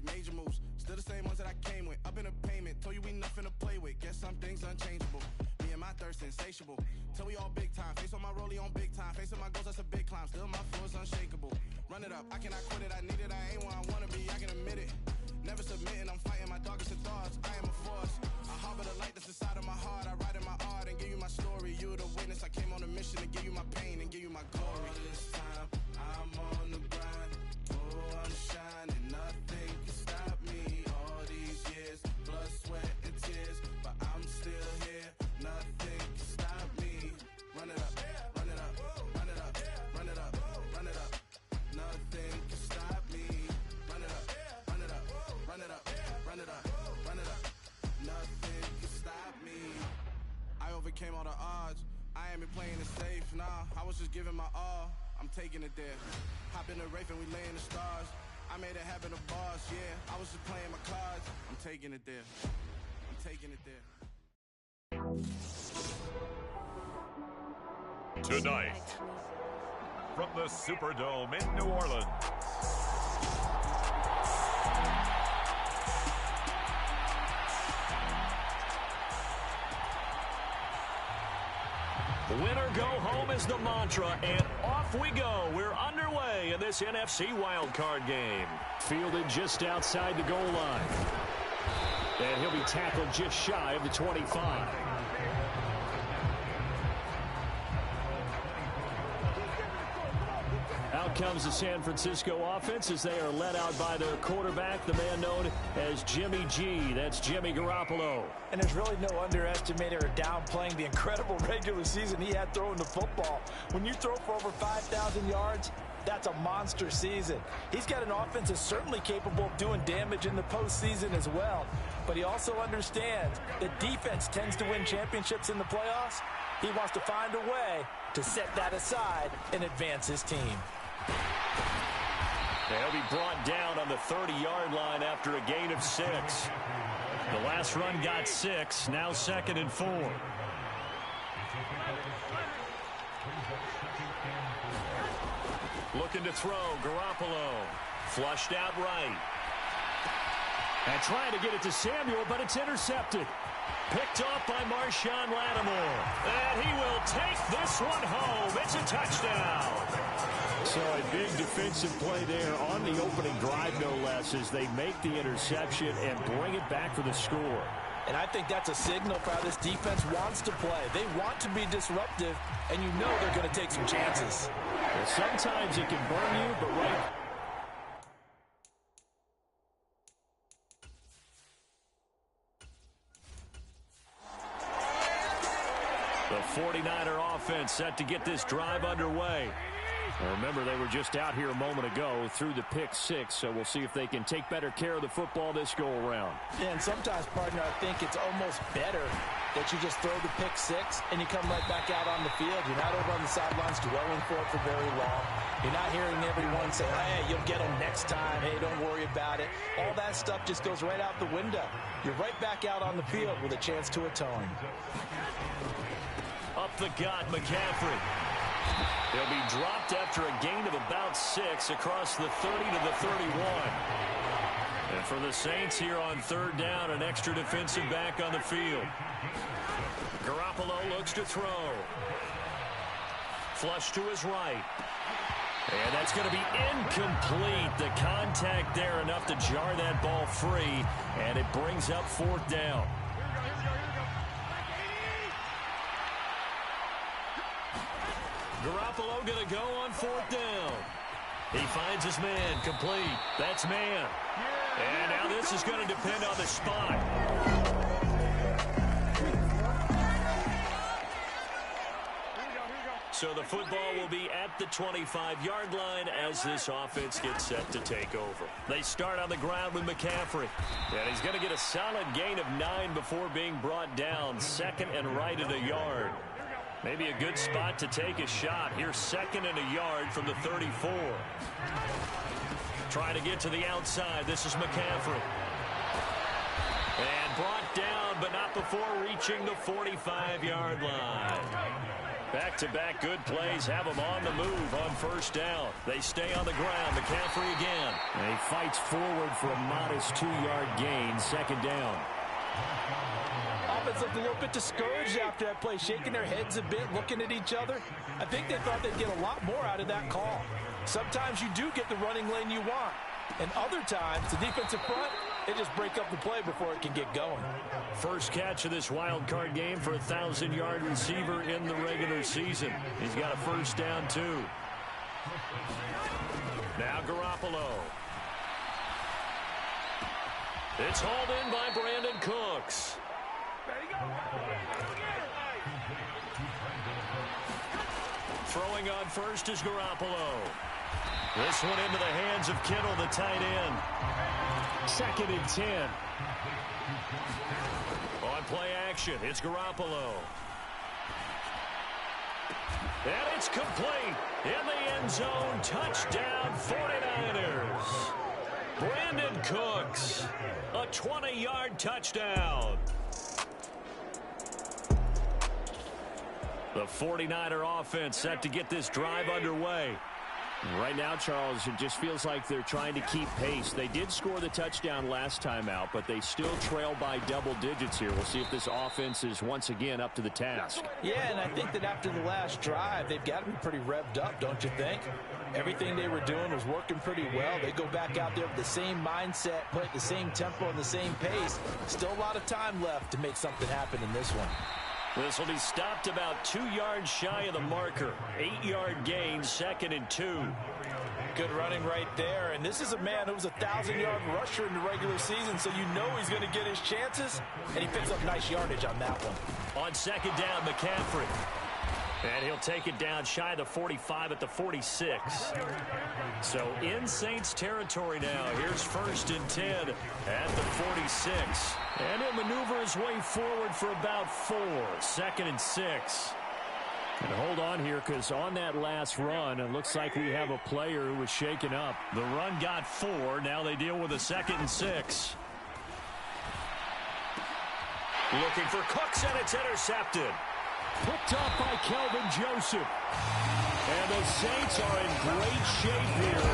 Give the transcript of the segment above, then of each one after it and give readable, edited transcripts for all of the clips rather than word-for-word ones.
major moves. Still the same ones that I came with. Up in a payment, told you we nothing to play with. Guess some things unchangeable. Me and my thirst insatiable. Till we all big time. Face on my rollie on big time. Facing my goals, that's a big climb. Still my flow is unshakable. Run it up, I cannot quit it. I need it, I ain't where I wanna be, I can admit it. Never submitting, I'm fighting my darkest of thoughts. I am a force. I harbor the light that's inside of my heart. I write in my art and give you my story. You're the witness. I came on a mission to give you my pain and give you my glory. All this time, I'm on the grind. Oh, I'm shining. Nothing can stop me. All these years, blood, sweat, and tears. But I'm still here. Nothing can stop me. Run it up, run it up, run it up, run it up, run it up. Nothing can stop me. Run it up, run it up, run it up, run it up, run it up. Nothing can stop me. I overcame all the odds. I ain't been playing it safe, nah. I was just giving my all. I'm taking it there. Hop in the Wraith and we lay in the stars. I made it happen to boss, yeah. I was just playing my cards. I'm taking it there. I'm taking it there. Tonight, from the Superdome in New Orleans, winner go home is the mantra, and off we go. We're underway in this NFC wildcard game. Fielded just outside the goal line. And he'll be tackled just shy of the 25. Out comes the San Francisco offense as they are led out by their quarterback, the man known as Jimmy G. That's Jimmy Garoppolo. And there's really no underestimating or downplaying the incredible regular season he had throwing the football. When you throw for over 5,000 yards, that's a monster season. He's got an offense that's certainly capable of doing damage in the postseason as well. But he also understands that defense tends to win championships in the playoffs. He wants to find a way to set that aside and advance his team. They'll be brought down on the 30-yard line after a gain of 6. The last run got 6, now 2nd and 4. Looking to throw, Garoppolo. Flushed out right. And trying to get it to Samuel, but it's intercepted. Picked off by Marshawn Lattimore. And he will take this one home. It's a touchdown. So a big defensive play there on the opening drive, no less, as they make the interception and bring it back for the score. And I think that's a signal for how this defense wants to play. They want to be disruptive, and you know they're going to take some chances. Well, sometimes it can burn you, but right. The 49er offense set to get this drive underway. Now remember, they were just out here a moment ago through the pick 6, so we'll see if they can take better care of the football this go-around. Yeah, and sometimes, partner, I think it's almost better that you just throw the pick 6 and you come right back out on the field. You're not over on the sidelines dwelling for it for very long. You're not hearing everyone say, hey, you'll get them next time. Hey, don't worry about it. All that stuff just goes right out the window. You're right back out on the field with a chance to atone. Up the gut, McCaffrey. He'll be dropped after a gain of about 6 across the 30 to the 31. And for the Saints here on 3rd down, an extra defensive back on the field. Garoppolo looks to throw. Flush to his right. And that's going to be incomplete. The contact there enough to jar that ball free, and it brings up 4th down. Garoppolo going to go on 4th down. He finds his man, complete. That's man. And now this is going to depend on the spot. So the football will be at the 25-yard line as this offense gets set to take over. They start on the ground with McCaffrey. And he's going to get a solid gain of 9 before being brought down. 2nd and right at a yard. Maybe a good spot to take a shot. Here's 2nd and a yard from the 34. Trying to get to the outside. This is McCaffrey. And brought down, but not before reaching the 45-yard line. Back-to-back good plays have them on the move on first down. They stay on the ground. McCaffrey again. And he fights forward for a modest 2-yard gain, second down. Offense looked a little bit discouraged after that play, shaking their heads a bit, looking at each other. I think they thought they'd get a lot more out of that call. Sometimes you do get the running lane you want. And other times, the defensive front, they just break up the play before it can get going. First catch of this wild card game for a 1,000-yard receiver in the regular season. He's got a first down, too. Now Garoppolo. It's hauled in by Brandon Cooks. Throwing on first is Garoppolo. This one into the hands of Kittle, the tight end. Second and 10. On play action, it's Garoppolo. And it's complete. In the end zone, touchdown 49ers. Brandon Cooks, a 20-yard touchdown. The 49er offense set to get this drive underway. Right now, Charles, it just feels like they're trying to keep pace. They did score the touchdown last time out, but they still trail by double digits here. We'll see if this offense is once again up to the task. Yeah, and I think that after the last drive, they've got to be pretty revved up, don't you think? Everything they were doing was working pretty well. They go back out there with the same mindset, play at the same tempo and the same pace. Still a lot of time left to make something happen in this one. This will be stopped about 2 yards shy of the marker. 8-yard gain, second and 2. Good running right there. And this is a man who was a 1,000-yard rusher in the regular season, so you know he's going to get his chances. And he picks up nice yardage on that one. On second down, McCaffrey. And he'll take it down shy of the 45 at the 46. So in Saints territory now. Here's first and 10 at the 46. And he'll maneuver his way forward for about 4. Second and 6. And hold on here, because on that last run, it looks like we have a player who was shaken up. The run got 4. Now they deal with a second and 6. Looking for Cooks, and it's intercepted. Picked up by Kelvin Joseph. And the Saints are in great shape here.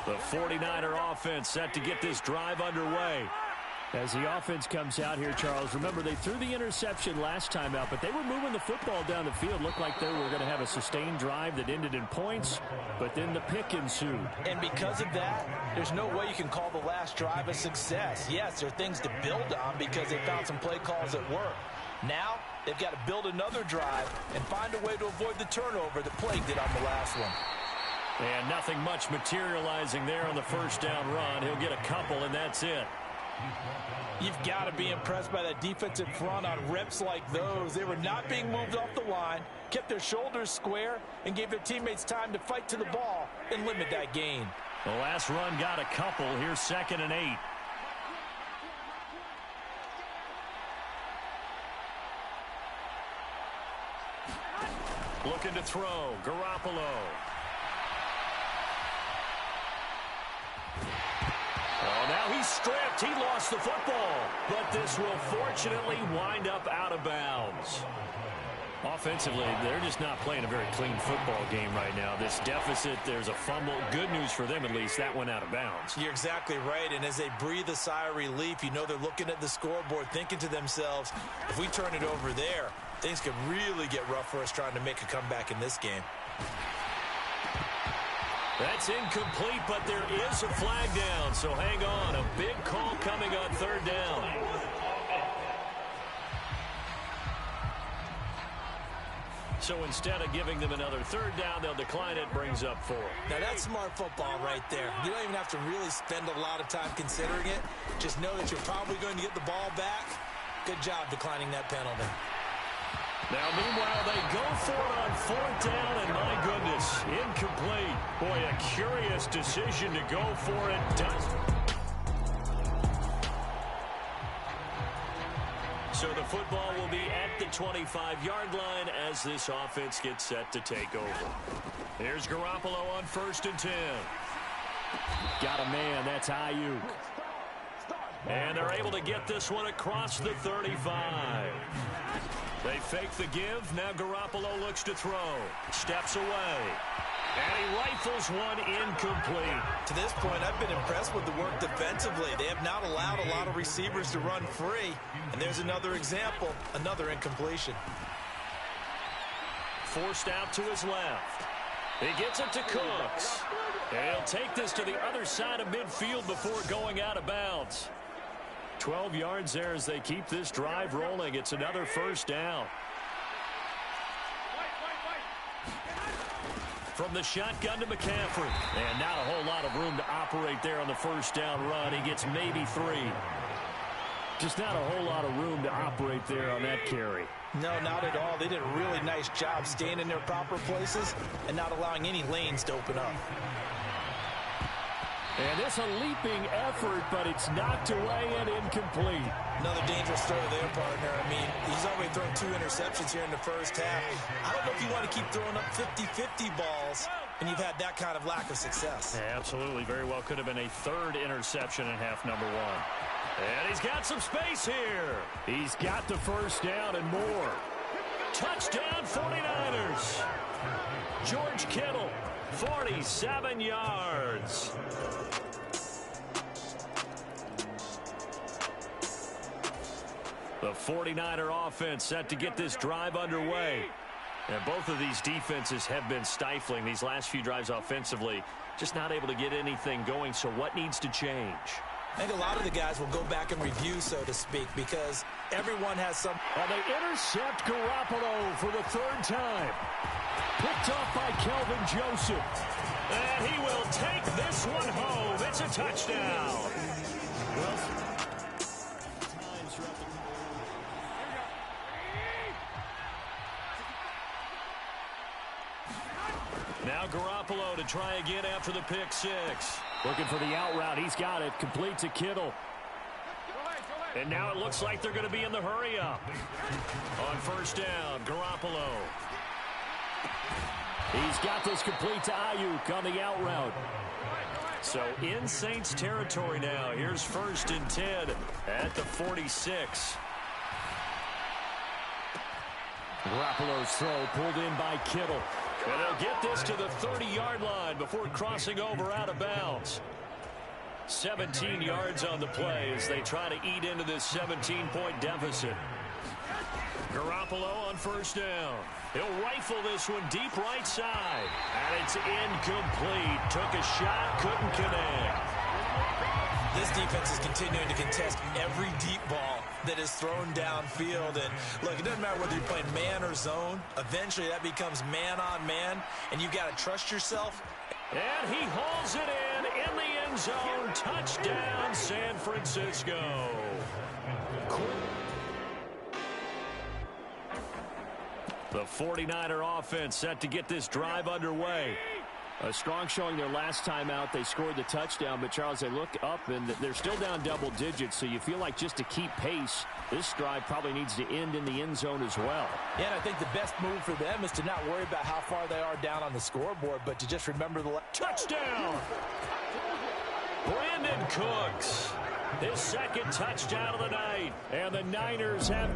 The 49er offense set to get this drive underway. As the offense comes out here, Charles, remember they threw the interception last time out, but they were moving the football down the field. Looked like they were going to have a sustained drive that ended in points, but then the pick ensued. And because of that, there's no way you can call the last drive a success. Yes, there are things to build on because they found some play calls that work. Now, they've got to build another drive and find a way to avoid the turnover that plagued it on the last one. And nothing much materializing there on the first down run. He'll get a couple, and that's it. You've got to be impressed by that defensive front on reps like those. They were not being moved off the line, kept their shoulders square, and gave their teammates time to fight to the ball and limit that gain. The last run got a couple. Here's second and 8. Looking to throw. Garoppolo. Oh, now he's stripped. He lost the football. But this will fortunately wind up out of bounds. Offensively, they're just not playing a very clean football game right now. This deficit, there's a fumble. Good news for them, at least. That went out of bounds. You're exactly right. And as they breathe a sigh of relief, you know they're looking at the scoreboard, thinking to themselves, if we turn it over there, things could really get rough for us trying to make a comeback in this game. That's incomplete, but there is a flag down, so hang on. A big call coming on third down. So instead of giving them another third down, they'll decline it, brings up 4. Now that's smart football right there. You don't even have to really spend a lot of time considering it. Just know that you're probably going to get the ball back. Good job declining that penalty. Now, meanwhile, they go for it on fourth down, and my goodness, incomplete. Boy, a curious decision to go for it. So the football will be at the 25-yard line as this offense gets set to take over. Here's Garoppolo on first and 10. Got a man. That's Ayuk. And they're able to get this one across the 35. They fake the give. Now Garoppolo looks to throw. Steps away. And he rifles one incomplete. To this point, I've been impressed with the work defensively. They have not allowed a lot of receivers to run free. And there's another example, another incompletion. Forced out to his left. He gets it to Cooks. And he'll take this to the other side of midfield before going out of bounds. 12 yards there as they keep this drive rolling. It's another first down. From the shotgun to McCaffrey. And not a whole lot of room to operate there on the first down run. He gets maybe 3. Just not a whole lot of room to operate there on that carry. No, not at all. They did a really nice job staying in their proper places and not allowing any lanes to open up. And it's a leaping effort, but it's knocked away and incomplete. Another dangerous throw there, partner. I mean, he's already thrown 2 interceptions here in the first half. I don't know if you want to keep throwing up 50-50 balls, and you've had that kind of lack of success. Yeah, absolutely. Very well could have been a 3rd interception in half number 1. And he's got some space here. He's got the first down and more. Touchdown 49ers. George Kittle, 47 yards. The 49er offense set to get this drive underway. And both of these defenses have been stifling these last few drives offensively. Just not able to get anything going, so what needs to change? I think a lot of the guys will go back and review, so to speak, because everyone has some... And they intercept Garoppolo for the 3rd time. Picked off by Kelvin Joseph. And he will take this one home. It's a touchdown. Now Garoppolo to try again after the pick 6. Looking for the out route. He's got it. Complete to Kittle. And now it looks like they're going to be in the hurry up. On first down, Garoppolo. He's got this complete to Ayuk on the out route. So in Saints territory now. Here's 1st and 10 at the 46. Garoppolo's throw pulled in by Kittle. And they'll get this to the 30-yard line before crossing over out of bounds. 17 yards on the play as they try to eat into this 17-point deficit. Garoppolo on first down. He'll rifle this one deep right side. And it's incomplete. Took a shot, couldn't connect. This defense is continuing to contest every deep ball that is thrown downfield. And look, it doesn't matter whether you're playing man or zone. Eventually that becomes man on man, and you've got to trust yourself. And he hauls it in the end zone. Touchdown, San Francisco. The 49er offense set to get this drive underway. A strong showing their last time out. They scored the touchdown, but Charles, they look up and they're still down double digits, so you feel like just to keep pace, this drive probably needs to end in the end zone as well. Yeah, and I think the best move for them is to not worry about how far they are down on the scoreboard, but to just remember the... Touchdown! Brandon Cooks, his 2nd touchdown of the night. And the Niners have...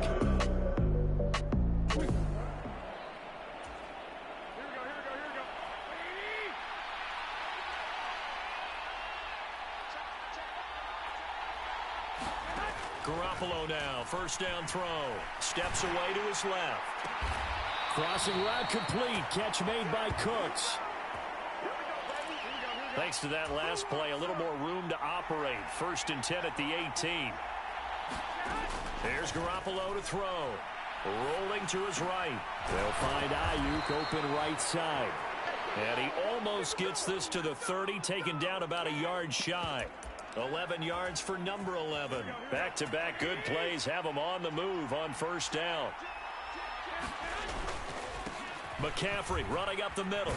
Garoppolo now, first down throw. Steps away to his left. Crossing route complete. Catch made by Cooks. Thanks to that last play, a little more room to operate. 1st and 10 at the 18. There's Garoppolo to throw. Rolling to his right. They'll find Ayuk open right side. And he almost gets this to the 30, taken down about a yard shy. 11 yards for number 11. Back-to-back good plays have him on the move on first down. McCaffrey running up the middle.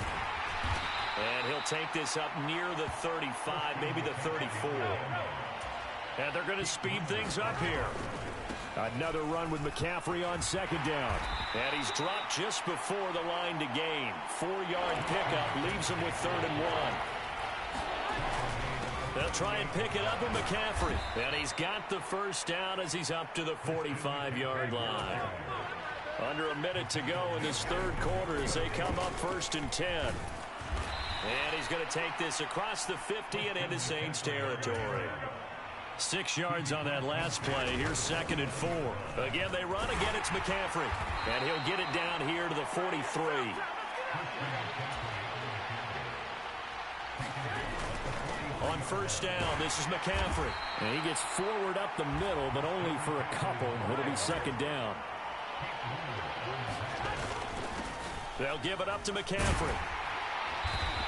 And he'll take this up near the 35, maybe the 34. And they're going to speed things up here. Another run with McCaffrey on 2nd down. And he's dropped just before the line to gain. 4-yard pickup leaves him with 3rd and 1. They'll try and pick it up with McCaffrey. And he's got the first down as he's up to the 45-yard line. Under a minute to go in this third quarter as they come up 1st and 10. And he's going to take this across the 50 and into Saints territory. 6 yards on that last play. Here's 2nd and 4. Again, they run. Again, it's McCaffrey. And he'll get it down here to the 43. On 1st down, this is McCaffrey. And he gets forward up the middle, but only for a couple. It'll be 2nd down. They'll give it up to McCaffrey.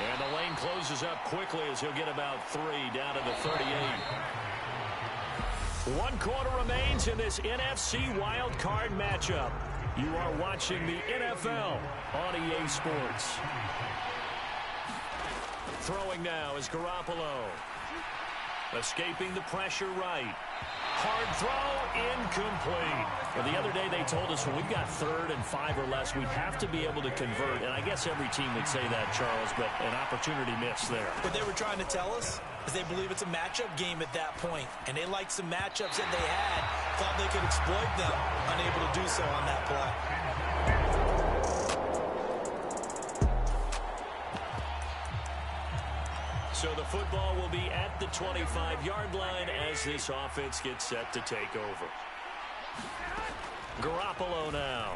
And the lane closes up quickly as he'll get about 3 down to the 38. 1 quarter remains in this NFC wild card matchup. You are watching the NFL on EA Sports. Throwing now is Garoppolo. Escaping the pressure right. Hard throw, incomplete. Well, the other day they told us when we've got 3rd and 5 or less, we have to be able to convert. And I guess every team would say that, Charles, but an opportunity missed there. What they were trying to tell us is they believe it's a matchup game at that point. And they liked some matchups that they had, thought they could exploit them, unable to do so on that play. So the football will be at the 25-yard line as this offense gets set to take over. Garoppolo now.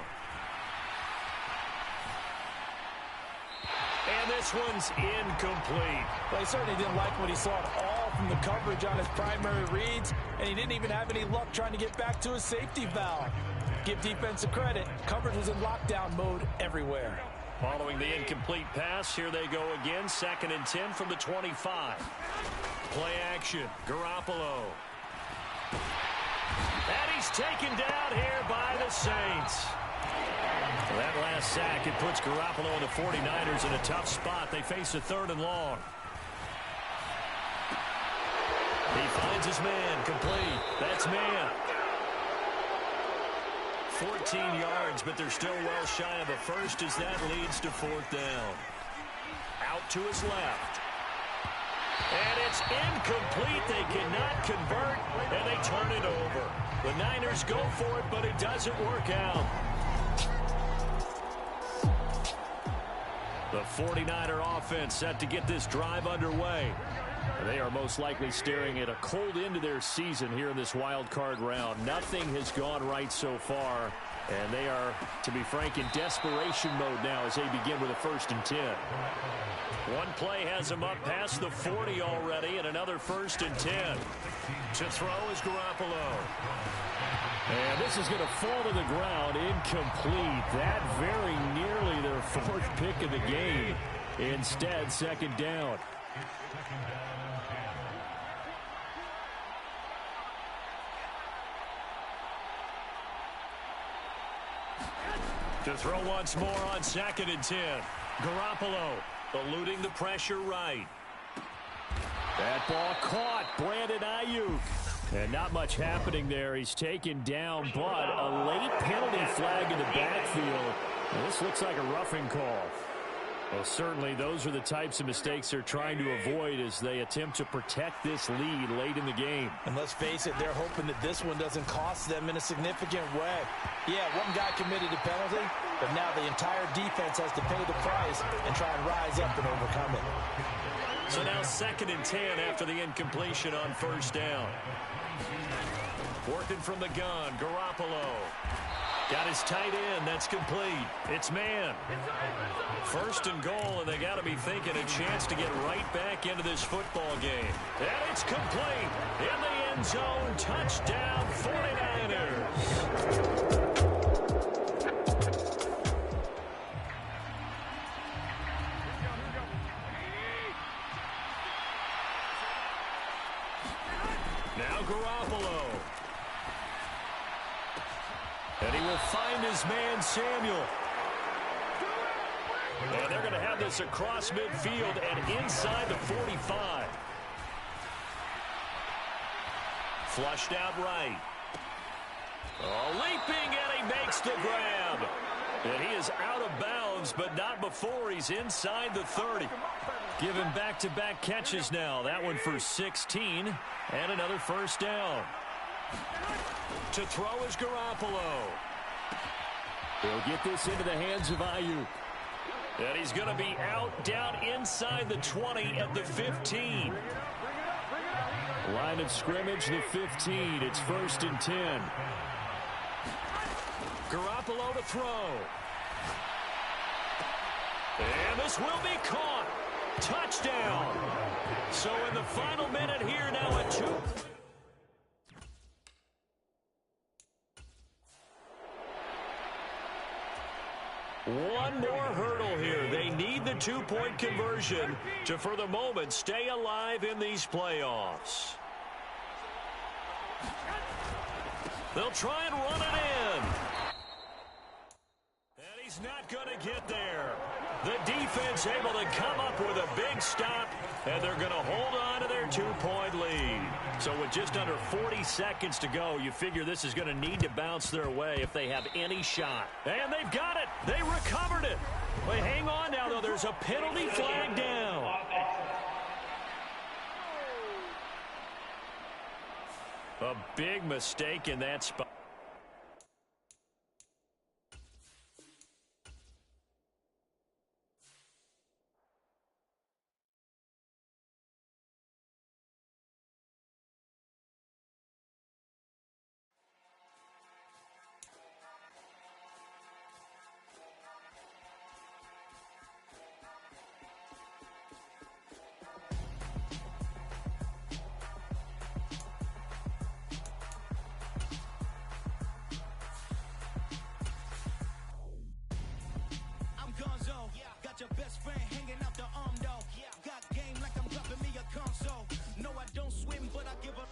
And this one's incomplete. Well, he certainly didn't like what he saw at all from the coverage on his primary reads, and he didn't even have any luck trying to get back to his safety valve. Give defense a credit. Coverage was in lockdown mode everywhere. Following the incomplete pass, here they go again. 2nd and 10 from the 25. Play action. Garoppolo. And he's taken down here by the Saints. That last sack, it puts Garoppolo and the 49ers in a tough spot. They face a 3rd and long. He finds his man. Complete. That's man. 14 yards, but they're still well shy of a first as that leads to 4th down. Out to his left. And it's incomplete. They cannot convert, and they turn it over. The Niners go for it, but it doesn't work out. The 49er offense set to get this drive underway. They are most likely staring at a cold end to their season here in this wild card round. Nothing has gone right so far, and they are, to be frank, in desperation mode now as they begin with a 1st and 10. One play has them up past the 40 already, and another 1st and 10. To throw is Garoppolo. And this is going to fall to the ground, incomplete. That very nearly their 4th pick of the game. Instead, 2nd down. To throw once more on 2nd and 10. Garoppolo eluding the pressure right. That ball caught. Brandon Ayuk. And not much happening there. He's taken down, but a late penalty flag in the backfield. And this looks like a roughing call. Well, certainly those are the types of mistakes they're trying to avoid as they attempt to protect this lead late in the game. And let's face it, they're hoping that this one doesn't cost them in a significant way. Yeah, one guy committed a penalty, but now the entire defense has to pay the price and try and rise up and overcome it. So now 2nd and 10 after the incompletion on 1st down. Working from the gun, Garoppolo. Got his tight end. That's complete. It's man. 1st and goal, and they got to be thinking a chance to get right back into this football game. And it's complete. In the end zone. Touchdown, 49ers. Now Garoppolo. And he will find his man, Samuel. And they're going to have this across midfield and inside the 45. Flushed out right. Oh, leaping, and he makes the grab. And he is out of bounds, but not before he's inside the 30. Given back-to-back catches now. That one for 16 and another first down. To throw is Garoppolo. He'll get this into the hands of Ayuk. And he's going to be out down inside the 20 at the 15. Line of scrimmage, the 15. It's 1st and 10. Garoppolo to throw. And this will be caught. Touchdown. So in the final minute here, now a 2. One more hurdle here. They need the 2-point conversion to, for the moment, stay alive in these playoffs. They'll try and run it in. And he's not going to get there. The defense able to come up with a big stop, and they're going to hold on to their 2-point lead. So with just under 40 seconds to go, you figure this is going to need to bounce their way if they have any shot. And they've got it. They recovered it. But hang on now, though. There's a penalty flag down. A big mistake in that spot. Your best friend hanging out the arm though. Got game like I'm dropping me a console. No, I don't swim, but I give up.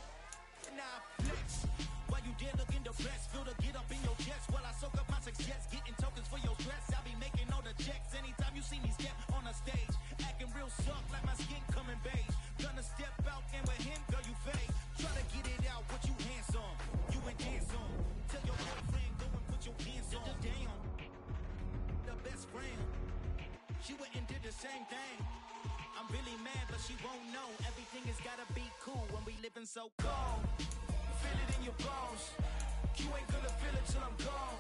Nah, flex. While you there looking depressed, feel the get up in your chest while I soak up my success. Getting tokens for your stress. I be making all the checks. Anytime you see me step on a stage, acting real soft like my skin coming beige. Gonna step out and with him, girl, you fade. Try to get it out, what you handsome. You ain't dance on. Tell your boyfriend, go and put your hands on. Damn. The best friend. She went and did the same thing. I'm really mad, but she won't know. Everything has gotta be cool when we living so cold. Feel it in your bones. You ain't gonna feel it till I'm gone.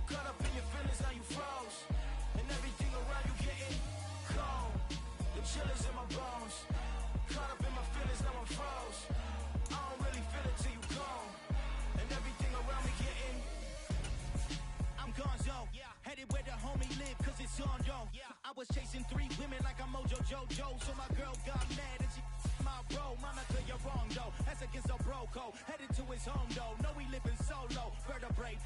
Caught up in your feelings, now you froze. And everything around you getting cold. The chill is in my bones. Caught up in my feelings, now I'm froze. I don't really feel it till you gone. And everything around me getting. I'm gonzo. Headed where the homie live, cause it's on, yo. I was chasing 3 women like I'm Mojo Jojo. So my girl got mad and she my bro. Monica, you're wrong, though. That's against a bro code. Headed to his home, though. No, he living solo. Vertebrae.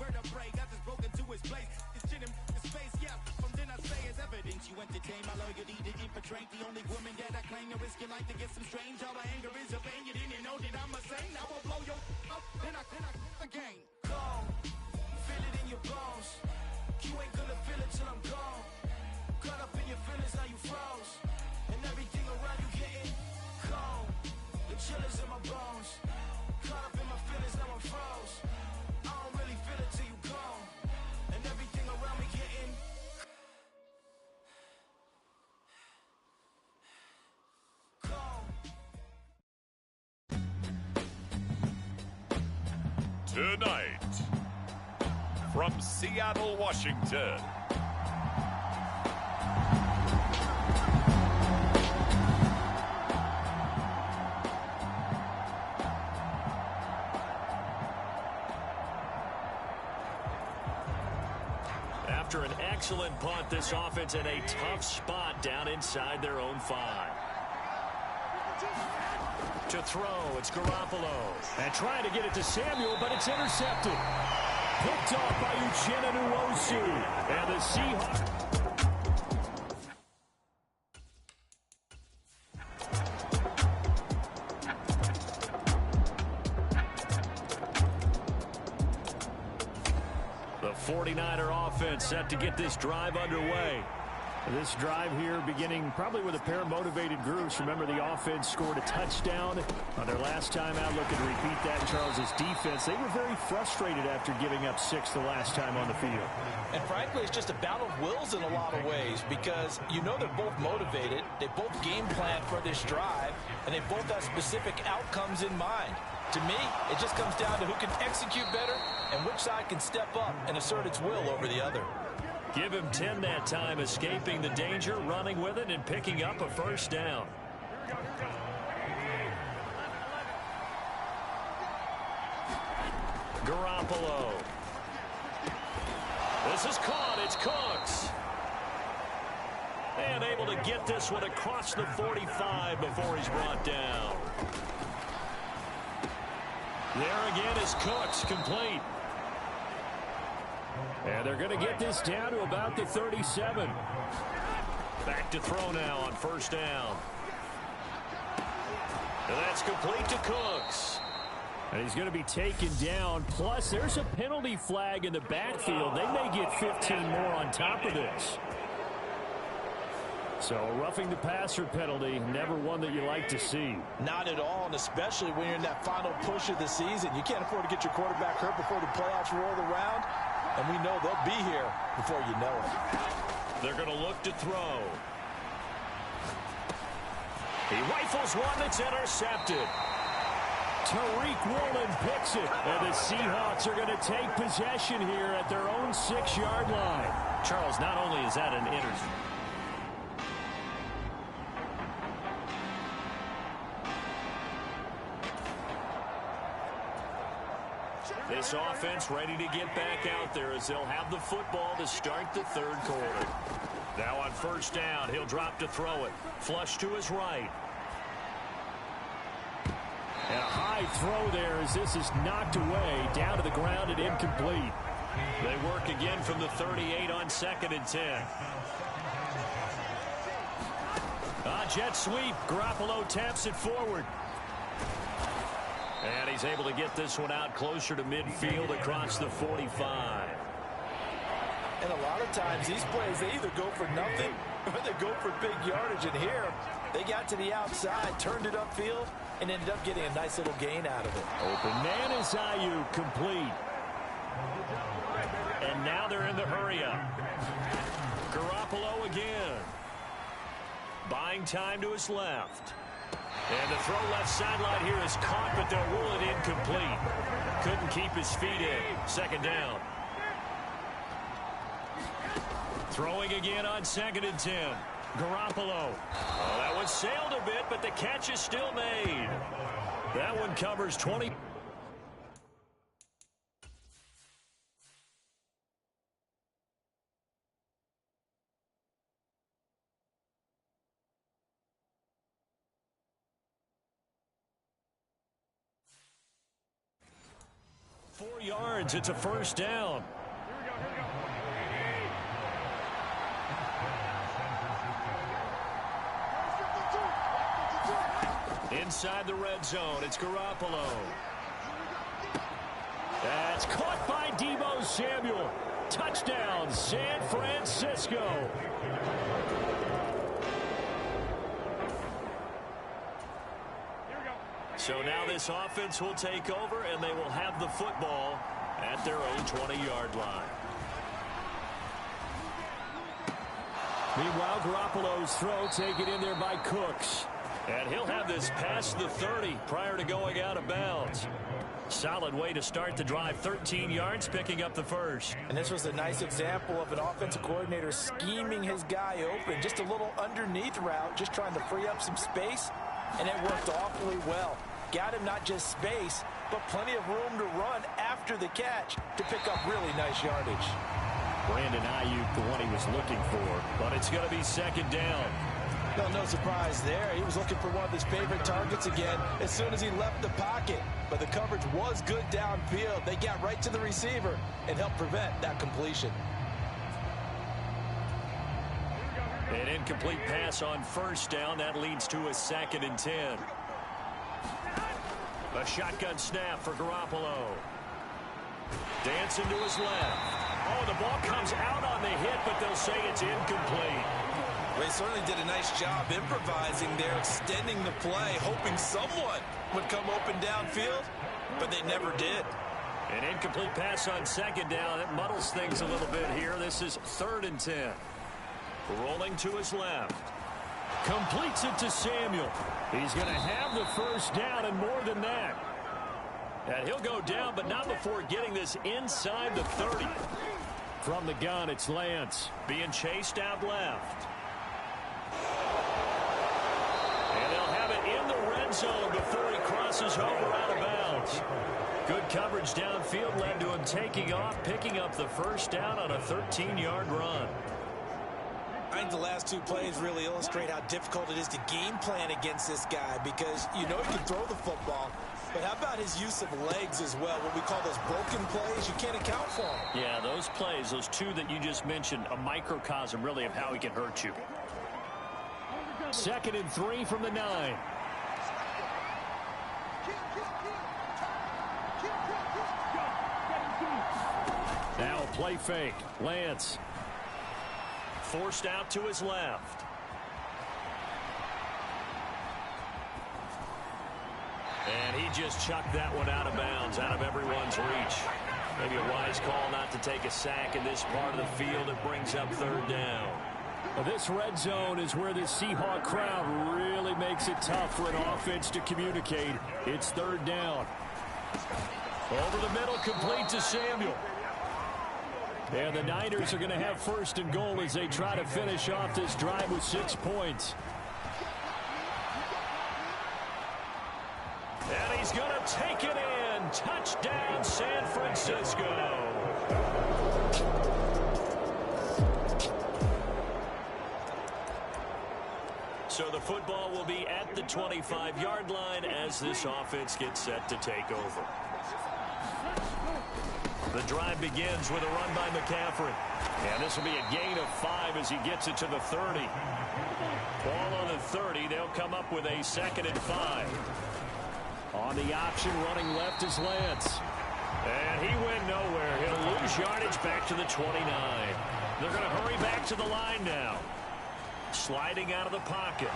Got this broken to his place. It's chin in his face, yeah. From then I say it's evidence. You entertain my loyalty to infiltrate. The only woman that I claim to risk your life to get some strange. All my anger is a pain. You didn't know that I'm a saint. I will blow your up. Then I again. Cold. Feel it in your bones. You ain't gonna feel it till I'm gone. Caught up in your feelings, now you froze. And everything around you getting cold. The chill is in my bones. Caught up in my feelings, now I'm froze. I don't really feel it till you gone. And everything around me getting cold. Tonight, from Seattle, Washington, After an excellent punt, this offense in a tough spot down inside their own 5. To throw, it's Garoppolo. And trying to get it to Samuel, but it's intercepted. Picked off by Uchenna Nwosu. And the Seahawks. The 49er offense set to get this drive underway. This drive here beginning probably with a pair of motivated groups. Remember, the offense scored a touchdown on their last time out. Looking to repeat that. Charles's defense, they were very frustrated after giving up 6 the last time on the field. And frankly, it's just a battle of wills in a lot of ways because you know they're both motivated. They both game plan for this drive, and they both have specific outcomes in mind. To me, it just comes down to who can execute better and which side can step up and assert its will over the other. Give him 10 that time, escaping the danger, running with it, and picking up a first down. Garoppolo. This is caught. It's Cooks. And able to get this one across the 45 before he's brought down. There again is Cooks, complete. And they're going to get this down to about the 37. Back to throw now on first down. And that's complete to Cooks. And he's going to be taken down. Plus, there's a penalty flag in the backfield. They may get 15 more on top of this. So a roughing the passer penalty, never one that you like to see. Not at all, and especially when you're in that final push of the season. You can't afford to get your quarterback hurt before the playoffs roll around. And we know they'll be here before you know it. They're going to look to throw. He rifles one that's intercepted. Tariq Woolen picks it. And the Seahawks are going to take possession here at their own 6-yard line. Charles, not only is that an interception. This offense ready to get back out there as they'll have the football to start the third quarter. Now on first down, he'll drop to throw it. Flush to his right. And a high throw there as this is knocked away, down to the ground and incomplete. They work again from the 38 on 2nd and 10. Jet sweep. Garoppolo taps it forward. And he's able to get this one out closer to midfield across the 45. And a lot of times these plays, they either go for nothing or they go for big yardage. And here, they got to the outside, turned it upfield, and ended up getting a nice little gain out of it. Open man is Ayuk, complete. And now they're in the hurry-up. Garoppolo again. Buying time to his left. And the throw left sideline here is caught, but they'll rule it incomplete. Couldn't keep his feet in. 2nd down. Throwing again on 2nd and 10. Garoppolo. Oh, that one sailed a bit, but the catch is still made. That one covers 20. Yards. It's a first down. Inside the red zone, it's Garoppolo. That's caught by Deebo Samuel. Touchdown, San Francisco. So now this offense will take over, and they will have the football at their own 20-yard line. Meanwhile, Garoppolo's throw taken in there by Cooks. And he'll have this past the 30 prior to going out of bounds. Solid way to start the drive. 13 yards, picking up the first. And this was a nice example of an offensive coordinator scheming his guy open. Just a little underneath route, just trying to free up some space. And it worked awfully well. Got him not just space, but plenty of room to run after the catch to pick up really nice yardage. Brandon Ayuk, the one he was looking for. But it's going to be 2nd down. Well, no surprise there. He was looking for one of his favorite targets again as soon as he left the pocket. But the coverage was good downfield. They got right to the receiver and helped prevent that completion. An incomplete pass on first down. That leads to a 2nd and 10. A shotgun snap for Garoppolo. Dancing to his left. Oh, the ball comes out on the hit, but they'll say it's incomplete. They certainly did a nice job improvising there, extending the play, hoping someone would come open downfield, but they never did. An incomplete pass on second down. It muddles things a little bit here. This is 3rd and 10. Rolling to his left. Completes it to Samuel. He's going to have the first down and more than that. And he'll go down, but not before getting this inside the 30. From the gun, it's Lance being chased out left. And they'll have it in the red zone before he crosses over out of bounds. Good coverage downfield led to him taking off, picking up the first down on a 13-yard run. I think the last 2 plays really illustrate how difficult it is to game plan against this guy, because you know he can throw the football, but how about his use of legs as well? What we call those broken plays, you can't account for them. Yeah, those plays, those 2 that you just mentioned, a microcosm really of how he can hurt you. 2nd and 3 from the 9. Now a play fake. Lance. Forced out to his left. And he just chucked that one out of bounds, out of everyone's reach. Maybe a wise call not to take a sack in this part of the field. It brings up 3rd down. Well, this red zone is where the Seahawk crowd really makes it tough for an offense to communicate. It's 3rd down. Over the middle, complete to Samuel. And the Niners are going to have 1st and goal as they try to finish off this drive with 6 points. And he's going to take it in. Touchdown, San Francisco. So the football will be at the 25-yard line as this offense gets set to take over. The drive begins with a run by McCaffrey. And this will be a gain of 5 as he gets it to the 30. Ball on the 30. They'll come up with a 2nd and 5. On the option, running left is Lance. And he went nowhere. He'll lose yardage back to the 29. They're going to hurry back to the line now. Sliding out of the pocket.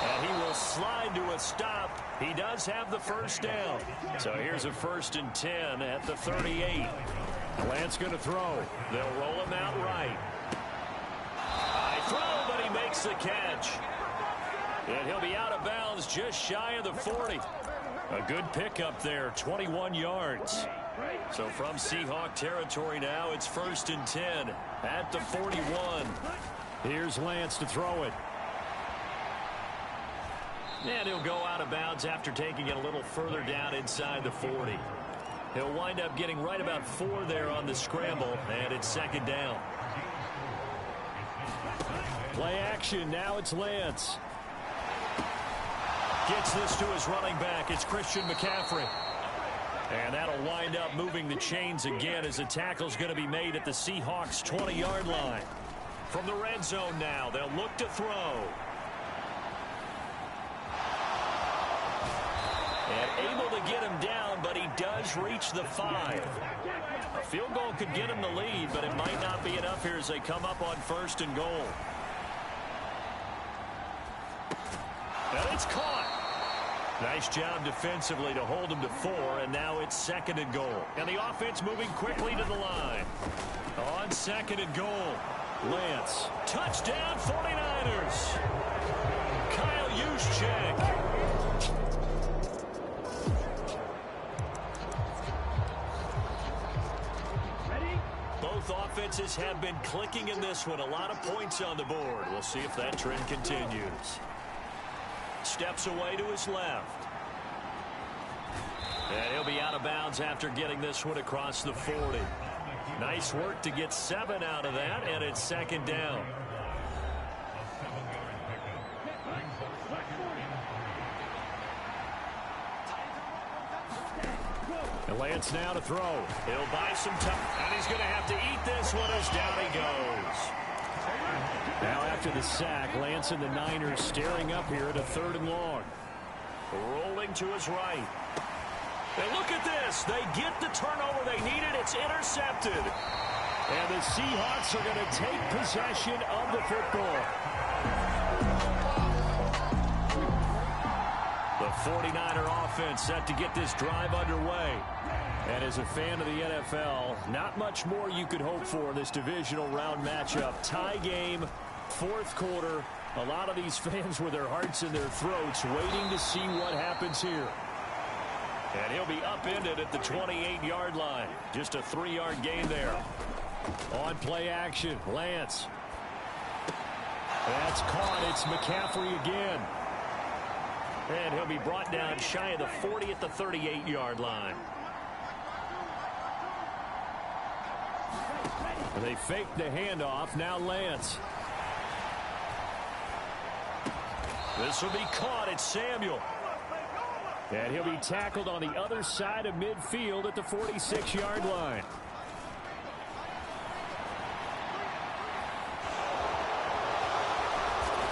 And he will slide to a stop. He does have the first down. So here's a 1st and 10 at the 38. Lance going to throw. They'll roll him out right. High throw, but he makes the catch. And he'll be out of bounds just shy of the 40. A good pickup there, 21 yards. So from Seahawk territory now, it's 1st and 10 at the 41. Here's Lance to throw it. And he'll go out of bounds after taking it a little further down inside the 40. He'll wind up getting right about 4 there on the scramble, and it's 2nd down. Play action, now it's Lance. Gets this to his running back, it's Christian McCaffrey. And that'll wind up moving the chains again as the tackle's going to be made at the Seahawks' 20-yard line. From the red zone now, they'll look to throw. And able to get him down, but he does reach the 5. A field goal could get him the lead, but it might not be enough here as they come up on 1st and goal. And it's caught. Nice job defensively to hold him to 4, and now it's 2nd and goal. And the offense moving quickly to the line. On 2nd and goal, Lance. Touchdown, 49ers. Kyle Juszczyk. Both offenses have been clicking in this one. A lot of points on the board. We'll see if that trend continues. Steps away to his left. And he'll be out of bounds after getting this one across the 40. Nice work to get 7 out of that, and it's 2nd down. And Lance now to throw. He'll buy some time, and he's going to have to eat this one as down he goes. Now after the sack, Lance and the Niners staring up here at a 3rd and long. Rolling to his right. And look at this. They get the turnover they needed. It's intercepted. And the Seahawks are going to take possession of the football. The 49er offense set to get this drive underway. And as a fan of the NFL, not much more you could hope for in this divisional round matchup. Tie game, fourth quarter. A lot of these fans with their hearts in their throats waiting to see what happens here. And he'll be upended at the 28-yard line. Just a 3-yard gain there. On play action, Lance. That's caught. It's McCaffrey again. And he'll be brought down shy of the 40 at the 38-yard line. They fake the handoff. Now Lance. This will be caught. It's Samuel. And he'll be tackled on the other side of midfield at the 46-yard line.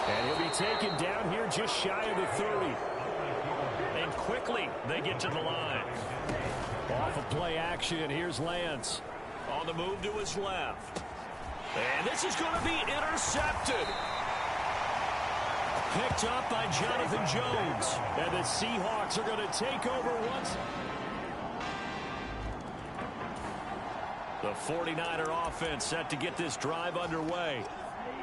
And he'll be taken down here just shy of the 30. And quickly they get to the line. Off of play action, here's Lance. On the move to his left. And this is going to be intercepted. Picked up by Jonathan Jones. And the Seahawks are going to take over once. The 49er offense set to get this drive underway.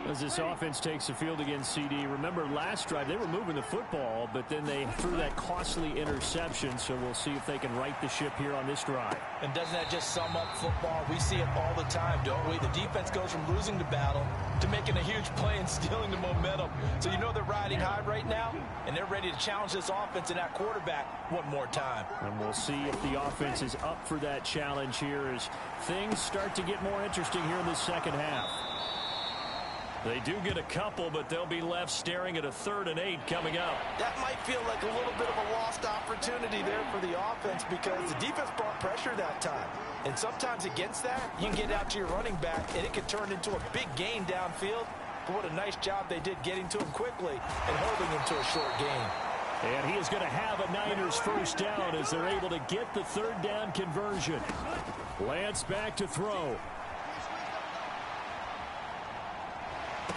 As this offense takes the field against CD, remember last drive they were moving the football, but then they threw that costly interception, so we'll see if they can right the ship here on this drive. And doesn't that just sum up football? We see it all the time, don't we? The defense goes from losing the battle to making a huge play and stealing the momentum. So you know they're riding high right now, and they're ready to challenge this offense and that quarterback one more time. And we'll see if the offense is up for that challenge here as things start to get more interesting here in the second half. They do get a couple, but they'll be left staring at a 3rd and 8 coming up. That might feel like a little bit of a lost opportunity there for the offense because the defense brought pressure that time. And sometimes against that, you can get out to your running back, and it can turn into a big gain downfield. But what a nice job they did getting to him quickly and holding him to a short gain. And he is going to have a Niners first down as they're able to get the 3rd down conversion. Lance back to throw.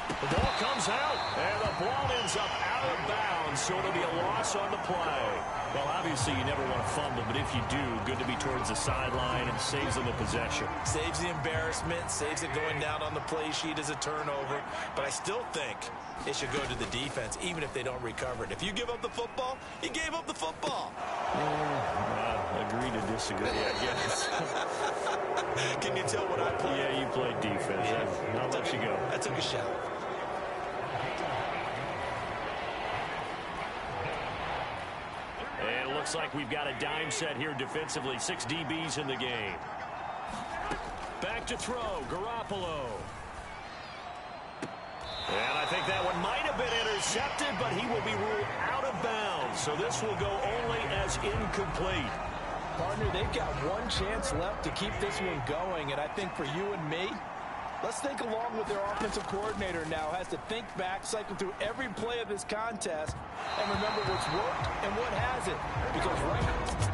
The ball comes out, and the ball ends up out of bounds, so it'll be a loss on the play. Well, obviously, you never want to fumble, but if you do, good to be towards the sideline and saves them the possession. Saves the embarrassment, saves it going down on the play sheet as a turnover. But I still think it should go to the defense, even if they don't recover it. If you give up the football, you gave up the football. Agree to disagree, I guess. Can you tell what I played? Yeah, you played defense. Yeah. I'll let you go. I took a shot. And it looks like we've got a dime set here defensively. 6 DBs in the game. Back to throw, Garoppolo. And I think that one might have been intercepted, but he will be ruled out of bounds. So this will go only as incomplete. Partner, they've got one chance left to keep this one going, and I think for you and me, let's think along with their offensive coordinator now. Has to think back, cycle through every play of this contest, and remember what's worked and what hasn't. Because right now,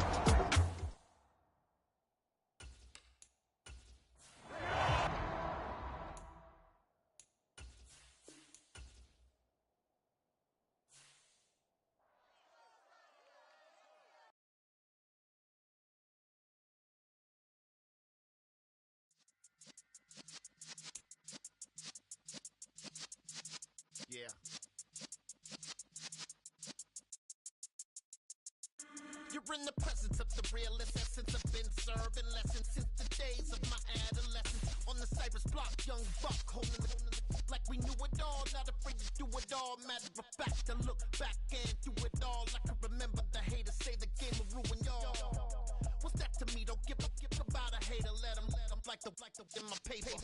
yeah. You're in the presence of the realest essence. I've been serving lessons since the days of my adolescence. On the Cypress block, young buck holding the like we knew it all. Not afraid to do it all. Matter of fact, to look back and do it all. I can remember the haters say the game will ruin y'all. What's that to me? Don't give about a hater. Let them like the in my paper.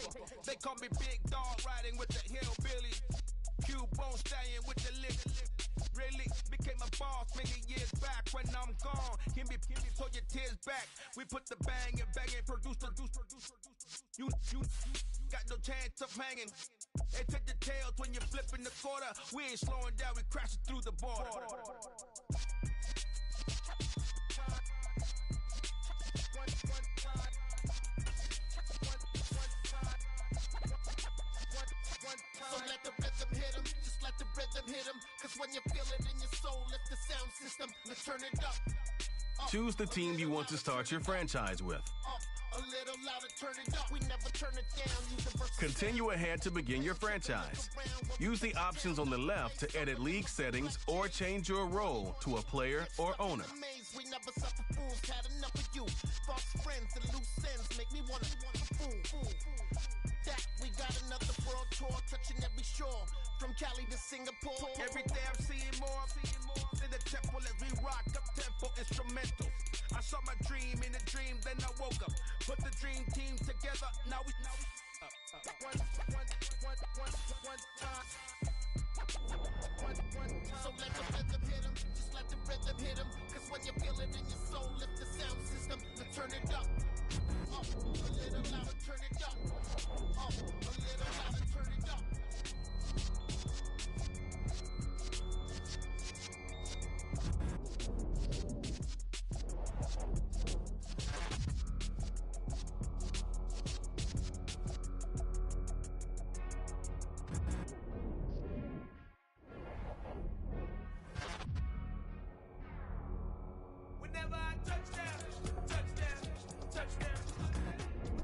They call me Big Dog, riding with the hillbilly. Q-Bone stallion with the lick. Really became a boss many years back. When I'm gone, give me pull your tears back. We put the bang and produce. You got no chance of hanging. They take the tails when you're flipping the quarter. We ain't slowing down, we crashing through the border. Cause when you feel it in your soul, lift the sound system, let's turn it up. Choose the team you want to start your franchise with. A little louder, turn it up. We never turn it down. Continue ahead to begin your franchise. Use the options on the left to edit league settings or change your role to a player or owner. We never suffer fools, had enough of you. False friends and loose ends make me wanna fool. That we got another world tour touching every shore, from Cali to Singapore. Every day I'm seeing more in the temple as we rock up tempo instrumentals. I saw my dream in a dream, then I woke up. Put the dream team together. Now we one time. So let the rhythm hit 'em, just let the rhythm hit 'em. Cause when you feel it in your soul, lift the sound system to turn it up. A little louder, turn it up. A little louder, turn it up. Whenever I touchdown.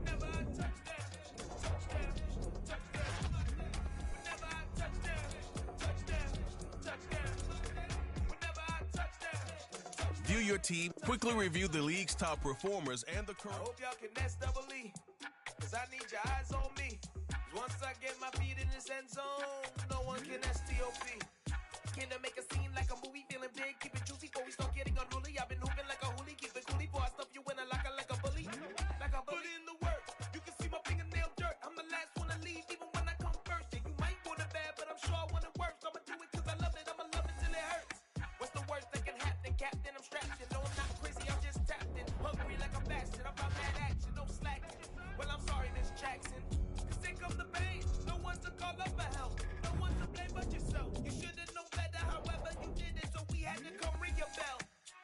Whenever I touchdown. Whenever I touchdown. Whenever I touchdown. View your team, quickly review the league's top performers and the I current. hope y'all can nest double E, cause I need your eyes on me. 'Cause once I get my feet in this end zone, no one can STOP. Can I make a scene like a movie, feeling big, keep it juicy before we start getting unruly. I've been hooping like a hoolie, keep it coolie before I stuff you in a locker like a bully. Like a bully. Put in the work, you can see my fingernail dirt. I'm the last one to leave, even when I come first. Yeah, you might want it bad, but I'm sure I want it worse. I'ma do it 'cause I love it, I'ma love it till it hurts. What's the worst that can happen, Captain? I'm strapped, you know I'm not crazy, I'm just tapped in. Hungry like a bastard, I'm about mad action, no slacking. Well, I'm sorry, Miss Jackson, 'cause here come the pain. No one to call up for help, no one to blame but yourself. You should've known better, however you did it, so we had to come ring your bell.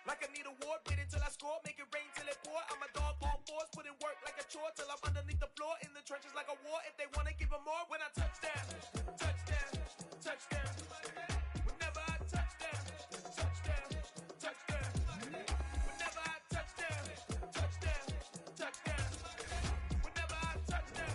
Like I need a ward, wait until I score, make it rain till it pour. I'm a dog on fours, put in work like a chore till I'm underneath the floor, in the trenches like a war. If they wanna give 'em more, when I touchdown. Whenever I touchdown. Whenever I touchdown. Whenever I touchdown.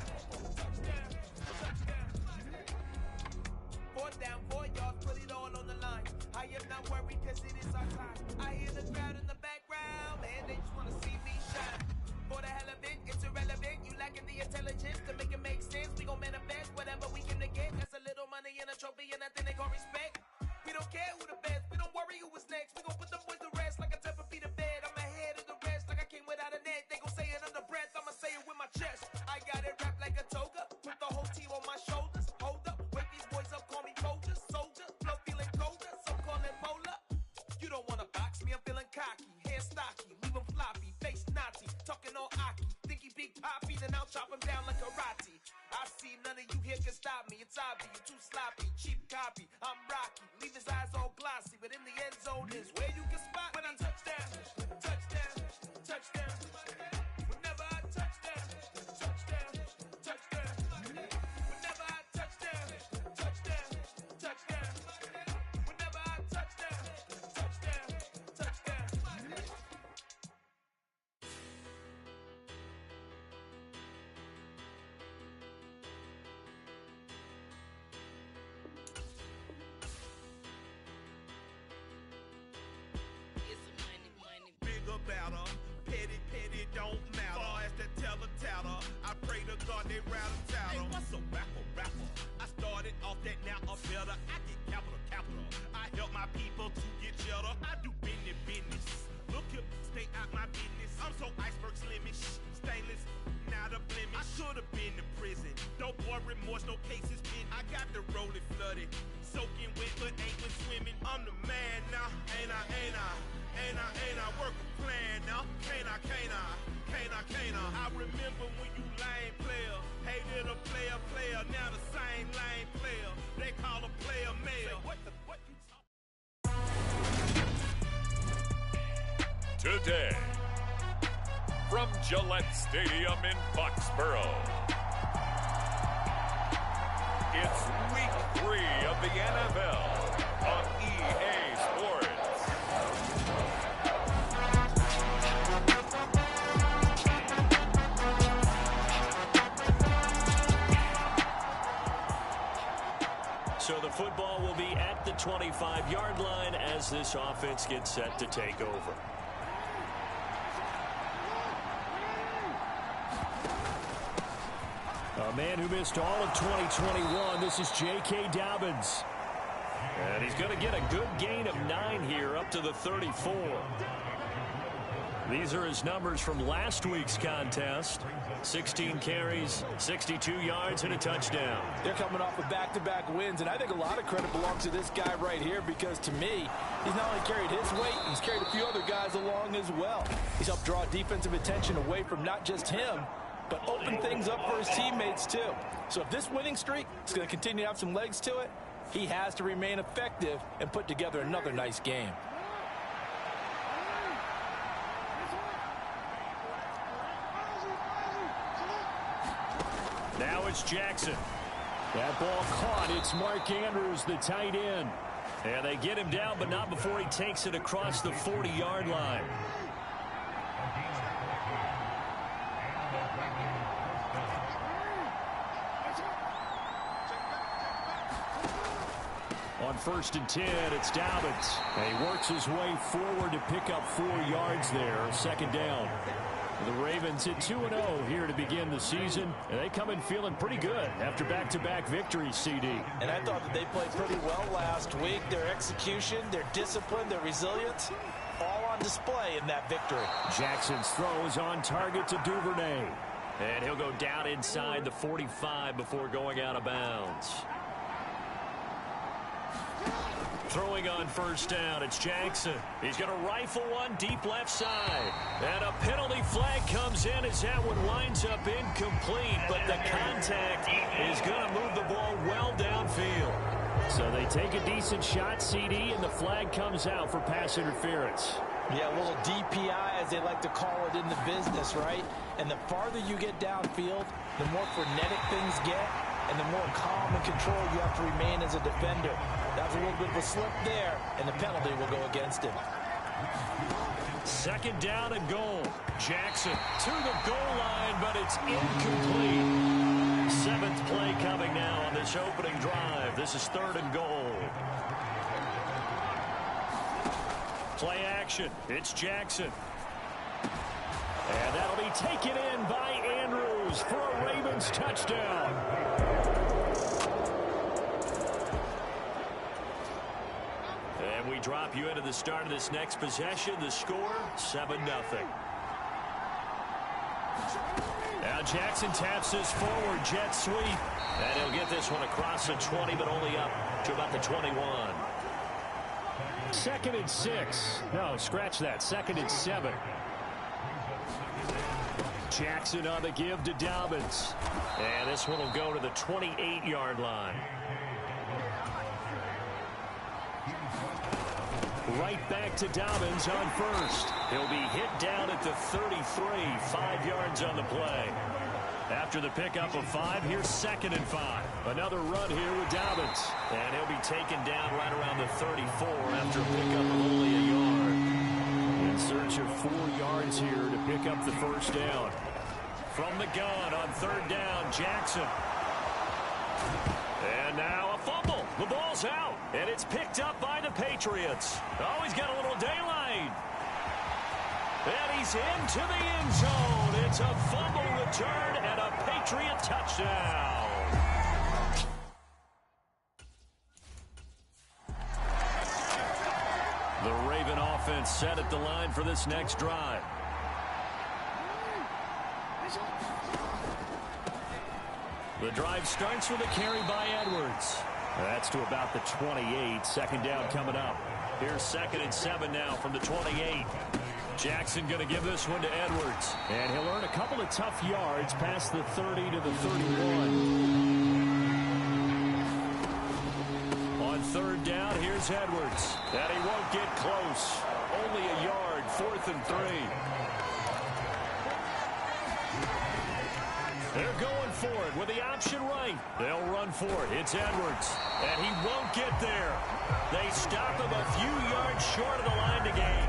Fourth down, 4 yards, put it all on the line. I am not worried 'cause it is our time. I hear the crowd in the background, man, they just wanna see me shine. For the hell of it, it's irrelevant. You lacking the intelligence to make it make sense. We gon' manifest whatever we can get. That's a little money and a trophy and nothing they gon' respect. We don't care who the best, we don't worry who was next. We gon' put them boys to rest like a temper feet of bed. I'm ahead of the rest like I came without a net. They gon' say it under breath, I'ma say it with my chest. I got it wrapped like a toga, put the whole team on my shoulders. Hold up, wake these boys up, call me Folger, soldier. Flow feeling colder, some call it polar. You don't wanna box me, I'm feeling cocky. Hair stocky, leave him floppy, face Nazi. Talking all Aki, think he big poppy, then I'll chop him down like karate. I see none of you here can stop me. It's obvious, you too sloppy, cheap copy. I'm Rocky, leave his eyes all glossy, but in the end zone is where you can spot when I touchdown. Whenever I touchdown. Whenever I touchdown. Whenever I touchdown. Bigger, better, petty, don't matter. Far as that teller, I pray to God they rattle tattle. Hey, what's a rapper? I started off that, now I'm better. I get capital. I help my people to get cheddar. I do business. Look here, stay out my business. I'm so iceberg slimish, stainless, not a blemish. I should've been in prison. No more remorse, no cases pinned. I got the rolling flooded, soaking wet, but ain't been swimming. I'm the man now, ain't I? Work a plan now, can't I? I remember when you lame player, hated a player, now the same lame player. They call a player mayor. What you talking? Today, from Gillette Stadium in Foxborough, it's week 3 of the NFL on 25-yard line as this offense gets set to take over. A man who missed all of 2021, this is J.K. Dobbins. And he's going to get a good gain of 9 here up to the 34. These are his numbers from last week's contest. 16 carries, 62 yards, and a touchdown. They're coming off of back-to-back wins, and I think a lot of credit belongs to this guy right here because, to me, he's not only carried his weight, he's carried a few other guys along as well. He's helped draw defensive attention away from not just him, but open things up for his teammates, too. So if this winning streak is going to continue to have some legs to it, he has to remain effective and put together another nice game. Now it's Jackson. That ball caught. It's Mark Andrews, the tight end. And they get him down, but not before he takes it across the 40-yard line. On 1st and 10, it's Dobbins. And he works his way forward to pick up 4 yards there. 2nd down. The Ravens hit 2-0 here to begin the season, and they come in feeling pretty good after back-to-back victories, CD. And I thought that they played pretty well last week. Their execution, their discipline, their resilience, all on display in that victory. Jackson's throw is on target to Duvernay. And he'll go down inside the 45 before going out of bounds. Throwing on 1st down, it's Jackson. He's going to rifle one deep left side. And a penalty flag comes in as that one winds up incomplete. But the contact is going to move the ball well downfield. So they take a decent shot, CD, and the flag comes out for pass interference. Yeah, a little DPI, as they like to call it in the business, right? And the farther you get downfield, the more frenetic things get, and the more calm and control you have to remain as a defender. That's a little bit of a slip there, and the penalty will go against him. 2nd down and goal. Jackson to the goal line, but it's incomplete. 7th play coming now on this opening drive. This is 3rd and goal. Play action. It's Jackson. And that'll be taken in by Andrews for a Ravens touchdown. And we drop you into the start of this next possession. The score, 7-0. Now Jackson taps this forward jet sweep. And he'll get this one across the 20, but only up to about the 21. 2nd and 6. No, scratch that. 2nd and 7. Jackson on the give to Dobbins. And this one will go to the 28-yard line. Right back to Dobbins on 1st. He'll be hit down at the 33, 5 yards on the play. After the pickup of 5, here's 2nd and 5. Another run here with Dobbins. And he'll be taken down right around the 34 after a pickup of only a yard. In search of 4 yards here to pick up the 1st down. From the gun on 3rd down, Jackson. And now a fumble. The ball's out. And it's picked up by the Patriots. Oh, he's got a little daylight. And he's into the end zone. It's a fumble return and a Patriot touchdown. The Raven offense set at the line for this next drive. The drive starts with a carry by Edwards. That's to about the 28. 2nd down coming up. Here's 2nd and 7 now from the 28. Jackson going to give this one to Edwards. And he'll earn a couple of tough yards past the 30 to the 31. On 3rd down, here's Edwards. And he won't get close. Only a yard, 4th and 3. They're going for it with the option right. They'll run for it. It's Edwards. And he won't get there. They stop him a few yards short of the line to gain.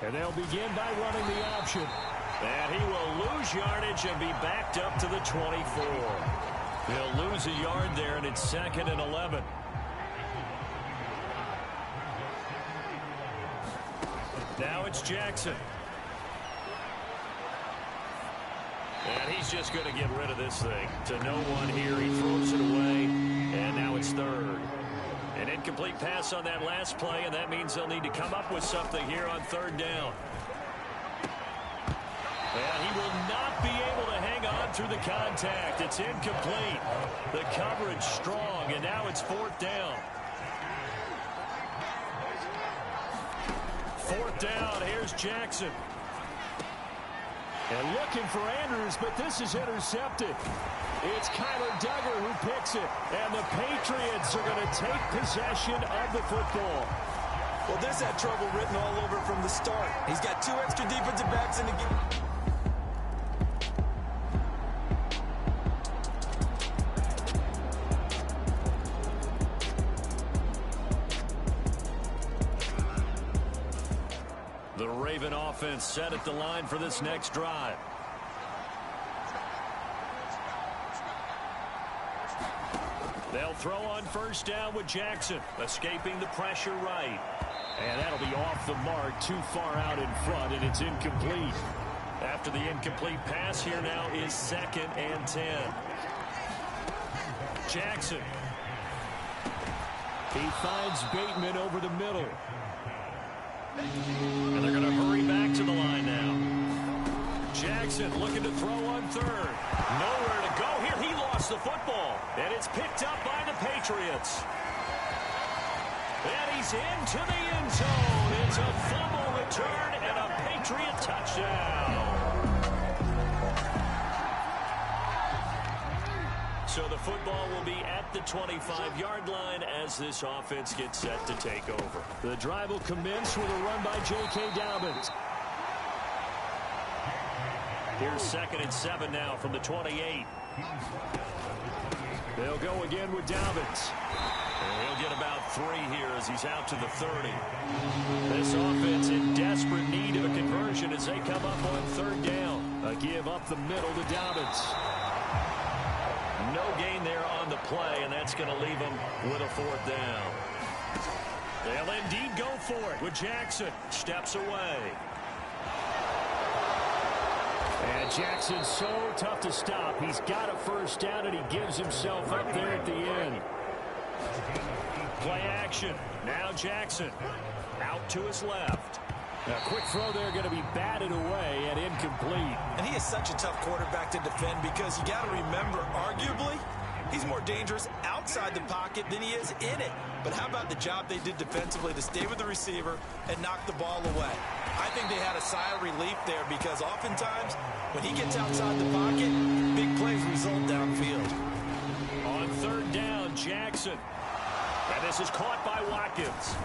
And they'll begin by running the option. And he will lose yardage and be backed up to the 24. He'll lose a yard there, and it's 2nd and 11. Now it's Jackson. And he's just going to get rid of this thing. To no one here. He throws it away. And now it's 3rd. An incomplete pass on that last play, and that means they'll need to come up with something here on 3rd down. And he will not be able to hang on through the contact. It's incomplete. The coverage strong, and now it's 4th down. 4th down, here's Jackson. And looking for Andrews, but this is intercepted. It's Kyler Duggar who picks it. And the Patriots are going to take possession of the football. Well, this had trouble written all over from the start. He's got 2 extra defensive backs in the game. The Raven offense set at the line for this next drive. They'll throw on 1st down with Jackson, escaping the pressure right. And that'll be off the mark, too far out in front, and it's incomplete. After the incomplete pass, here now is 2nd and 10. Jackson. He finds Bateman over the middle. And they're going to hurry back to the line now. Jackson looking to throw on 3rd. Nowhere to go here. He lost the football. And it's picked up by the Patriots. And he's into the end zone. It's a fumble return and a Patriot touchdown. So the football will be at the 25-yard line as this offense gets set to take over. The drive will commence with a run by J.K. Dobbins. Here's 2nd and 7 now from the 28. They'll go again with Dobbins. And he'll get about 3 here as he's out to the 30. This offense in desperate need of a conversion as they come up on 3rd down. A give up the middle to Dobbins. No gain there on the play, and that's going to leave them with a 4th down. They'll indeed go for it with Jackson. Steps away. And Jackson's so tough to stop. He's got a 1st down, and he gives himself up there at the end. Play action. Now Jackson out to his left. A quick throw there going to be batted away and incomplete. And he is such a tough quarterback to defend because you got to remember, arguably, he's more dangerous outside the pocket than he is in it. But how about the job they did defensively to stay with the receiver and knock the ball away? I think they had a sigh of relief there because oftentimes when he gets outside the pocket, big plays result downfield. On 3rd down, Jackson. And this is caught by Watkins.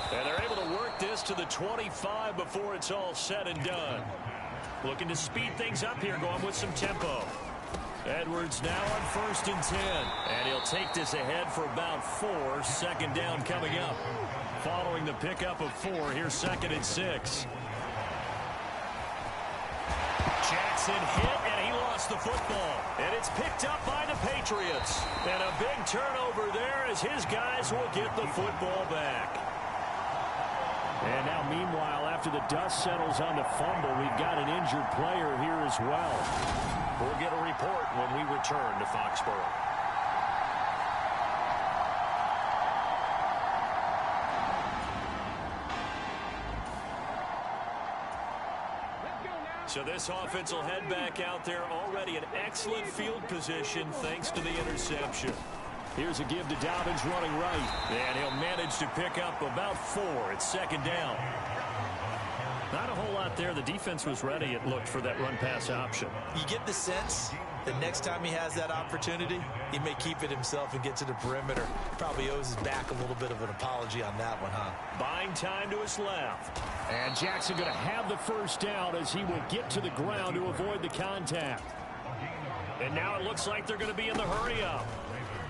And they're able to work this to the 25 before it's all said and done. Looking to speed things up here, going with some tempo. Edwards now on 1st and 10. And he'll take this ahead for about 4. 2nd down coming up. Following the pickup of 4, here's 2nd and 6. Jackson hit, and he lost the football. And it's picked up by the Patriots. And a big turnover there as his guys will get the football back. And now, meanwhile, after the dust settles on the fumble, we've got an injured player here as well. We'll get a report when we return to Foxborough. So this offense will head back out there, already in excellent field position thanks to the interception. Here's a give to Dobbins running right. And he'll manage to pick up about 4. It's 2nd down. Not a whole lot there. The defense was ready, it looked, for that run-pass option. You get the sense that next time he has that opportunity, he may keep it himself and get to the perimeter. Probably owes his back a little bit of an apology on that one, huh? Buying time to his left. And Jackson going to have the 1st down as he will get to the ground to avoid the contact. And now it looks like they're going to be in the hurry-up.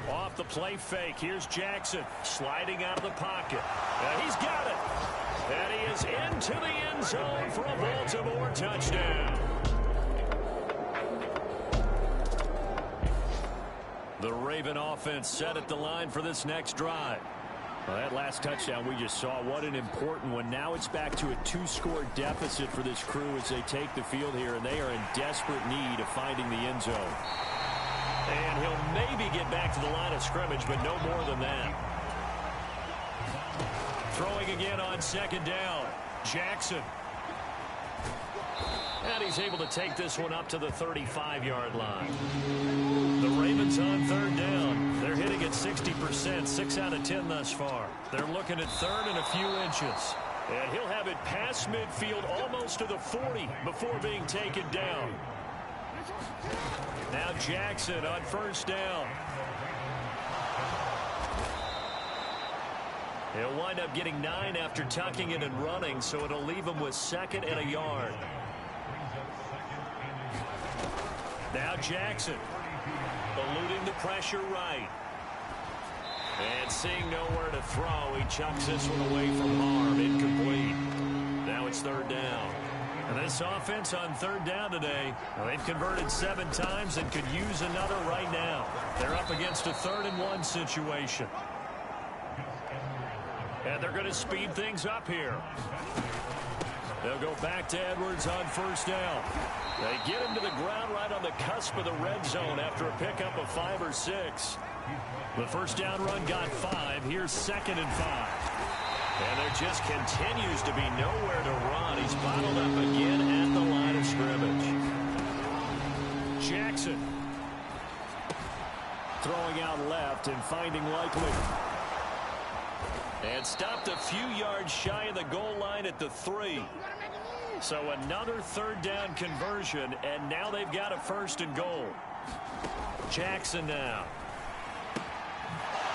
Off the play fake, here's Jackson sliding out of the pocket. And he's got it. And he is into the end zone for a Baltimore touchdown. The Raven offense set at the line for this next drive. Well, that last touchdown we just saw, what an important one. Now it's back to a 2-score deficit for this crew as they take the field here, and they are in desperate need of finding the end zone. And he'll maybe get back to the line of scrimmage, but no more than that. Throwing again on second down. Jackson. And he's able to take this one up to the 35-yard line. The Ravens on third down. They're hitting at 60%, 6 out of 10 thus far. They're looking at third and a few inches. And he'll have it past midfield almost to the 40 before being taken down. Now Jackson on first down. He'll wind up getting 9 after tucking it and running, so it'll leave him with 2nd and a yard. Now Jackson, eluding the pressure right. And seeing nowhere to throw, he chucks this one away from harm, incomplete. Now it's third down. And this offense on third down today, well, they've converted 7 times and could use another right now. They're up against a 3rd and 1 situation. And they're going to speed things up here. They'll go back to Edwards on first down. They get him to the ground right on the cusp of the red zone after a pickup of 5 or 6. The first down run got 5. Here's 2nd and 5. And there just continues to be nowhere to run. He's bottled up again at the line of scrimmage. Jackson. Throwing out left and finding Likely. And stopped a few yards shy of the goal line at the 3. So another third down conversion, and now they've got a 1st and goal. Jackson now.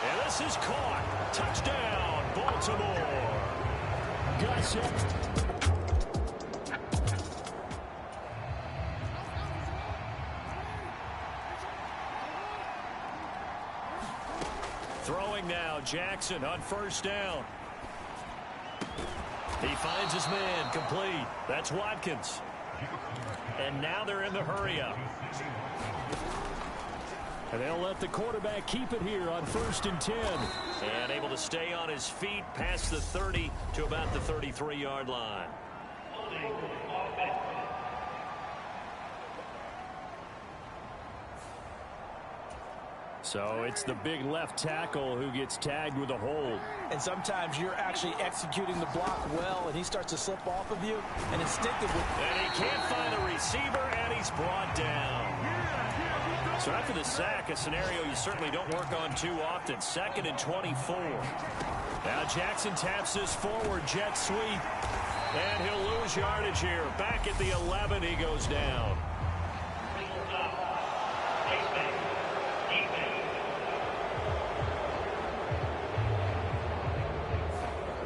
And this is caught. Touchdown, Baltimore. Gossett. Throwing now, Jackson on first down. He finds his man, complete. That's Watkins. And now they're in the hurry-up. And they'll let the quarterback keep it here on 1st and 10. And able to stay on his feet past the 30 to about the 33-yard line. So it's the big left tackle who gets tagged with a hold. And sometimes you're actually executing the block well, and he starts to slip off of you, and instinctively. And he can't find the receiver, and he's brought down. So after the sack, a scenario you certainly don't work on too often. 2nd and 24. Now Jackson taps this forward, jet sweep. And he'll lose yardage here. Back at the 11, he goes down.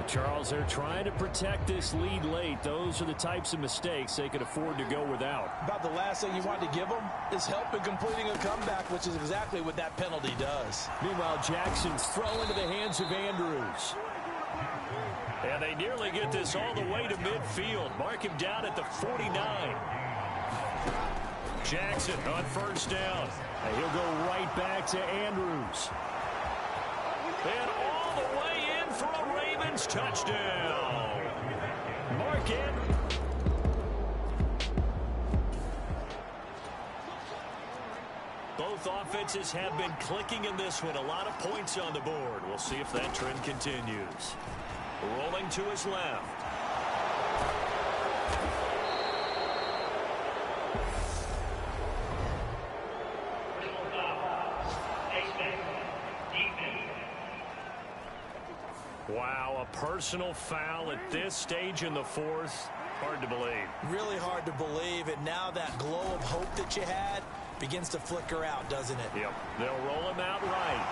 Charles, they're trying to protect this lead late. Those are the types of mistakes they could afford to go without. About the last thing you want to give them is help in completing a comeback, which is exactly what that penalty does. Meanwhile, Jackson's throw into the hands of Andrews. And they nearly get this all the way to midfield. Mark him down at the 49. Jackson on first down. And he'll go right back to Andrews. And all the way in for a Ravens touchdown. Mark it. Both offenses have been clicking in this one. A lot of points on the board. We'll see if that trend continues. Rolling to his left. Wow, a personal foul at this stage in the 4th. Hard to believe. Really hard to believe, and now that glow of hope that you had begins to flicker out, doesn't it? Yep. They'll roll him out right.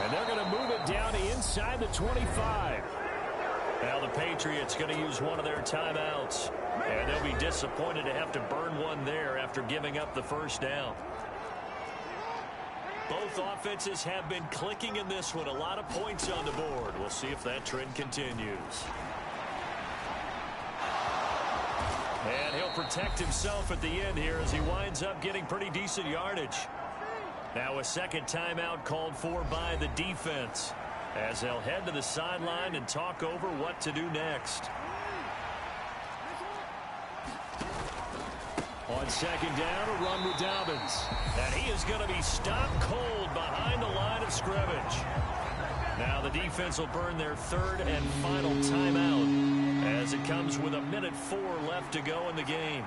And they're going to move it down to inside the 25. Now the Patriots going to use one of their timeouts. And they'll be disappointed to have to burn one there after giving up the first down. Both offenses have been clicking in this one. A lot of points on the board. We'll see if that trend continues. And he'll protect himself at the end here as he winds up getting pretty decent yardage. Now a second timeout called for by the defense as they'll head to the sideline and talk over what to do next. On second down, a run with Dobbins. And he is going to be stopped cold behind the line of scrimmage. Now the defense will burn their third and final timeout as it comes with 1:04 left to go in the game.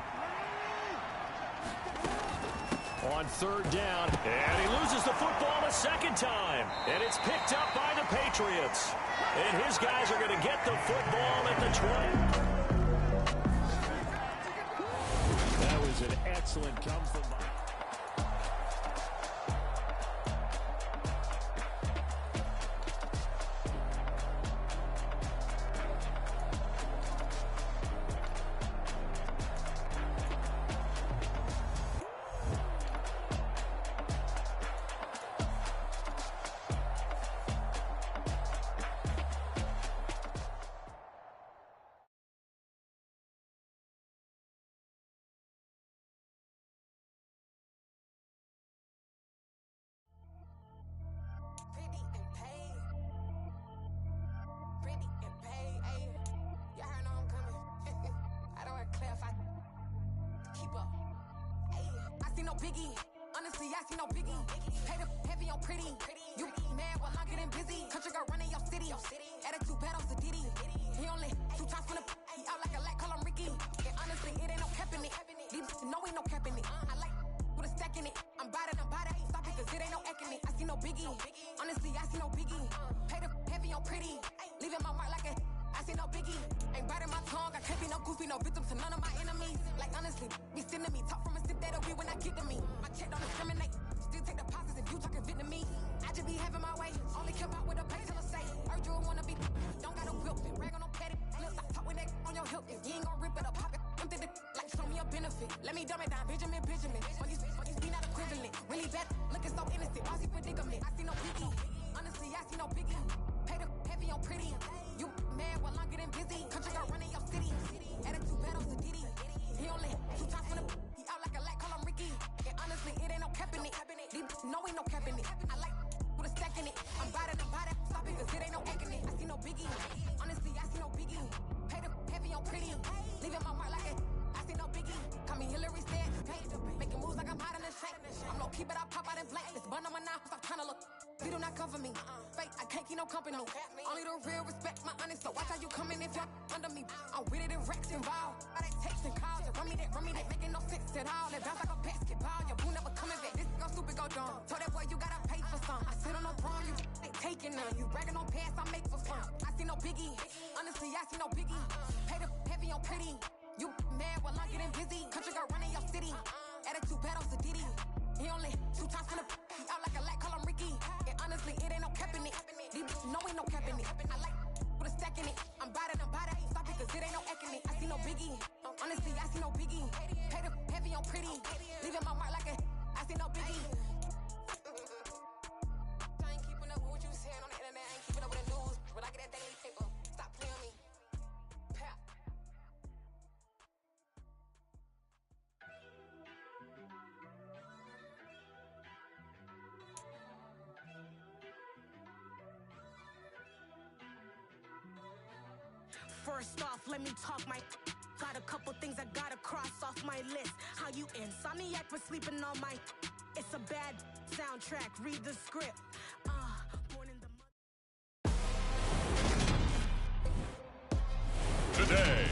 On third down, and he loses the football a second time. And it's picked up by the Patriots. And his guys are going to get the football at the 20. That was an excellent come from by. Biggie, honestly, I see no biggie. Pay the heavy on pretty. You mad while I'm getting busy. Country girl running your city. Attitude bad on the Diddy. He only 2 times from the he out like a light, call him Ricky. And honestly, it ain't no cap in it. These no ain't no cap in it. I like with a stack in it. I'm bad it. Stop it, cause it ain't no acting it. I see no biggie. Honestly, I see no biggie. Pay the heavy on pretty. Leaving my mark like a I see no biggie. Ain't biting my tongue. I can't be no goofy, no victim to none of my enemies. Like honestly, be sending me talk from a sip that'll be when I get to me. My check don't discriminate. Still take deposits if you talking Vietnamese. I just be having my way. Only care about what the pay till I say. Heard you wanna be. Don't got no whip. Rag on no petty. Flip. I talk with that on your hip. If you ain't gon' rip it up, pop it. Empty the like show me a benefit. Let me dumb it down. Benjamin. When these be not equivalent. Really bad. Looking so innocent. Bossy predicament. I see no biggie. Honestly, I see no biggie. Pay the heavy on pretty. You mad while I'm getting busy. Country girl running your city. Attitude bad on the Diddy. He only 2 times from the he out like a light, call him Ricky. And honestly, it ain't no cap in it. These no ain't no cap in it. I like with a stack in it. I'm bad it. Stop it, cause it ain't no acting it. I see no biggie. Honestly, I see no biggie. Pay the heavy on pretty. Leaving my mark like it. I see no biggie. Call me Hillary said. Making moves like I'm hot in the shank. I'm low key, but I pop out in blank. This bun on my knife, stop trying to look. They do not come for me. Fake, I can't keep no company. Only the real respect my honest. So watch how you coming if you're under me. I'm with it in racks involved. I they text and calls. You run me that making no sense at all. They bounce like a basketball. Your boo never coming back. This go stupid, go dumb. Told that boy you gotta pay for some. I sit on no throne, you ain't taking none. You bragging on pants, I make for fun. I see no biggie. Honestly, I see no biggie. Pay the heavy on pretty. You mad while I'm getting busy. Country girl running your city. Attitude bad on the Diddy. He only 2 times from the he out like a light, call him Ricky. And honestly, it ain't no cap in it. These no ain't no cap in it. I like with a stack in it. I'm bad it. Stop it, cause it ain't no acting it. I see no biggie. Honestly, I see no biggie. Pay the heavy on pretty. Leaving my mark like a I see no biggie. I ain't keeping up with what you saying on the internet. I ain't keeping up with the news. But I get that daily paper. Stop playing me. Pap. First off, let me talk my got a couple things I gotta cross off my list. How you insomniac for sleeping on my it's a bad soundtrack, read the script. Born in the Today.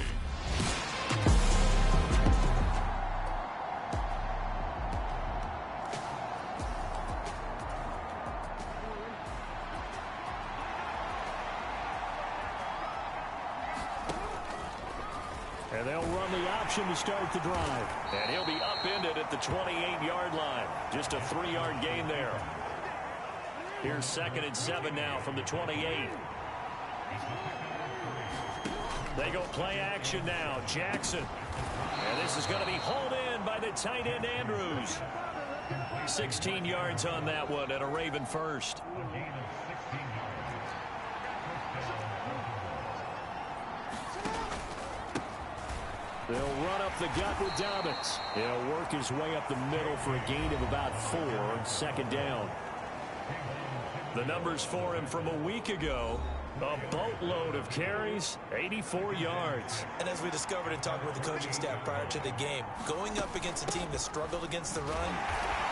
And they'll run the option to start the drive. And he'll be upended at the 28-yard line. Just a 3-yard gain there. Here's 2nd and 7 now from the 28. They go play action now. Jackson. And this is going to be hauled in by the tight end, Andrews. 16 yards on that one and a Raven first. They'll run up the gut with Dobbins. He'll work his way up the middle for a gain of about 4 on second down. The numbers for him from a week ago, a boatload of carries, 84 yards. And as we discovered in talking with the coaching staff prior to the game, going up against a team that struggled against the run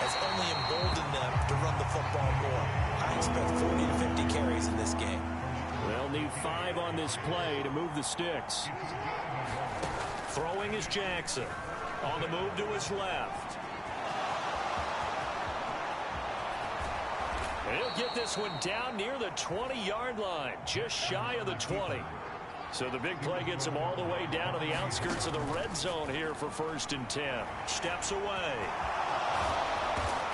has only emboldened them to run the football more. I expect 40 to 50 carries in this game. They'll need 5 on this play to move the sticks. Throwing is Jackson. On the move to his left. He'll get this one down near the 20-yard line, just shy of the 20. So the big play gets him all the way down to the outskirts of the red zone here for 1st and 10. Steps away.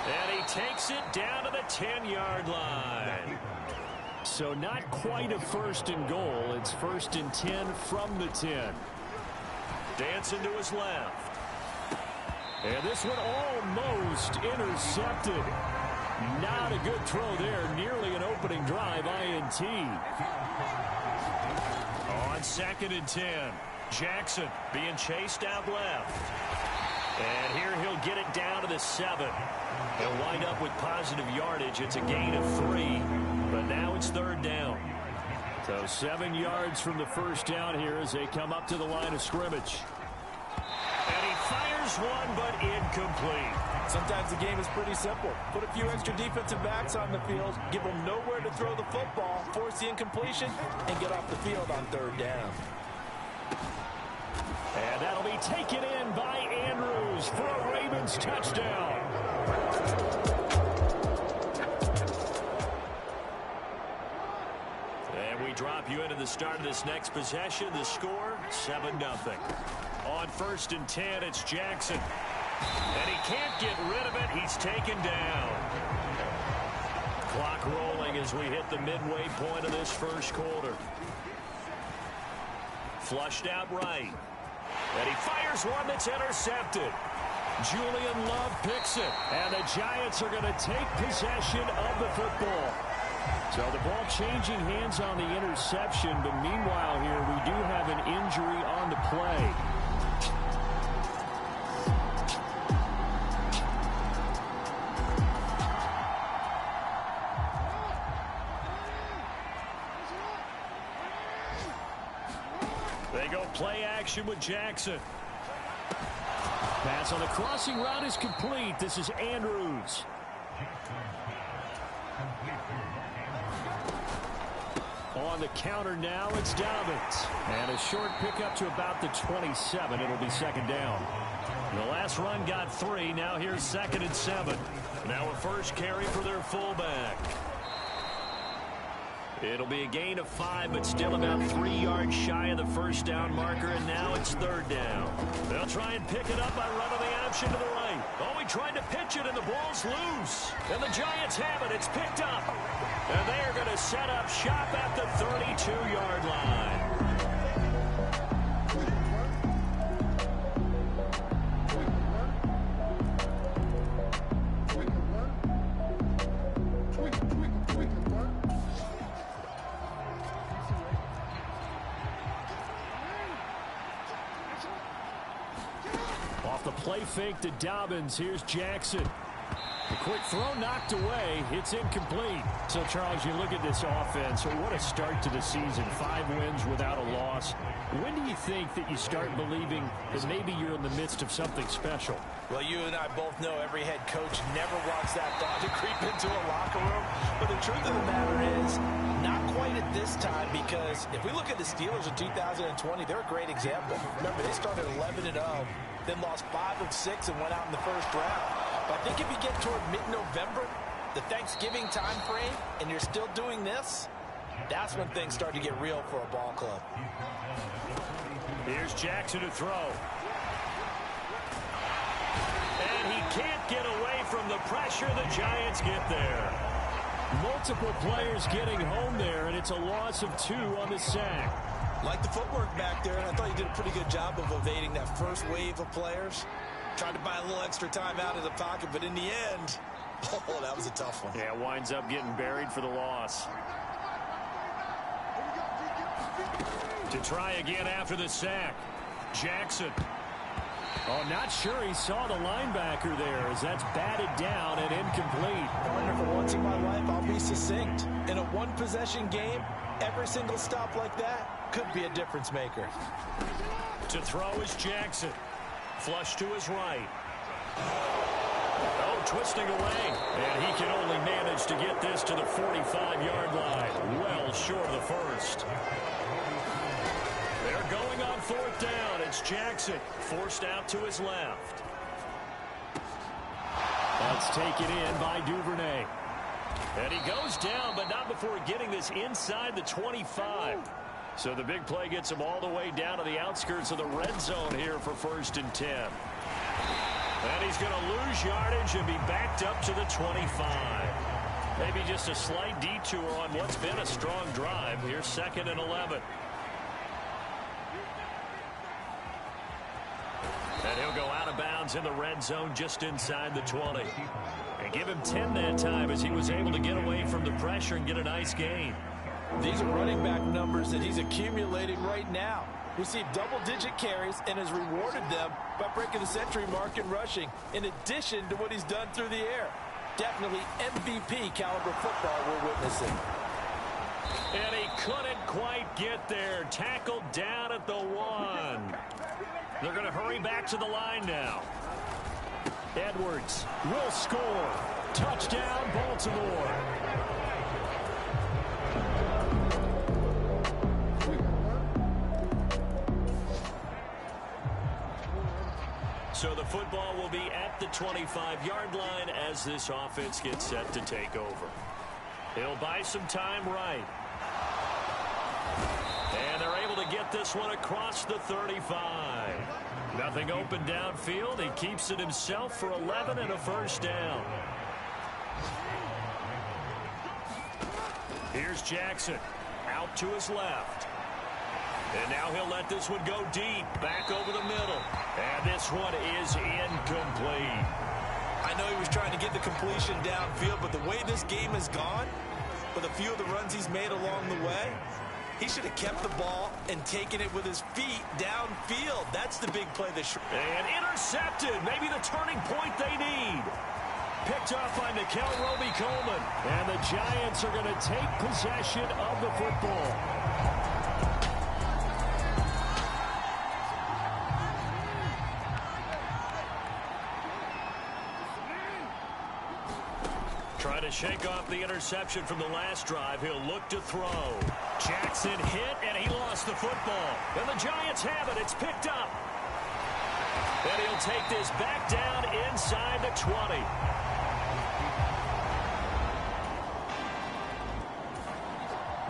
And he takes it down to the 10-yard line. So not quite a 1st and goal. It's 1st and 10 from the 10. Dancing to his left. And this one almost intercepted. Not a good throw there. Nearly an opening drive INT. On 2nd and 10. Jackson being chased out left. And here he'll get it down to the 7. He'll wind up with positive yardage. It's a gain of 3. But now it's 3rd down. So 7 yards from the first down here as they come up to the line of scrimmage. And he fires one, but incomplete. Sometimes the game is pretty simple. Put a few extra defensive backs on the field, give them nowhere to throw the football, force the incompletion, and get off the field on 3rd down. And that'll be taken in by Andrews for a Ravens touchdown. And we drop you into the start of this next possession. The score, 7-0. On 1st and 10, it's Jackson. And he can't get rid of it. He's taken down. Clock rolling as we hit the midway point of this first quarter. Flushed out right. And he fires one that's intercepted. Julian Love picks it. And the Giants are going to take possession of the football. So the ball changing hands on the interception. But meanwhile here, we do have an injury on the play. They go play action with Jackson. Pass on the crossing route is complete. This is Andrews. On the counter now, it's Dobbins. And a short pickup to about the 27. It'll be 2nd down. The last run got 3. Now here's 2nd and 7. Now a first carry for their fullback. It'll be a gain of 5, but still about 3 yards shy of the first down marker, and now it's 3rd down. They'll try and pick it up by running the option to the right. Oh, he tried to pitch it, and the ball's loose. And the Giants have it. It's picked up. And they are going to set up shop at the 32-yard line. Play fake to Dobbins. Here's Jackson. The quick throw knocked away. It's incomplete. So, Charles, you look at this offense. What a start to the season. 5 wins without a loss. When do you think that you start believing that maybe you're in the midst of something special? Well, you and I both know every head coach never wants that thought to creep into a locker room. But the truth of the matter is, not quite at this time, because if we look at the Steelers in 2020, they're a great example. Remember, they started 11-0. Then lost 5 of 6 and went out in the first round. But I think if you get toward mid-November, the Thanksgiving time frame, and you're still doing this, that's when things start to get real for a ball club. Here's Jackson to throw. And he can't get away from the pressure. The Giants get there. Multiple players getting home there, and it's a loss of 2 on the sack. Like the footwork back there, and I thought you did a pretty good job of evading that first wave of players. Tried to buy a little extra time out of the pocket, but in the end, oh, that was a tough one. Yeah, winds up getting buried for the loss. To try again after the sack. Jackson. Oh, not sure he saw the linebacker there as that's batted down and incomplete. I wonder for once in my life I'll be succinct. In a one-possession game, every single stop like that could be a difference maker. To throw is Jackson. Flush to his right. Oh, twisting away. And he can only manage to get this to the 45-yard line. Well short of the first. They're going on fourth down. It's Jackson forced out to his left. That's taken in by Duvernay. And he goes down, but not before getting this inside the 25. So the big play gets him all the way down to the outskirts of the red zone here for 1st and 10. And he's going to lose yardage and be backed up to the 25. Maybe just a slight detour on what's been a strong drive. Here's 2nd and 11. And he'll go out of bounds in the red zone just inside the 20. And give him 10 that time as he was able to get away from the pressure and get a nice gain. These are running back numbers that he's accumulating right now. Received double-digit carries and has rewarded them by breaking the century mark in rushing, in addition to what he's done through the air. Definitely MVP caliber football we're witnessing. And he couldn't quite get there. Tackled down at the 1. They're going to hurry back to the line now. Edwards will score. Touchdown, Baltimore. So the football will be at the 25-yard line as this offense gets set to take over. He'll buy some time right. And they're able to get this one across the 35. Nothing open downfield. He keeps it himself for 11 and a first down. Here's Jackson out to his left. And now he'll let this one go deep, back over the middle. And this one is incomplete. I know he was trying to get the completion downfield, but the way this game has gone, with a few of the runs he's made along the way, he should have kept the ball and taken it with his feet downfield. That's the big play this. And intercepted. Maybe the turning point they need. Picked off by Nickel Roby-Coleman. And the Giants are going to take possession of the football. Trying to shake off the interception from the last drive. He'll look to throw. Jackson hit, and he lost the football. And the Giants have it. It's picked up. And he'll take this back down inside the 20.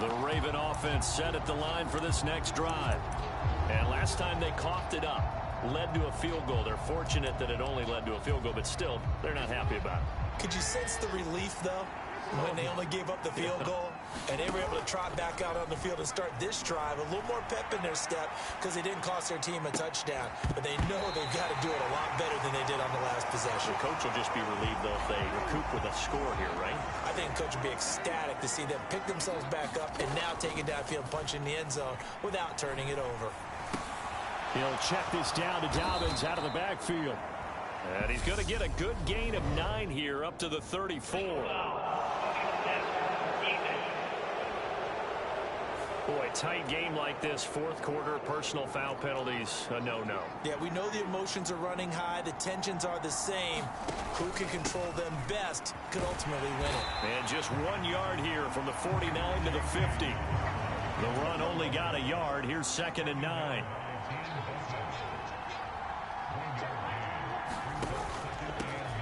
The Raven offense set at the line for this next drive. And last time they coughed it up, led to a field goal. They're fortunate that it only led to a field goal, but still, they're not happy about it. Could you sense the relief, though, when they only gave up the field goal and they were able to trot back out on the field and start this drive? A little more pep in their step because they didn't cost their team a touchdown. But they know they've got to do it a lot better than they did on the last possession. The coach will just be relieved, though, if they recoup with a score here, right? I think the coach will be ecstatic to see them pick themselves back up and now take it downfield, punch in the end zone without turning it over. He'll check this down to Dobbins out of the backfield. And he's going to get a good gain of 9 here up to the 34. Boy, tight game like this, fourth quarter, personal foul penalties, a no-no. Yeah, we know the emotions are running high. The tensions are the same. Who can control them best could ultimately win it. And just 1 yard here from the 49 to the 50. The run only got a yard. Here's 2nd and 9.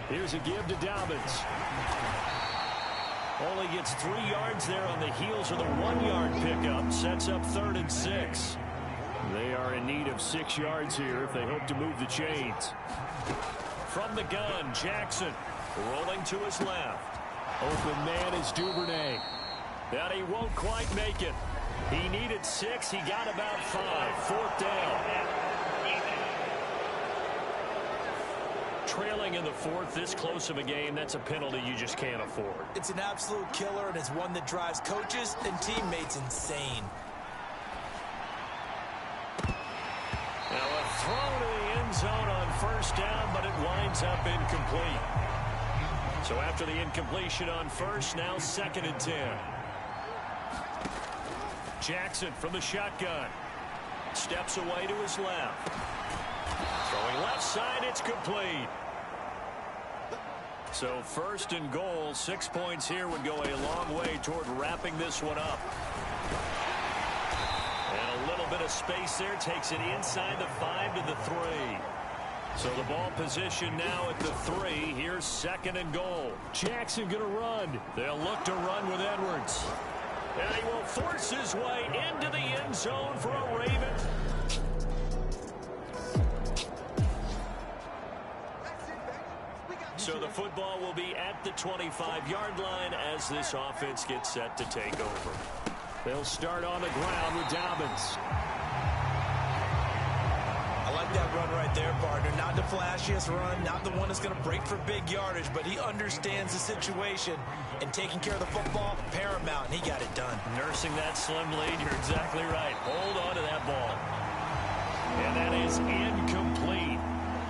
Here's a give to Dobbins. Only gets 3 yards there on the heels of the 1 yard pickup. Sets up 3rd and 6. They are in need of 6 yards here if they hope to move the chains. From the gun, Jackson rolling to his left. Open man is Duvernay. And he won't quite make it. He needed 6. He got about 5. 4th down. trailing in the fourth, this close of a game, that's a penalty you just can't afford. It's an absolute killer, and it's one that drives coaches and teammates insane. Now a throw to the end zone on first down, but it winds up incomplete. So after the incompletion on first, now 2nd and 10. Jackson from the shotgun. Steps away to his left. Throwing left side, it's complete. So 1st and goal, 6 points here would go a long way toward wrapping this one up. And a little bit of space there, takes it inside the 5 to the 3. So the ball position now at the 3. Here's 2nd and goal. Jackson going to run. They'll look to run with Edwards. And he will force his way into the end zone for a Raven. So the football will be at the 25-yard line as this offense gets set to take over. They'll start on the ground with Dobbins. I like that run right there, partner. Not the flashiest run, not the one that's going to break for big yardage, but he understands the situation, and taking care of the football, paramount, and he got it done. Nursing that slim lead, you're exactly right. Hold on to that ball. And that is incomplete.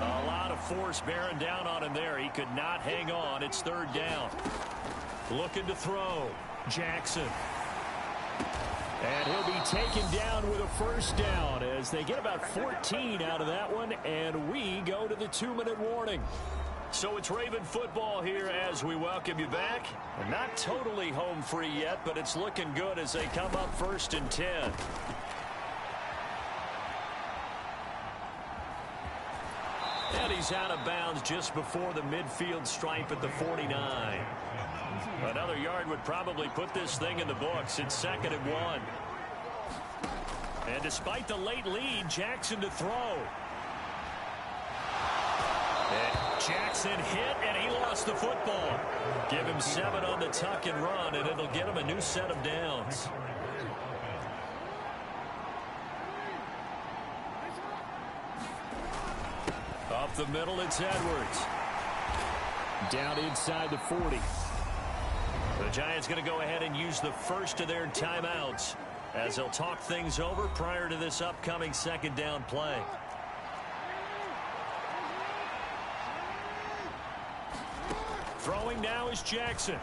A lot of force bearing down on him there. He could not hang on. It's 3rd down. Looking to throw. Jackson. And he'll be taken down with a 1st down as they get about 14 out of that one, and we go to the 2-minute warning. So it's Raven football here as we welcome you back. Not totally home free yet, but it's looking good as they come up 1st and 10. And he's out of bounds just before the midfield stripe at the 49. Another yard would probably put this thing in the books. It's 2nd and 1. And despite the late lead, Jackson to throw. And Jackson hit, and he lost the football. Give him 7 on the tuck and run, and it'll get him a new set of downs. Up the middle, it's Edwards. Down inside the 40. The Giants going to go ahead and use the first of their timeouts as they'll talk things over prior to this upcoming 2nd down play. Throwing now is Jackson.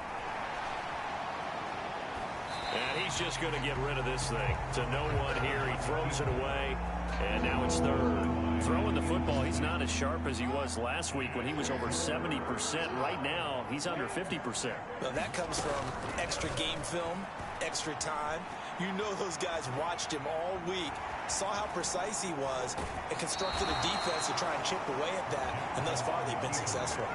And he's just going to get rid of this thing to no one here. He throws it away, and now it's 3rd. Throwing the football, he's not as sharp as he was last week when he was over 70%. Right now, he's under 50%. Well, that comes from extra game film, extra time. You know those guys watched him all week, saw how precise he was, and constructed a defense to try and chip away at that, and thus far they've been successful.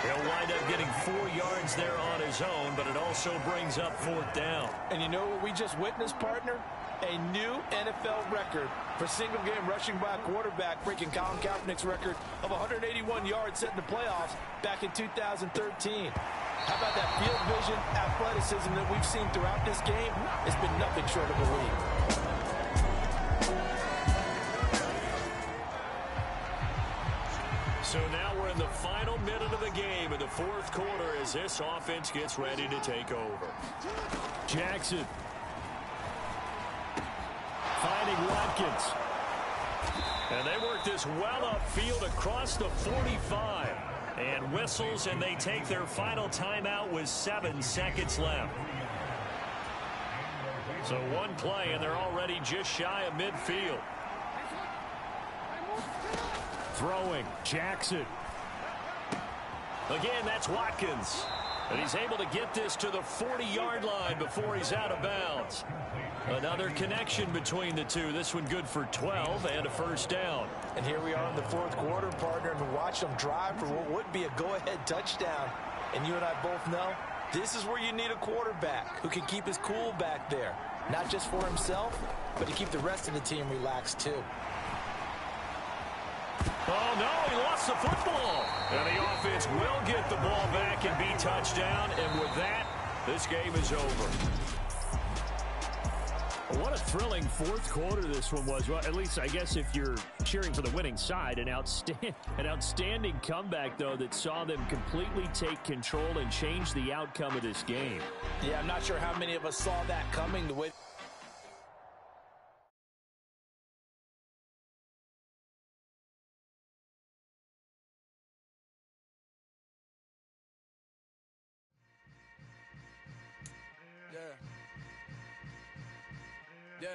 He'll wind up getting 4 yards there on his own, but it also brings up 4th down. And you know what we just witnessed, partner? A new NFL record for single-game rushing by a quarterback, breaking Colin Kaepernick's record of 181 yards set in the playoffs back in 2013. How about that field vision, athleticism that we've seen throughout this game? It's been nothing short of elite. So now we're in the final minute of the game in the 4th quarter as this offense gets ready to take over. Jackson. Finding Watkins. And they work this well upfield across the 45. And whistles, and they take their final timeout with 7 seconds left. So one play, and they're already just shy of midfield. Throwing, Jackson. Again, that's Watkins. And he's able to get this to the 40-yard line before he's out of bounds. Another connection between the two. This one good for 12 and a 1st down. And here we are in the 4th quarter, partner, and watch them drive for what would be a go-ahead touchdown. And you and I both know this is where you need a quarterback who can keep his cool back there. Not just for himself, but to keep the rest of the team relaxed too. Oh, no, he lost the football. And the offense will get the ball back and be touchdown. And with that, this game is over. What a thrilling 4th quarter this one was. Well, at least I guess if you're checking cheering for the winning side. An outstanding comeback, though, that saw them completely take control and change the outcome of this game. Yeah, I'm not sure how many of us saw that coming. The way Yeah.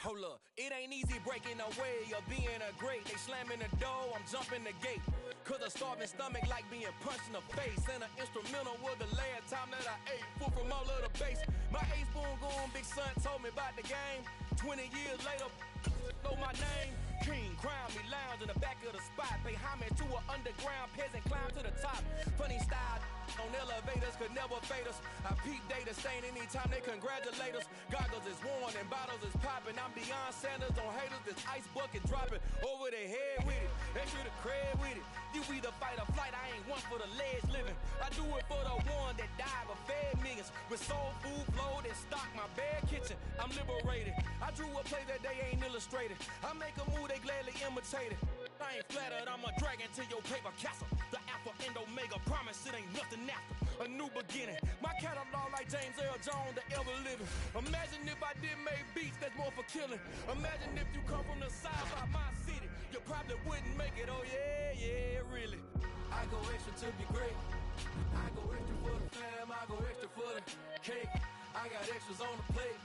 Hold up, it ain't easy breaking away or being a great. They slamming the door, I'm jumping the gate. Cause a starving stomach like being punched in the face. And an instrumental was the last time that I ate. Food from all of the base. My ace boom goon, big son told me about the game. 20 years later, know my name. King, crown me, lounge in the back of the spot. Pay homage to an underground peasant, climb to the top. Funny style on elevators could never fade us. I peep data stain anytime they congratulate us. Goggles is worn and bottles is popping. I'm beyond Sanders on haters. This ice bucket dropping over their head with it. Extra the cred with it. You either fight or flight. I ain't one for the ledge living. I do it for the one that died but fed millions. With soul food flowed and stocked my bare kitchen. I'm liberated. I drew a play that they ain't illustrated. I make a move they gladly imitate it. I ain't flattered, I'm a dragon to your paper castle. The alpha and omega, promise it ain't nothing after. A new beginning, my catalog like James Earl Jones, the ever living. Imagine if I did make beats, that's more for killing. Imagine if you come from the south by my city, you probably wouldn't make it, oh yeah, yeah, really. I go extra to be great. I go extra for the fam, I go extra for the cake. I got extras on the plate.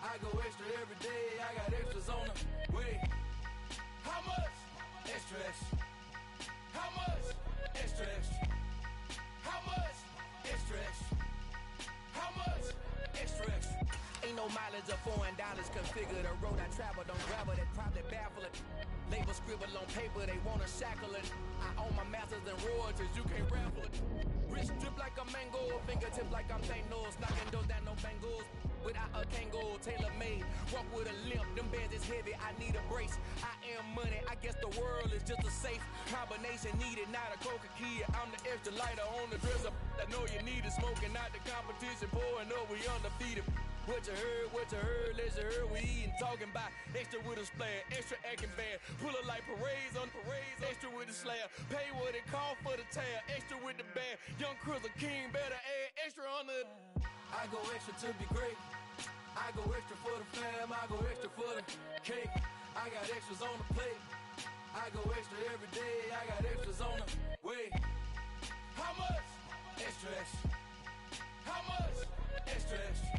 I go extra every day, I got extras on the way. How much? Extra, extra. How much? Extra, extra. How much? Extra, extra. How much? Extra, extra. Ain't no mileage of $4 configure the road I travel. Don't gravel that probably baffle it. Label scribble on paper, they wanna shackle it. I own my masters and royalties, you can't raffle it. Wrist drip like a mango, fingertips like I'm Thanos. Knocking doors down, no bangles. Without a Kango, tailor-made. Walk with a limp, them bands is heavy, I need a brace. I am money, I guess the world is just a safe combination needed, not a coca key. I'm the extra lighter on the dresser. I know you need it, smoking out the competition, pouring up, we undefeated. What you heard, let's you heard, we eating, talking about extra with a splash, extra acting bad. Pull it like parades on parades, extra with the slab. Pay what it cost for the tab, extra with the bag. Young Chris a king, better add extra on the. I go extra to be great. I go extra for the fam, I go extra for the cake. I got extras on the plate. I go extra every day, I got extras on the way. How much? Extra, extra. How much? Extra, extra.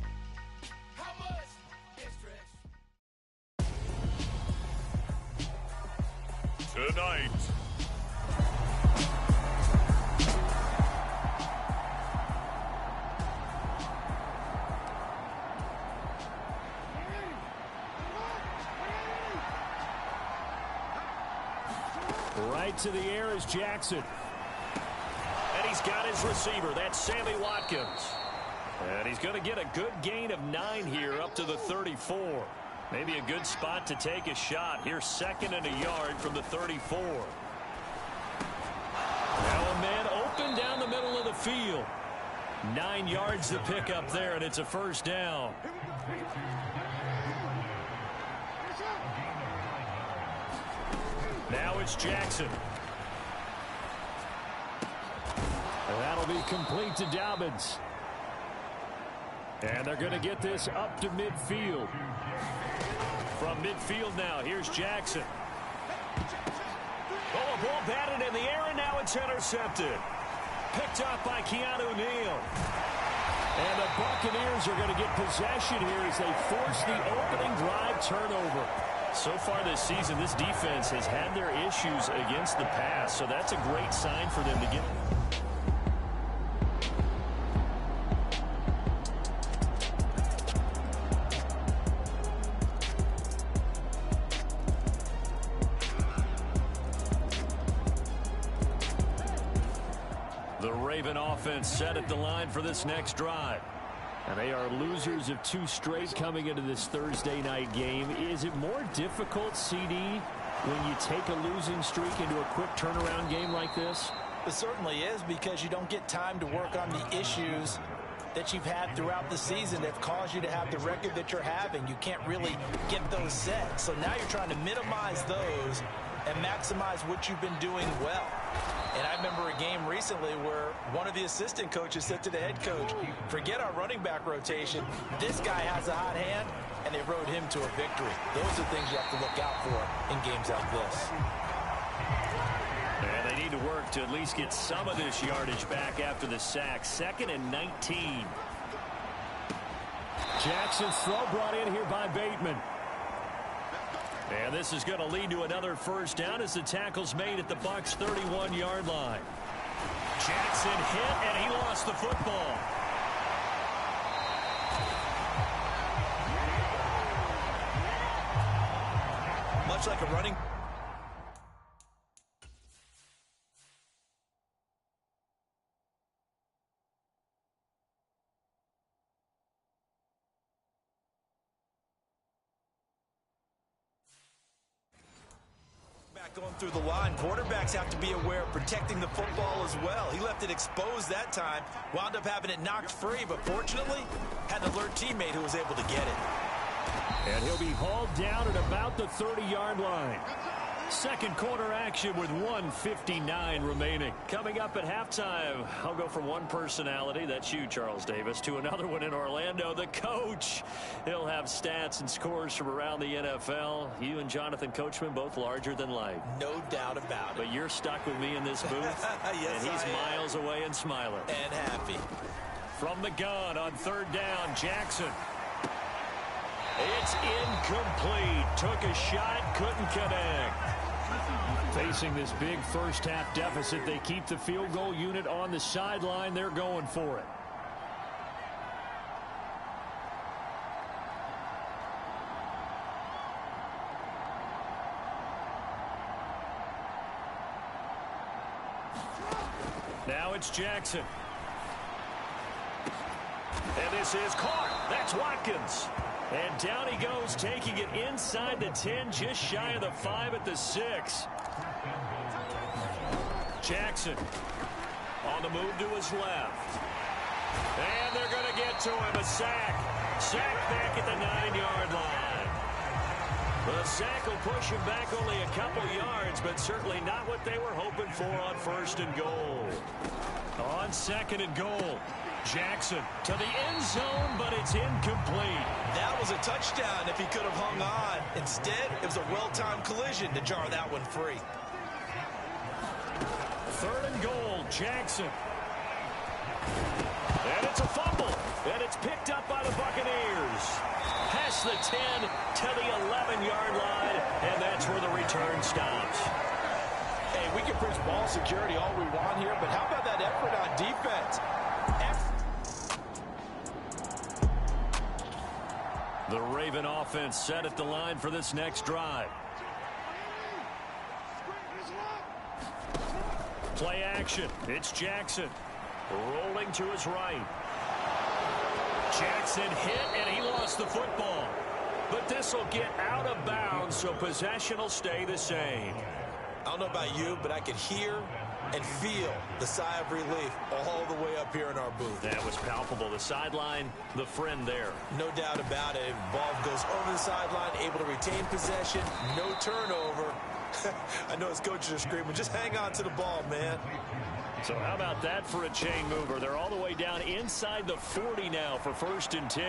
How much? Extra, extra. Tonight. Right to the air is Jackson. And he's got his receiver. That's Sammy Watkins. And he's going to get a good gain of 9 here up to the 34. Maybe a good spot to take a shot. Here's 2nd and a yard from the 34. Now a man open down the middle of the field. 9 yards to pick up there, and it's a first down. Now it's Jackson. And that'll be complete to Dobbins. And they're going to get this up to midfield. From midfield now, here's Jackson. Oh, a ball batted in the air, and now it's intercepted. Picked up by Keanu Neal. And the Buccaneers are going to get possession here as they force the opening drive turnover. So far this season, this defense has had their issues against the pass, so that's a great sign for them to get. The Raven offense set at the line for this next drive. And they are losers of 2 straight coming into this Thursday night game. Is it more difficult, CD, when you take a losing streak into a quick turnaround game like this? It certainly is, because you don't get time to work on the issues that you've had throughout the season that caused you to have the record that you're having. You can't really get those set. So now you're trying to minimize those and maximize what you've been doing well. And I remember a game recently where one of the assistant coaches said to the head coach, forget our running back rotation. This guy has a hot hand, and they rode him to a victory. Those are things you have to look out for in games like this. And they need to work to at least get some of this yardage back after the sack. 2nd and 19. Jackson's throw brought in here by Bateman. And this is going to lead to another first down as the tackle's made at the Bucs' 31-yard line. Jackson hit, and he lost the football. Much like a running... Going through the line, quarterbacks have to be aware of protecting the football as well. He left it exposed that time, wound up having it knocked free, but fortunately had an alert teammate who was able to get it. And he'll be hauled down at about the 30-yard line. Second quarter action with 1:59 remaining. Coming up at halftime, I'll go from one personality, that's you, Charles Davis, to another one in Orlando, the coach. He'll have stats and scores from around the NFL. You and Jonathan Coachman both larger than life. No doubt about it. But you're stuck with me in this booth. Yes, and he's miles away and smiling. And happy. From the gun on 3rd down, Jackson. It's incomplete. Took a shot, couldn't connect. Facing this big first-half deficit, they keep the field goal unit on the sideline. They're going for it. Now it's Jackson. And this is caught. That's Watkins. And down he goes, taking it inside the 10, just shy of the 5 at the 6. Jackson on the move to his left. And they're going to get to him. A sack. Sack back at the 9-yard line. The sack will push him back only a couple yards, but certainly not what they were hoping for on 1st and goal. On 2nd and goal. Jackson to the end zone, but it's incomplete. That was a touchdown if he could have hung on. Instead, it was a well-timed collision to jar that one free. 3rd and goal, Jackson. And it's a fumble. And it's picked up by the Buccaneers. Past the 10 to the 11-yard line, and that's where the return stops. Hey, we can preach ball security all we want here, but how about that effort on defense? The Raven offense set at the line for this next drive. Play action. It's Jackson. Rolling to his right. Jackson hit, and he lost the football. But this will get out of bounds, so possession will stay the same. I don't know about you, but I could hear and feel the sigh of relief all the way up here in our booth. That was palpable. The sideline, the friend there. No doubt about it. Ball goes over the sideline, able to retain possession, no turnover. I know his coaches are screaming, just hang on to the ball, man. So how about that for a chain mover? They're all the way down inside the 40 now for 1st and 10.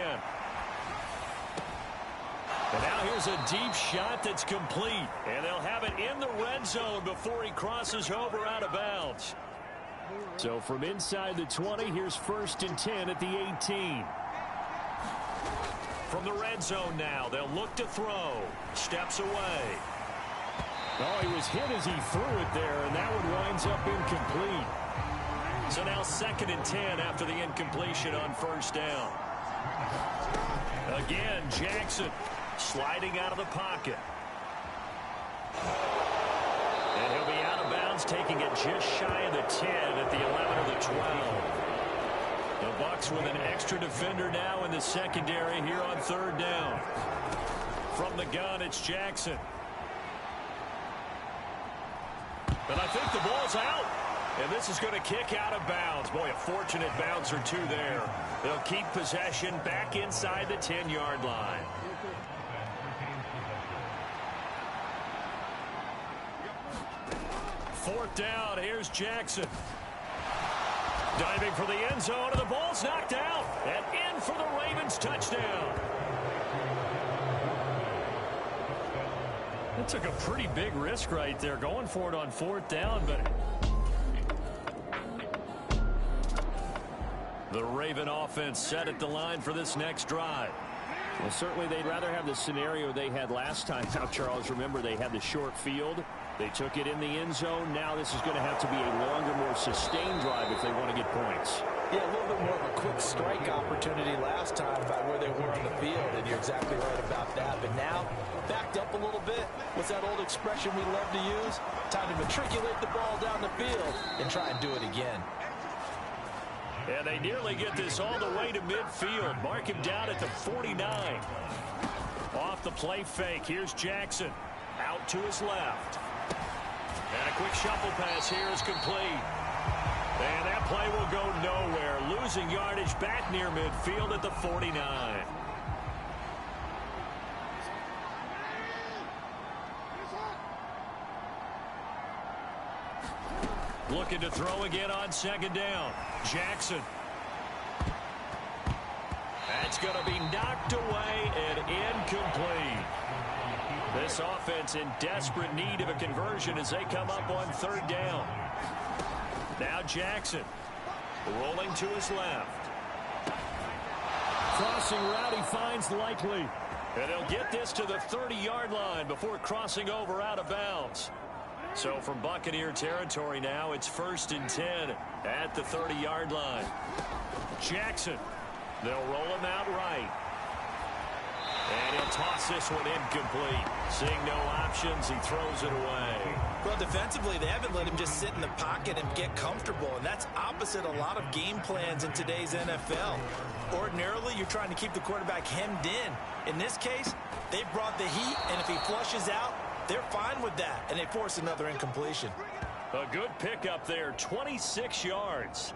And now here's a deep shot that's complete. And they'll have it in the red zone before he crosses over out of bounds. So from inside the 20, here's 1st and 10 at the 18. From the red zone now, they'll look to throw. Steps away. Oh, he was hit as he threw it there, and that one winds up incomplete. So now 2nd and 10 after the incompletion on 1st down. Again, Jackson sliding out of the pocket. And he'll be out of bounds, taking it just shy of the 10 at the 11 or the 12. The Bucs with an extra defender now in the secondary here on 3rd down. From the gun, it's Jackson. But I think the ball's out. And this is going to kick out of bounds. Boy, a fortunate bounce or two there. They'll keep possession back inside the 10-yard line. Fourth down, here's Jackson. Diving for the end zone, and the ball's knocked out. And in for the Ravens touchdown. That took a pretty big risk right there, going for it on fourth down, but the Raven offense set at the line for this next drive. Well, certainly they'd rather have the scenario they had last time. Now, Charles, remember they had the short field. They took it in the end zone. Now this is going to have to be a longer, more sustained drive if they want to get points. Yeah, a little bit more of a quick strike opportunity last time by where they were on the field, and you're exactly right about that. But now, backed up a little bit. What's that old expression we love to use? Time to matriculate the ball down the field and try and do it again. And they nearly get this all the way to midfield. Mark him down at the 49. Off the play fake. Here's Jackson. Out to his left. And a quick shuffle pass here is complete. And that play will go nowhere. Losing yardage back near midfield at the 49. Looking to throw again on second down. Jackson. That's going to be knocked away and incomplete. This offense in desperate need of a conversion as they come up on third down. Now Jackson rolling to his left. Crossing route he finds Likely. And he'll get this to the 30-yard line before crossing over out of bounds. So from Buccaneer territory now, it's 1st and 10 at the 30-yard line. Jackson. They'll roll him out right. And he'll toss this one incomplete. Seeing no options, he throws it away. Well, defensively, they haven't let him just sit in the pocket and get comfortable, and that's opposite a lot of game plans in today's NFL. Ordinarily, you're trying to keep the quarterback hemmed in. In this case, they brought the heat, and if he flushes out, they're fine with that, and they force another incompletion. A good pickup there, 26 yards.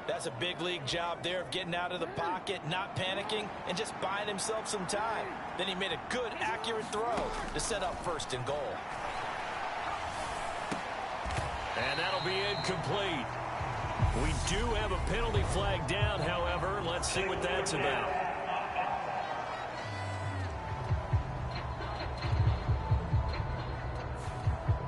That's a big league job there of getting out of the pocket, not panicking, and just buying himself some time. Then he made a good, accurate throw to set up 1st and goal. And that'll be incomplete. We do have a penalty flag down, however. Let's see what that's about.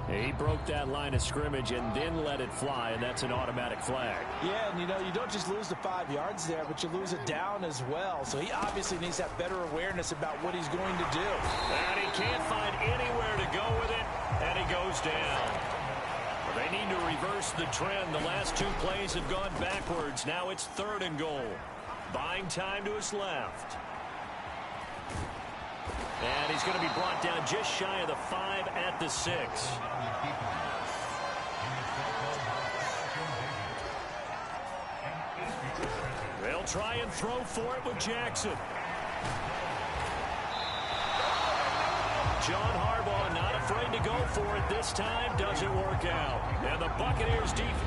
He broke that line of scrimmage and then let it fly, and that's an automatic flag. Yeah, and you don't just lose the 5 yards there, but you lose it down as well. So he obviously needs to have better awareness about what he's going to do. And he can't find anywhere to go with it, and he goes down. They need to reverse the trend. The last 2 plays have gone backwards. Now it's 3rd and goal. Buying time to his left. And he's going to be brought down just shy of the 5 at the 6. They'll try and throw for it with Jackson. John Harbaugh not afraid to go for it this time. Doesn't work out. And the Buccaneers defense.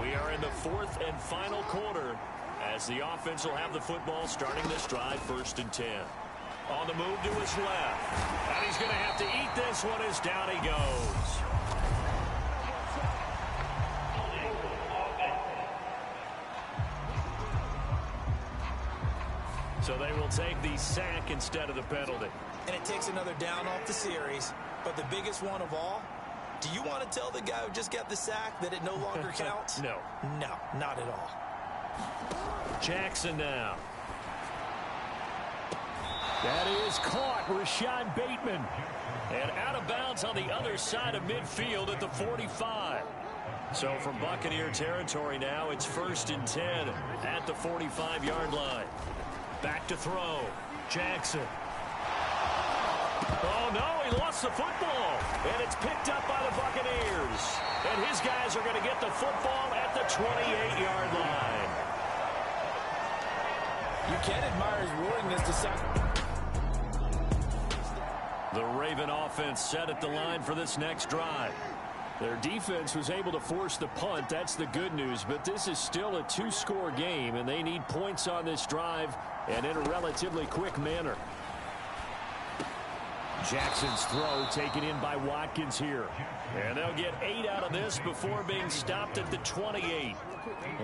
We are in the 4th and final quarter as the offense will have the football starting this drive 1st and 10. On the move to his left. And he's going to have to eat this one as down he goes. So they will take the sack instead of the penalty. And it takes another down off the series. But the biggest one of all, do you want to tell the guy who just got the sack that it no longer counts? No. No, not at all. Jackson now. That is caught. Rashad Bateman. And out of bounds on the other side of midfield at the 45. So from Buccaneer territory now, it's 1st and 10 at the 45-yard line. Back to throw. Jackson. Oh, no, he lost the football. And it's picked up by the Buccaneers. And his guys are going to get the football at the 28-yard line. You can admire his willingness to sack. The Raven offense set at the line for this next drive. Their defense was able to force the punt. That's the good news. But this is still a two-score game, and they need points on this drive and in a relatively quick manner. Jackson's throw taken in by Watkins here. And they'll get 8 out of this before being stopped at the 28.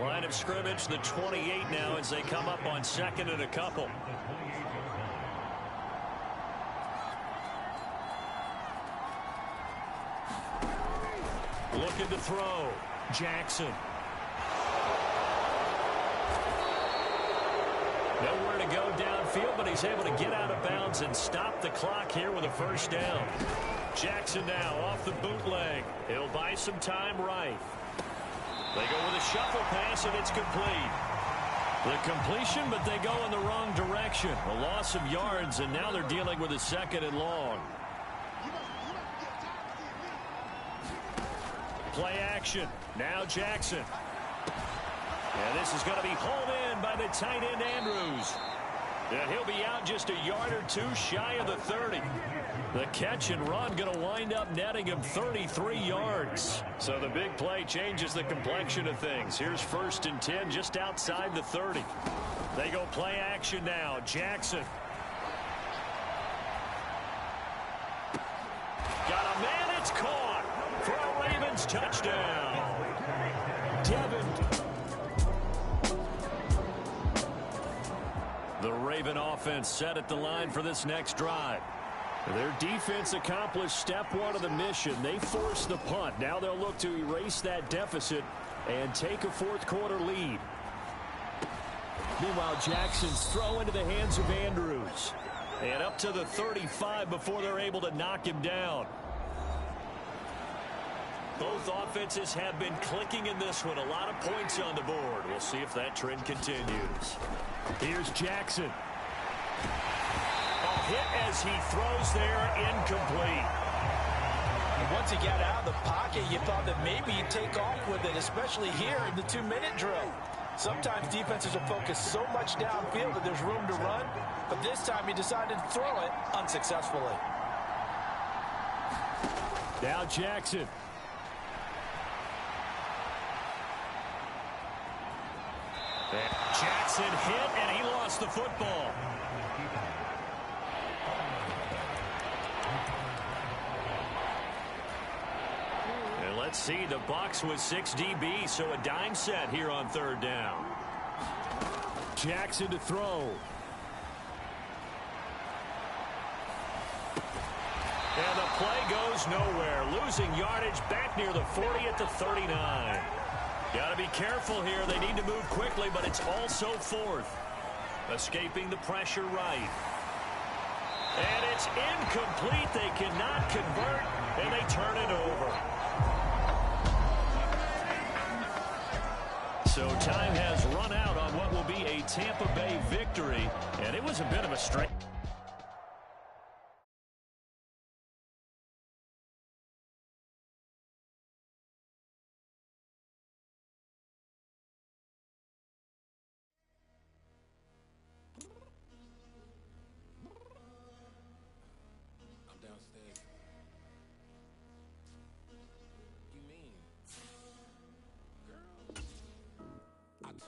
Line of scrimmage, the 28 now as they come up on 2nd and a couple. Looking to throw. Jackson. Nowhere to go downfield, but he's able to get out of bounds and stop the clock here with a first down. Jackson now off the bootleg. He'll buy some time right. They go with a shuffle pass, and it's complete. The completion, but they go in the wrong direction. A loss of yards, and now they're dealing with a 2nd and long. Play action. Now Jackson. And this is going to be hauled in by the tight end Andrews. And he'll be out just a yard or two shy of the 30. The catch and run going to wind up netting him 33 yards. So the big play changes the complexion of things. Here's 1st and 10 just outside the 30. They go play action now. Jackson. Got a man. It's caught. For a Ravens touchdown. Devin. The Raven offense set at the line for this next drive. Their defense accomplished step 1 of the mission. They forced the punt. Now they'll look to erase that deficit and take a 4th quarter lead. Meanwhile, Jackson's throw into the hands of Andrews. And up to the 35 before they're able to knock him down. Both offenses have been clicking in this one. A lot of points on the board. We'll see if that trend continues. Here's Jackson. A hit as he throws there, incomplete. Once he got out of the pocket, you thought that maybe he'd take off with it, especially here in the 2-minute drill. Sometimes defenses are focused so much downfield that there's room to run, but this time he decided to throw it unsuccessfully. Now Jackson. Jackson hit, and he lost the football. And let's see, the Bucs with 6 DB, so a dime set here on 3rd down. Jackson to throw. And the play goes nowhere. Losing yardage back near the 40 at the 39. Got to be careful here. They need to move quickly, but it's also 4th. Escaping the pressure right. And it's incomplete. They cannot convert, and they turn it over. So time has run out on what will be a Tampa Bay victory, and it was a bit of a straight.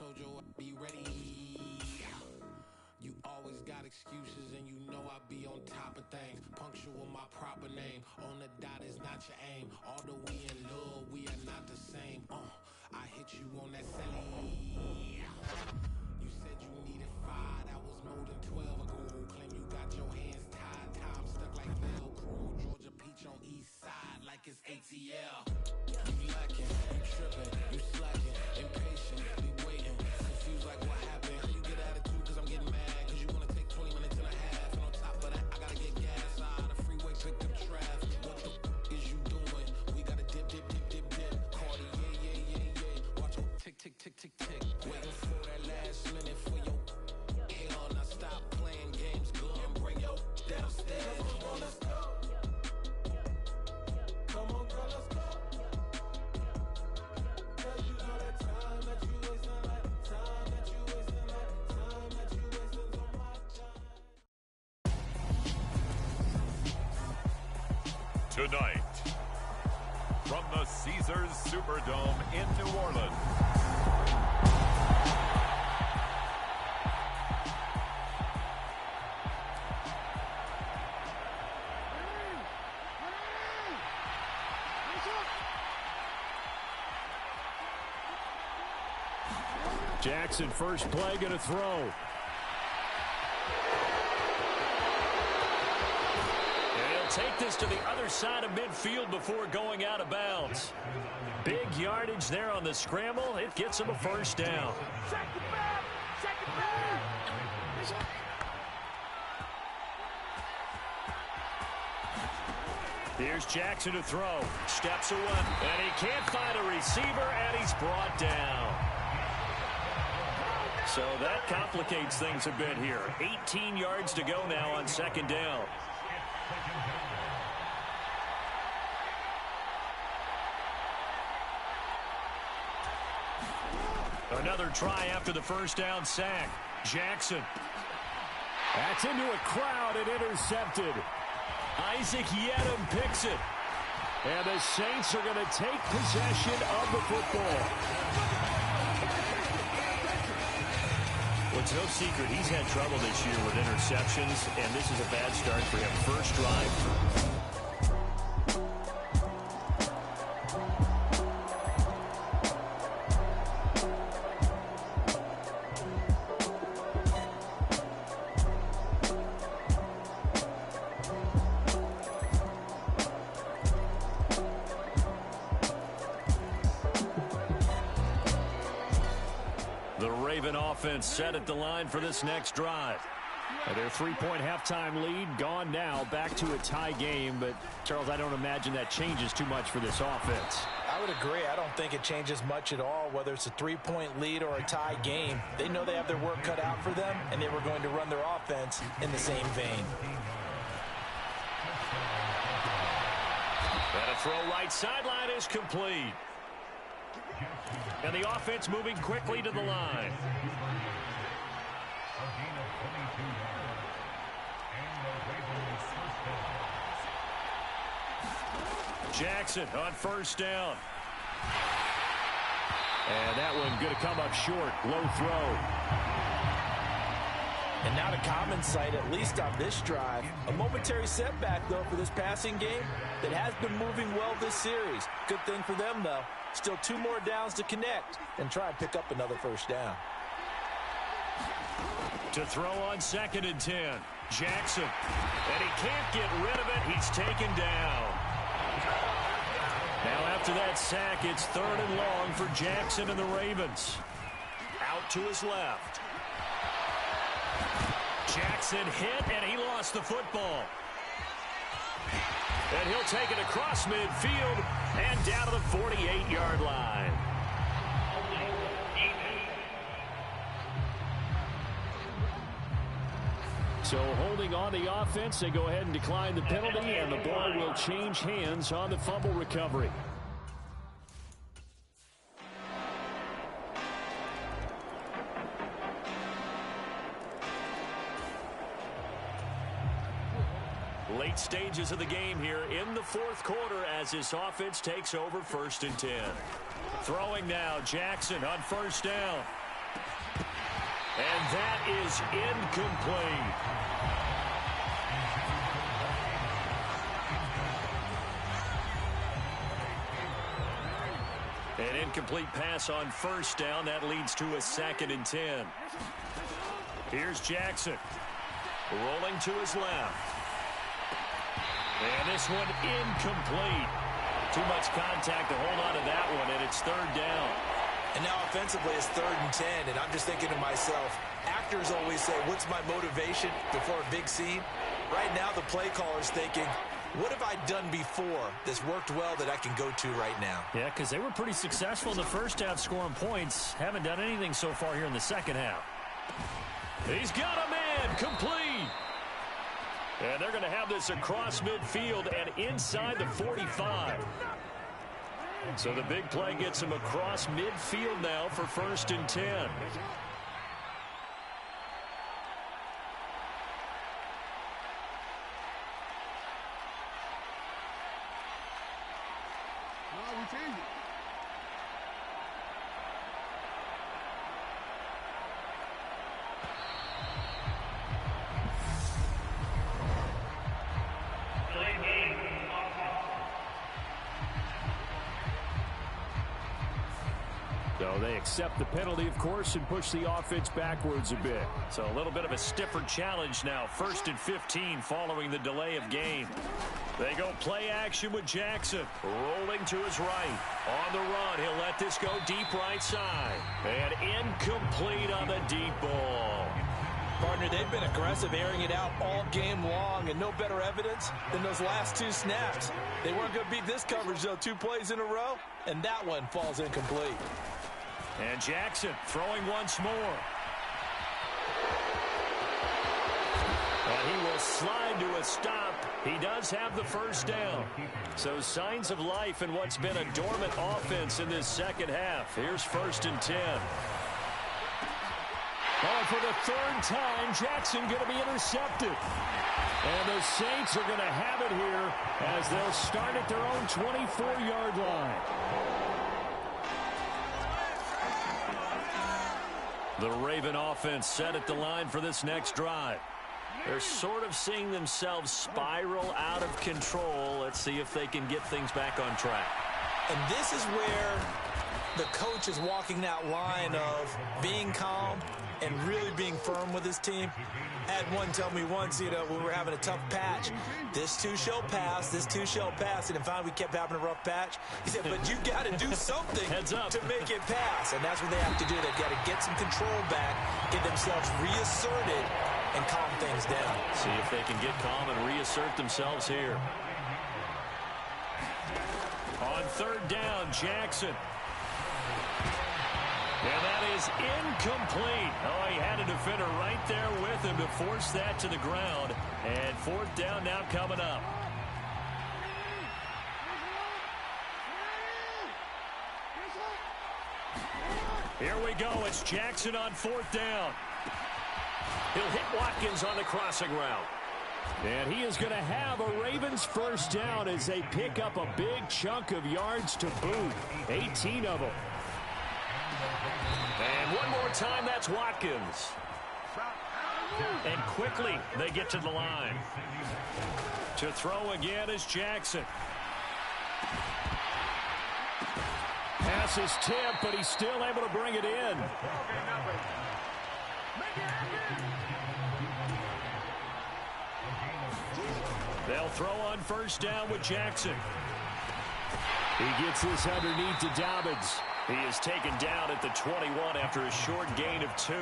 Told you I'd be ready. You always got excuses and you know I be on top of things. Punctual my proper name. On the dot is not your aim. Although we in love, we are not the same. I hit you on that celly. You said you needed 5. That was more than 12 ago. Claim you got your hands tied. Time stuck like Velcro. Georgia Peach on east side like it's ATL. You lacking, you tripping, you slacking, impatient. Like what happened? You get attitude cause I'm getting mad. Cause you wanna take 20 minutes and a half. And on top of that, I gotta get gas out of the freeway, picked up traffic. What the is you doing? We gotta dip. Cardi, yeah. Watch your tick. Waiting for that last minute for your hell. Now stop playing games, girl, and bring your downstairs. Come on, let's go. Come on, girl, let's go. Cause you know that time that you wasting like time that you wasting on my time. Tonight, from the Caesars Superdome in New Orleans, Jackson, first play, going to throw. And he'll take this to the other side of midfield before going out of bounds. Big yardage there on the scramble. It gets him a first down. Here's Jackson to throw. Steps away. And he can't find a receiver, and he's brought down. So that complicates things a bit here. 18 yards to go now on second down. Another try after the first down sack. Jackson. That's into a crowd and intercepted. Isaac Yedem picks it. And the Saints are going to take possession of the football. Well, it's no secret he's had trouble this year with interceptions, and this is a bad start for him. First drive. Offense set at the line for this next drive. Their 3-point halftime lead gone now, back to a tie game. But, Charles, I don't imagine that changes too much for this offense. I would agree. I don't think it changes much at all, whether it's a 3-point lead or a tie game. They know they have their work cut out for them, and they were going to run their offense in the same vein. And a throw right sideline is complete. And the offense moving quickly to the line. Jackson on first down. And that one going to come up short. Low throw. And now to common sight, at least on this drive. A momentary setback, though, for this passing game that has been moving well this series. Good thing for them, though. Still 2 more downs to connect and try and pick up another first down. To throw on 2nd and 10. Jackson. And he can't get rid of it. He's taken down. Now after that sack, it's 3rd and long for Jackson and the Ravens. Out to his left. Jackson hit, and he lost the football. And he'll take it across midfield and down to the 48-yard line. So holding on the offense, they go ahead and decline the penalty, and the ball will change hands on the fumble recovery. Late stages of the game here in the 4th quarter as this offense takes over 1st and 10. Throwing now, Jackson on first down. And that is incomplete. An incomplete pass on first down. That leads to a 2nd and 10. Here's Jackson. Rolling to his left. And this one incomplete. Too much contact to hold on to that one, and it's 3rd down. And now offensively it's 3rd and 10, and I'm just thinking to myself, actors always say, what's my motivation before a big scene? Right now the play caller's thinking, what have I done before that's worked well that I can go to right now? Yeah, because they were pretty successful in the first half scoring points. Haven't done anything so far here in the second half. He's got a man, complete. And they're going to have this across midfield and inside the 45. So the big play gets him across midfield now for 1st and 10. So they accept the penalty, of course, and push the offense backwards a bit. So a little bit of a stiffer challenge now. 1st and 15 following the delay of game. They go play action with Jackson. Rolling to his right. On the run, he'll let this go deep right side. And incomplete on the deep ball. Partner, they've been aggressive, airing it out all game long, and no better evidence than those last 2 snaps. They weren't going to beat this coverage, though, 2 plays in a row, and that one falls incomplete. And Jackson throwing once more. And he will slide to a stop. He does have the first down. So signs of life in what's been a dormant offense in this second half. Here's 1st and 10. Oh, for the 3rd time, Jackson going to be intercepted. And the Saints are going to have it here as they'll start at their own 24-yard line. The Raven offense set at the line for this next drive. They're sort of seeing themselves spiral out of control. Let's see if they can get things back on track. And this is where the coach is walking that line of being calm and really being firm with his team. I had one tell me once, when we were having a tough patch, this too shall pass, this too shall pass. And then finally we kept having a rough patch. He said, but you got to do something Heads up. to make it pass. And that's what they have to do. They've got to get some control back, get themselves reasserted, and calm things down. See if they can get calm and reassert themselves here. On 3rd down, Jackson. And that is incomplete. Oh, he had a defender right there with him to force that to the ground. And 4th down now coming up. Here we go. It's Jackson on 4th down. He'll hit Watkins on the crossing route. And he is going to have a Ravens first down as they pick up a big chunk of yards to boot. 18 of them. And one more time, that's Watkins. And quickly, they get to the line. To throw again is Jackson. Pass is tipped, but he's still able to bring it in. They'll throw on 1st down with Jackson. He gets this underneath to Dobbins. He is taken down at the 21 after a short gain of 2.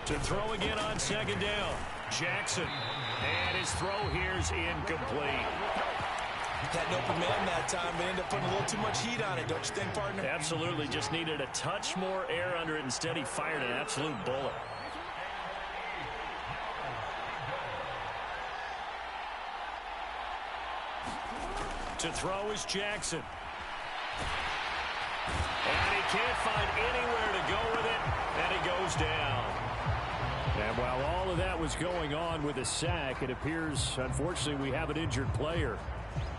To throw again on 2nd down. Jackson. And his throw here is incomplete. Had an open man that time, but ended up putting a little too much heat on it, don't you think, partner? Absolutely. Just needed a touch more air under it. Instead, he fired an absolute bullet. To throw is Jackson. And he can't find anywhere to go with it, and he goes down. And while all of that was going on with a sack, it appears, unfortunately, we have an injured player.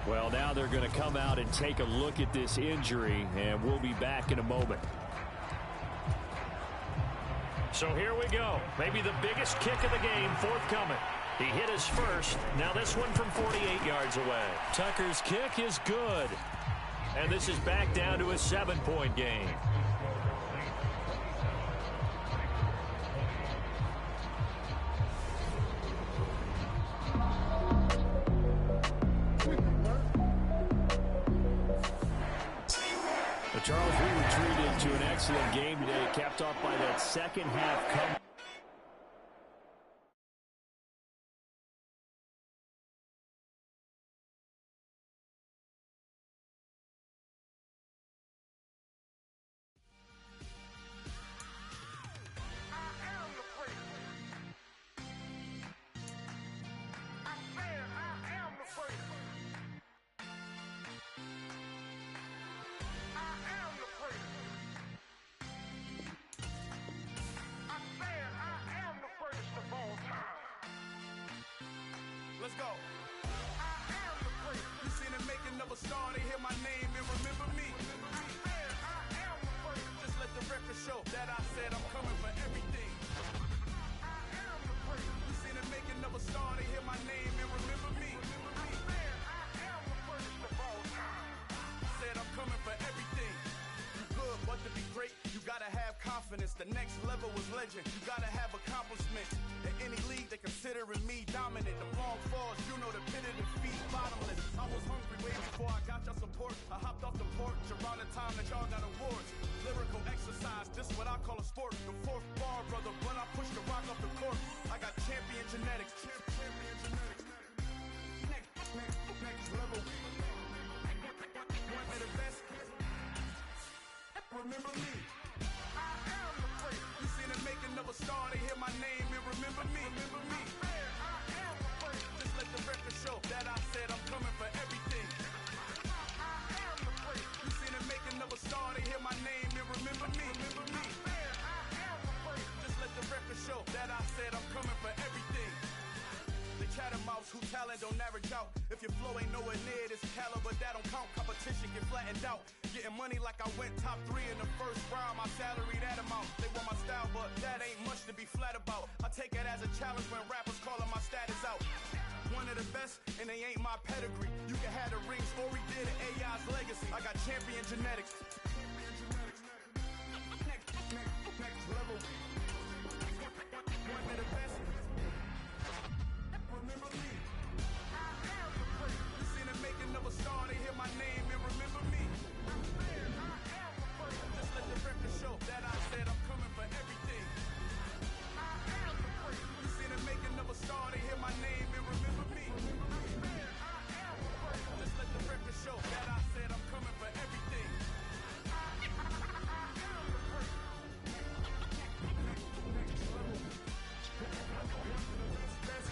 Well, now they're going to come out and take a look at this injury, and we'll be back in a moment. So here we go. Maybe the biggest kick of the game forthcoming. He hit his first. Now this one from 48 yards away. Tucker's kick is good. And this is back down to a 7-point game. Charles, we retreated to an excellent game today, capped off by that second half comeback. Let's go. I am the great. You seen the making of a star, they hear my name and remember me. I am the great. Just let the record show that I said I'm coming for everything. I am the great. You seen the making of a star, they hear my name and remember me. I am the greatest of all time. the next level was legend. You gotta have accomplishment. In any league, they considering me dominant. The long falls, you know the pit of defeat, bottomless. I was hungry way before I got your support. I hopped off the porch around the time that y'all got awards. Lyrical exercise, this what I call a sport. The fourth bar, brother, when I push the rock off the court. I got champion genetics. Champion genetics. Next level. One of the best. Remember me. I am the great. You seen the making of a star, they hear my name and remember me. Remember me. I am the great. Just let the record show that I said I'm coming for everything. I am the great. You seen the making of a star, they hear my name and remember me. Remember me. I am the great. Just let the record show that I said I'm coming for everything. The chattermouths who talent don't average out. If your flow ain't nowhere near this caliber, that don't count. Competition get flattened out. Getting money like I went top 3 in the first round. My salary that amount. They want my style, but that ain't much to be flat about. I take it as a challenge when rappers calling my status out. One of the best, and they ain't my pedigree. You can have the rings, or we did an AI's legacy. I got champion genetics. Next level. One of the best. Remember me. I am the great. You seen the making of a star, they hear my name and remember me. I am the great. Just let the record show that I said I'm coming for everything. I am the great. You seen the making of a star, they hear my name and remember me. I am the great. Just let the record show that I said I'm coming for everything. I am the great. Next level. Best.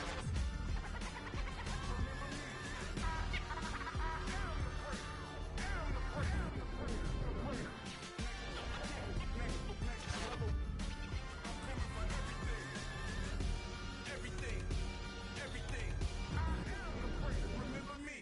Everything. Remember me.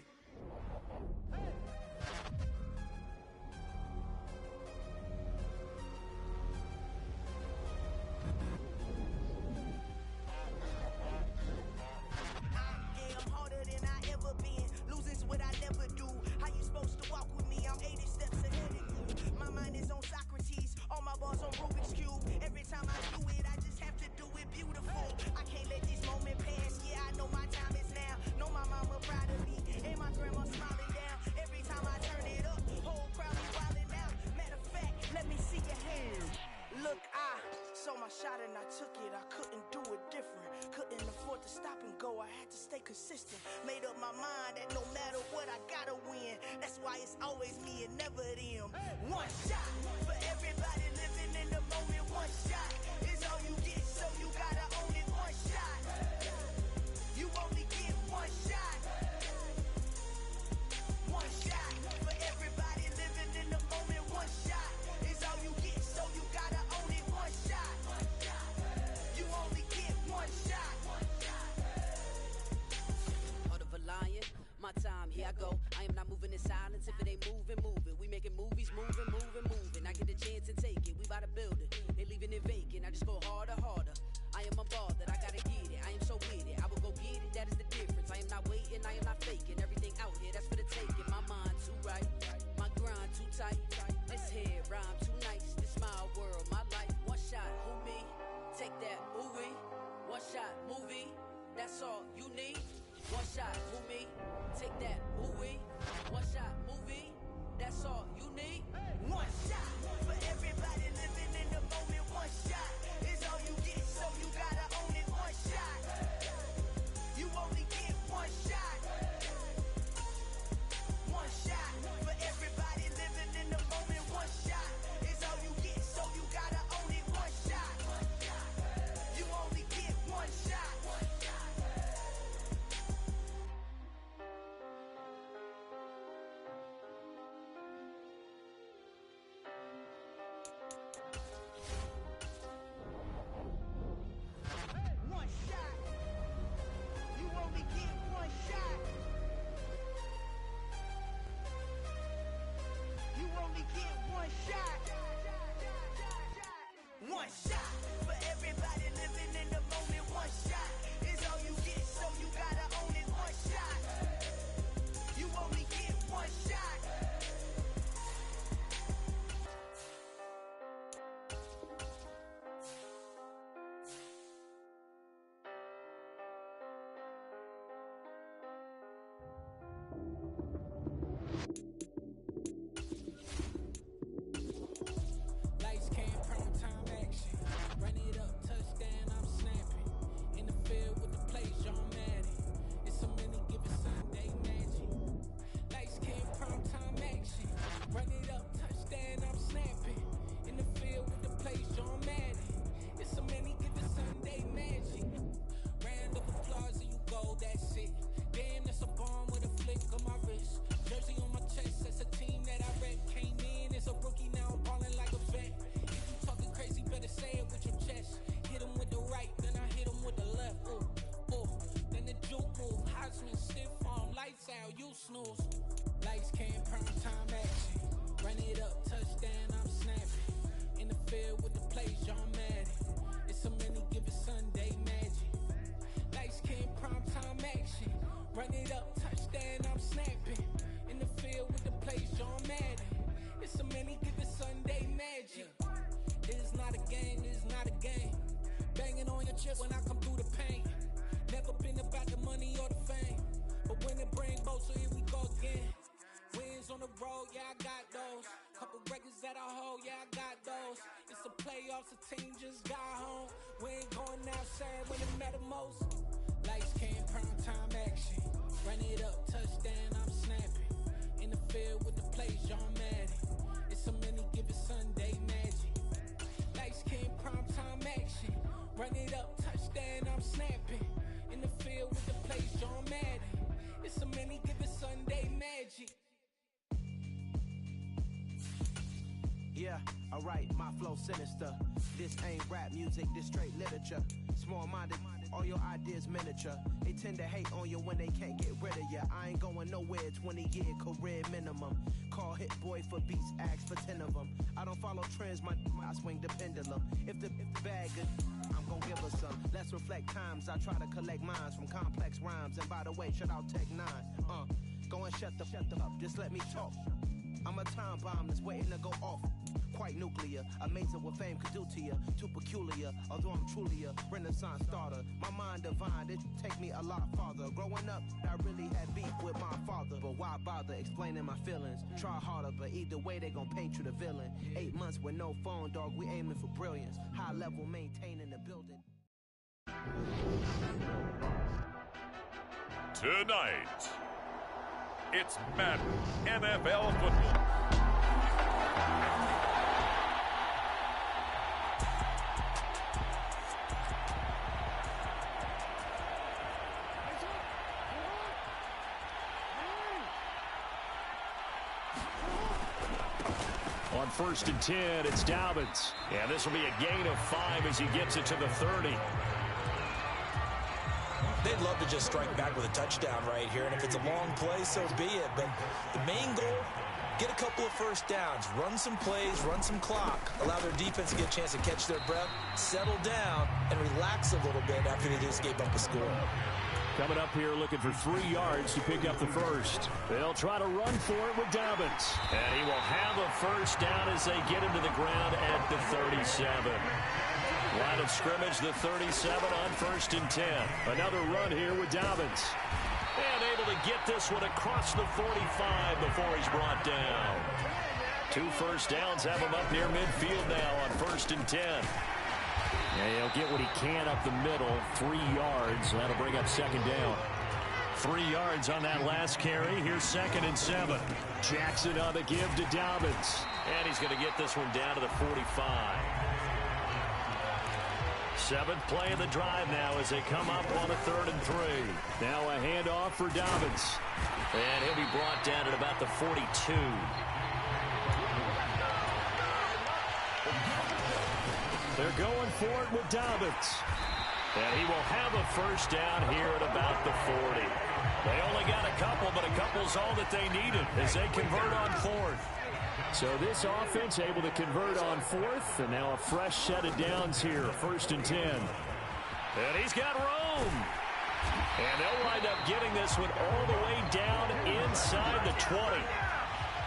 I'm harder than I ever been. Losing's what I never do. How you supposed to walk with me? I'm 80 steps ahead of you. My mind is on Socrates. All my bars on Rubik's Cube. Every time I do it, I just have to do it beautiful. I can't let this moment pass. Yeah, I know my time is now. Know my mama proud of me. And my grandma smiling down. Every time I turn it up, whole crowd be wilding out. Matter of fact, let me see your hands. Look, I saw my shot and I took it. I couldn't do it different. Couldn't afford to stop and go. I had to stay consistent. Made up my mind that no matter what, I gotta win. That's why it's always me and never them. One shot for everybody living in the moment. One shot is all you get, so you gotta own it. One shot. You only get one shot. One shot for everybody living in the moment. One shot is all you get, so you gotta own it. One shot. You only get one shot. Heart of a lion, my time, here I go. I am not moving in silence. If it ain't moving, move it. We making movies, moving. I get a chance and take it. We bout to build it. They leaving it vacant. I just go harder. I am a ball that I gotta get it. I am so with it. I will go get it. That is the difference. I am not waiting. I am not faking. Everything out here, that's for the taking. My mind too right. My grind too tight. This head rhyme too nice. This my world, my life. One shot, who me? Take that, ooh-wee. One shot, movie. That's all you need. One shot, who me? Take that, ooh-wee. One shot, movie. That's all you need. One shot for everybody living in the moment. One shot is all you get, so you gotta own it. One shot. You only get one shot. One shot for everybody living in the moment. One shot is all you get, so you gotta own it. One shot. You only get one shot. yeah, I got those. Couple records that I hold, yeah, I got those. It's the playoffs, the team just got home. We ain't going outside when it matter most. Lights came, prime time action. Run it up, touchdown, I'm snapping. In the field with the plays, John Madden. It's so many, give it Sunday magic. Lights came, prime time action. Run it up, touchdown, I'm snapping. In the field with the plays, John Madden. It's so many, give it Sunday magic. Yeah, alright, my flow sinister. This ain't rap music, this straight literature. Small-minded, all your ideas miniature. They tend to hate on you when they can't get rid of you. I ain't going nowhere, 20-year career minimum. Call Hit Boy for beats, ask for 10 of them. I don't follow trends, I swing the pendulum. If the bag good, I'm gon' give her some. Let's reflect times, I try to collect minds from complex rhymes. And by the way, shout out Tech 9. Go and shut the up, just let me talk. I'm a time bomb that's waiting to go off. Quite nuclear, amazing what fame could do to you. Too peculiar, although I'm truly a renaissance starter. My mind divine, it take me a lot farther. Growing up, I really had beef with my father. But why bother explaining my feelings? Try harder, but either way they gon' paint you the villain. 8 months with no phone, dog, we aiming for brilliance. High level maintaining the building. Tonight, it's Madden NFL football. On 1st and 10, it's Dobbins. Yeah, this will be a gain of 5 as he gets it to the 30. They'd love to just strike back with a touchdown right here, and if it's a long play, so be it. But the main goal, get a couple of first downs, run some plays, run some clock, allow their defense to get a chance to catch their breath, settle down, and relax a little bit after they just gave up a score. Coming up here looking for 3 yards to pick up the first. They'll try to run for it with Dobbins. And he will have a first down as they get him to the ground at the 37. Line of scrimmage, the 37 on 1st and 10. Another run here with Dobbins. And able to get this one across the 45 before he's brought down. 2 first downs have him up near midfield now on 1st and 10. Yeah, he'll get what he can up the middle. 3 yards. That'll bring up 2nd down. 3 yards on that last carry. Here's 2nd and 7. Jackson on the give to Dobbins. And he's going to get this one down to the 45. 7th play of the drive now as they come up on a 3rd and 3. Now a handoff for Dobbins. And he'll be brought down at about the 42. They're going for it with Dobbins. And he will have a first down here at about the 40. They only got a couple, but a couple's all that they needed as they convert on 4th. So this offense able to convert on 4th, and now a fresh set of downs here, 1st and 10. And he's got room. And they'll wind up getting this one all the way down inside the 20.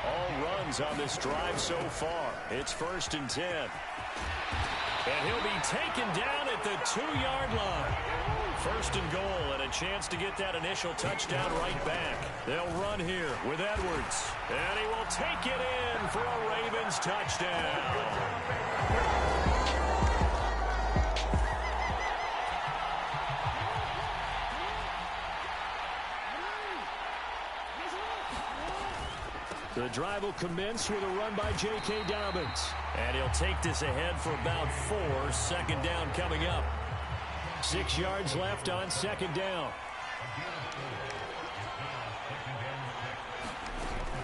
All runs on this drive so far. It's 1st and 10. And he'll be taken down at the 2-yard line. 1st and goal, and a chance to get that initial touchdown right back. They'll run here with Edwards. And he will take it in for a Ravens touchdown. The drive will commence with a run by J.K. Dobbins. And he'll take this ahead for about 4. 2nd down coming up. 6 yards left on 2nd down.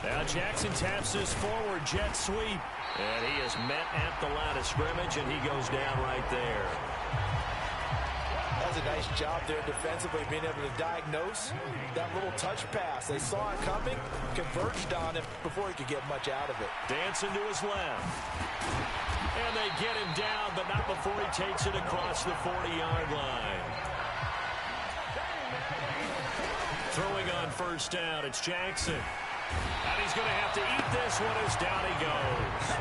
Now Jackson taps this forward jet sweep. And he is met at the line of scrimmage, and he goes down right there. That was a nice job there defensively, being able to diagnose that little touch pass. They saw it coming, converged on him before he could get much out of it. Dancing to his left. And they get him down, but not before he takes it across the 40-yard line. Throwing on 1st down, it's Jackson. And he's going to have to eat this one as down he goes.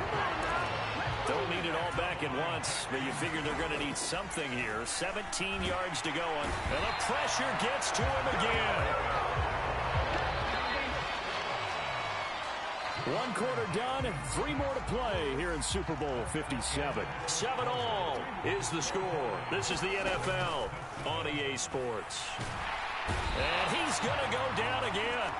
Don't need it all back at once, but you figure they're going to need something here. 17 yards to go on, and the pressure gets to him again. One quarter done, 3 more to play here in Super Bowl 57. 7-all is the score. This is the NFL on EA Sports. And he's going to go down again.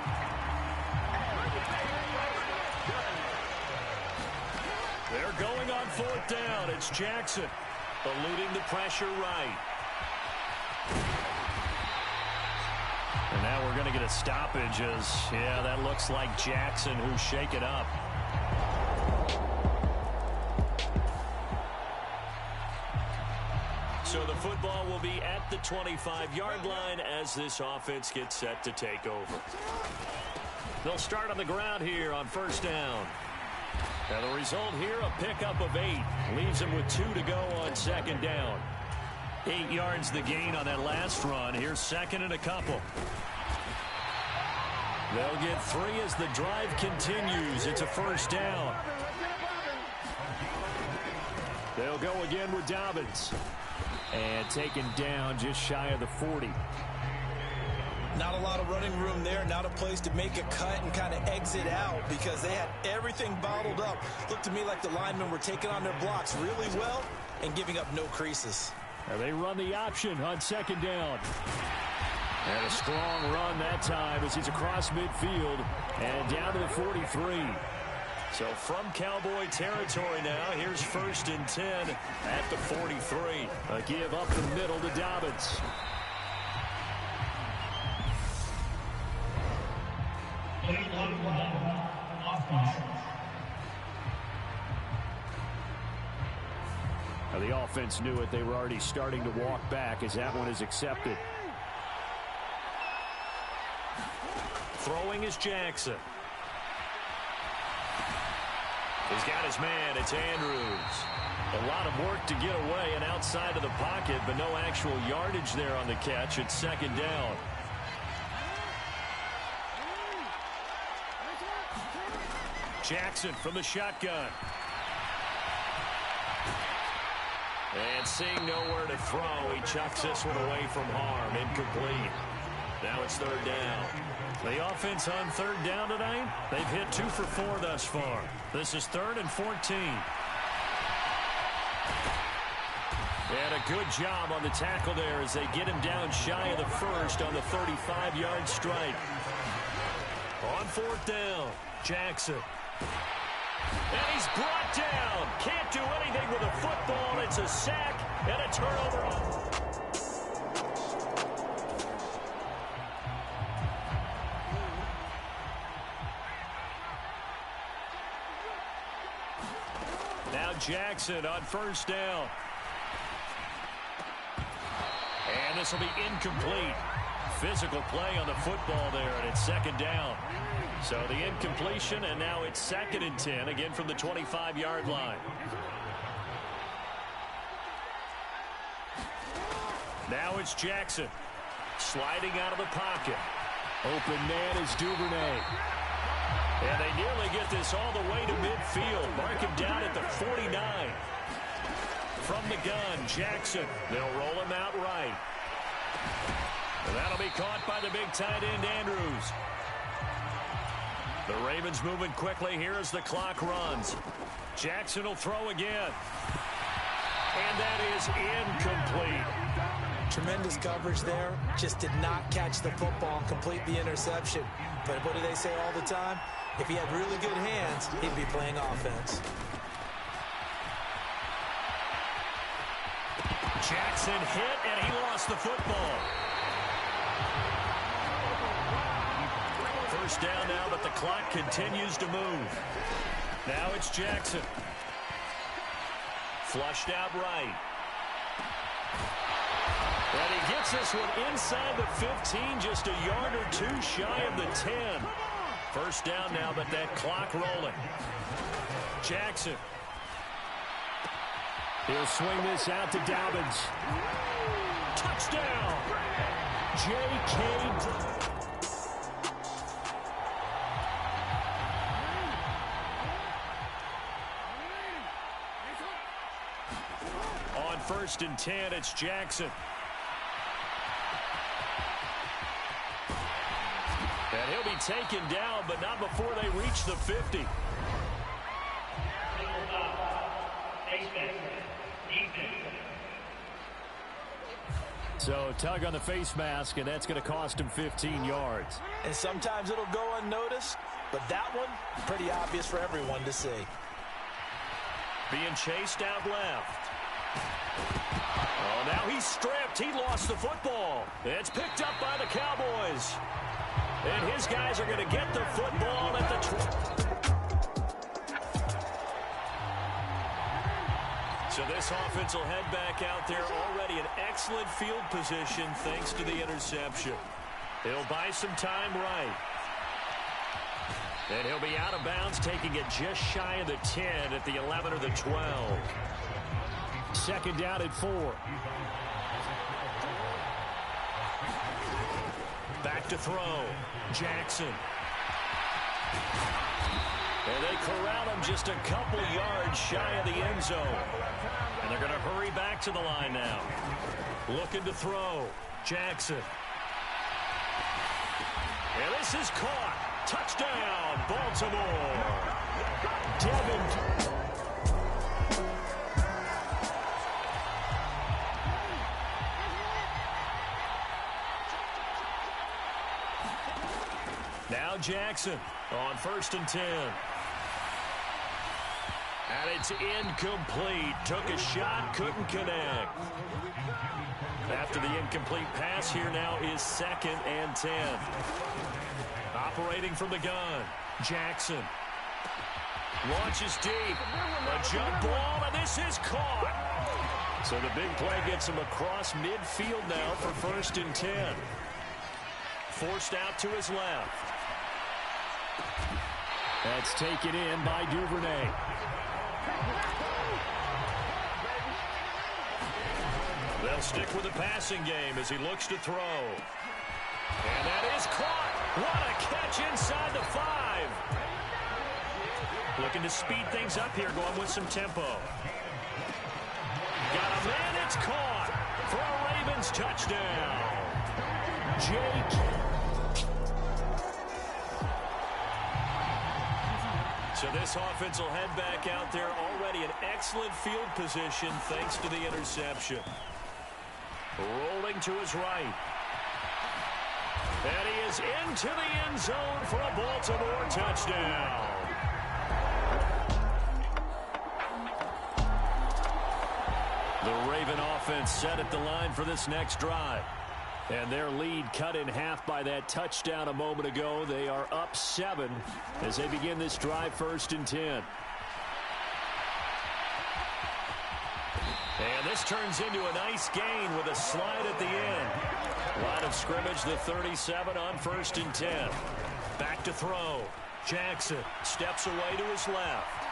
They're going on 4th down. It's Jackson eluding the pressure right. And now we're going to get a stoppage as, yeah, that looks like Jackson who's shaken up. So the football will be at the 25-yard line as this offense gets set to take over. They'll start on the ground here on 1st down. And the result here, a pickup of 8. Leaves them with 2 to go on 2nd down. 8 yards the gain on that last run. Here's 2nd and a couple. They'll get 3 as the drive continues. It's a 1st down. They'll go again with Dobbins. And taken down just shy of the 40. Not a lot of running room there. Not a place to make a cut and kind of exit out because they had everything bottled up. Looked to me like the linemen were taking on their blocks really well and giving up no creases. Now they run the option on 2nd down. And a strong run that time as he's across midfield and down to the 43. So from Cowboy territory now, here's 1st and 10 at the 43. A give up the middle to Dobbins. Now the offense knew it. They were already starting to walk back as that one is accepted. Throwing is Jackson. He's got his man. It's Andrews. A lot of work to get away and outside of the pocket, but no actual yardage there on the catch. It's 2nd down. Jackson from the shotgun. And seeing nowhere to throw, he chucks this one away from harm. Incomplete. Now it's 3rd down. The offense on 3rd down tonight, they've hit 2 for 4 thus far. This is 3rd and 14. And a good job on the tackle there as they get him down shy of the 1st on the 35-yard strike. On 4th down, Jackson. And he's brought down. Can't do anything with a football. It's a sack and a turnover. Now Jackson on 1st down. And this will be incomplete. Physical play on the football there, and it's 2nd down. So the incompletion, and now it's 2nd and 10, again from the 25-yard line. Now it's Jackson. Sliding out of the pocket. Open man is Duvernay. And they nearly get this all the way to midfield. Mark him down at the 49. From the gun, Jackson. They'll roll him out right. And that'll be caught by the big tight end, Andrews. The Ravens moving quickly here as the clock runs. Jackson will throw again. And that is incomplete. Tremendous coverage there. Just did not catch the football and complete the interception. But what do they say all the time? If he had really good hands, he'd be playing offense. Jackson hit, and he lost the football. 1st down now, but the clock continues to move. Now it's Jackson. Flushed out right. And he gets this one inside the 15, just a yard or 2 shy of the 10. 1st down now, but that clock rolling. Jackson. He'll swing this out to Dobbins. Touchdown! J.K. On 1st and 10, it's Jackson. And he'll be taken down, but not before they reach the 50. So tug on the face mask, and that's going to cost him 15 yards. And sometimes it'll go unnoticed, but that one, pretty obvious for everyone to see. Being chased out left. Oh, now he's stripped. He lost the football. It's picked up by the Cowboys. And his guys are going to get the football at the 20. So this offense will head back out there, already in excellent field position thanks to the interception. He'll buy some time right. And he'll be out of bounds, taking it just shy of the 10 at the 11 or the 12. Second down at 4. Back to throw. Jackson. And they corral him just a couple yards shy of the end zone. And they're going to hurry back to the line now. Looking to throw. Jackson. And this is caught. Touchdown, Baltimore. Devin. Now Jackson on 1st and 10. And it's incomplete. Took a shot, couldn't connect. After the incomplete pass, here now is 2nd and 10. Operating from the gun, Jackson. Launches deep. A jump ball, and this is caught. So the big play gets him across midfield now for 1st and 10. Forced out to his left. That's taken in by Duvernay. They'll stick with the passing game as he looks to throw. And that is caught. What a catch inside the 5. Looking to speed things up here, going with some tempo. Got a man, it's caught for a Ravens touchdown. Jake. So this offense will head back out there, already in excellent field position thanks to the interception. Rolling to his right. And he is into the end zone for a Baltimore touchdown. The Raven offense set at the line for this next drive. And their lead cut in half by that touchdown a moment ago. They are up 7 as they begin this drive 1st and 10. And this turns into a nice gain with a slide at the end. Line of scrimmage, the 37 on 1st and 10. Back to throw. Jackson steps away to his left.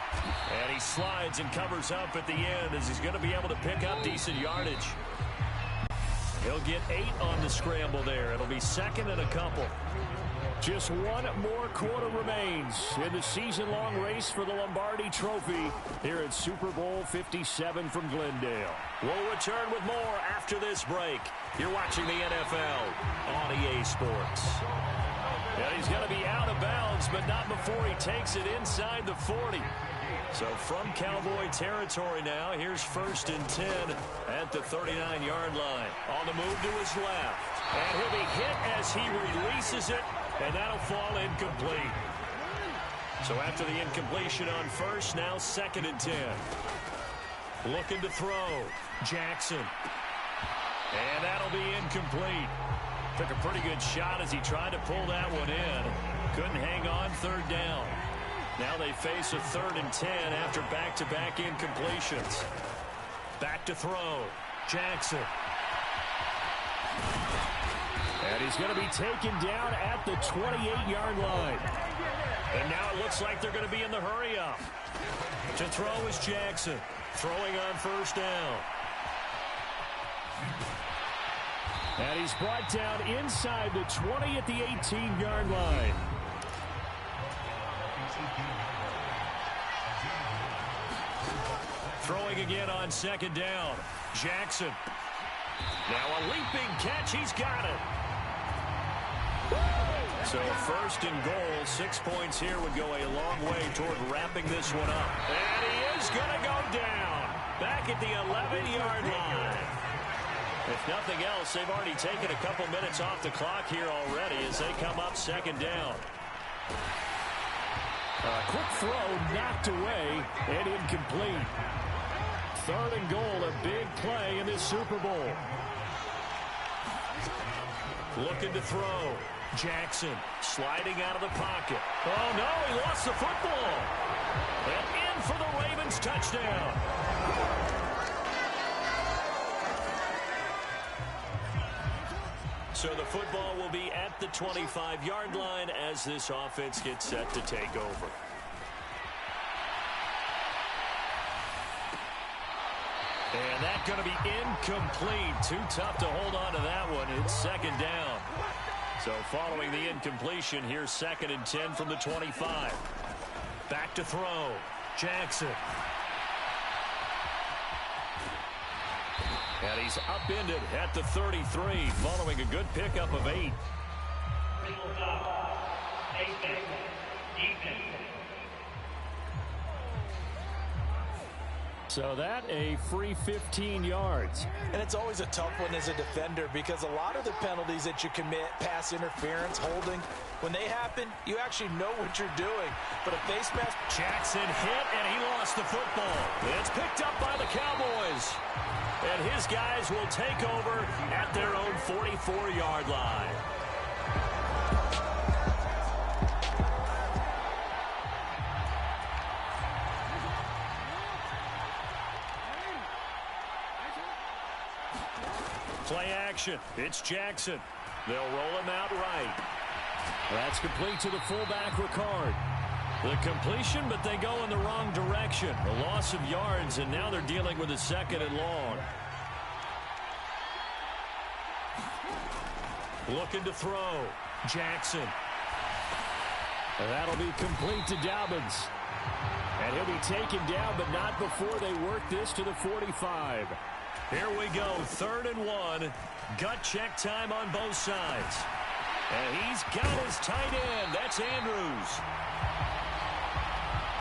And he slides and covers up at the end as he's going to be able to pick up decent yardage. He'll get 8 on the scramble there. It'll be 2nd and a couple. Just one more quarter remains in the season-long race for the Lombardi Trophy here at Super Bowl 57 from Glendale. We'll return with more after this break. You're watching the NFL on EA Sports. And he's going to be out of bounds, but not before he takes it inside the 40. So from Cowboy territory now, here's 1st and 10 at the 39-yard line. On the move to his left. And he'll be hit as he releases it, and that'll fall incomplete. So after the incompletion on 1st, now 2nd and 10. Looking to throw. Jackson. And that'll be incomplete. Took a pretty good shot as he tried to pull that one in. Couldn't hang on, 3rd down. Now they face a 3rd and 10 after back-to-back incompletions. Back to throw. Jackson. And he's going to be taken down at the 28-yard line. And now it looks like they're going to be in the hurry-up. To throw is Jackson. Throwing on 1st down. And he's brought down inside the 20 at the 18-yard line. Throwing again on 2nd down. Jackson. Now a leaping catch. He's got it. So So first and goal, 6 points here would go a long way toward wrapping this one up. And he is going to go down. Back at the 11-yard line. If nothing else, they've already taken a couple minutes off the clock here already as they come up second down. A quick throw knocked away and incomplete. Third and goal, a big play in this Super Bowl. Looking to throw. Jackson sliding out of the pocket. Oh, no, he lost the football. And in for the Ravens touchdown. So the football will be at the 25-yard line as this offense gets set to take over. And that's going to be incomplete. Too tough to hold on to that one. It's second down. So following the incompletion, here's 2nd and 10 from the 25. Back to throw. Jackson. And he's upended at the 33 following a good pickup of 8. So that a free 15 yards. And it's always a tough one as a defender because a lot of the penalties that you commit, pass interference, holding, when they happen, you actually know what you're doing. But a face mask. Jackson hit, and he lost the football. It's picked up by the Cowboys. And his guys will take over at their own 44-yard line. Play action. It's Jackson. They'll roll him out right. That's complete to the fullback, Ricard. The completion, but they go in the wrong direction. A loss of yards, and now they're dealing with a 2nd and long. Looking to throw. Jackson. That'll be complete to Dobbins. And he'll be taken down, but not before they work this to the 45. Here we go, 3rd and 1. Gut check time on both sides. And he's got his tight end. That's Andrews.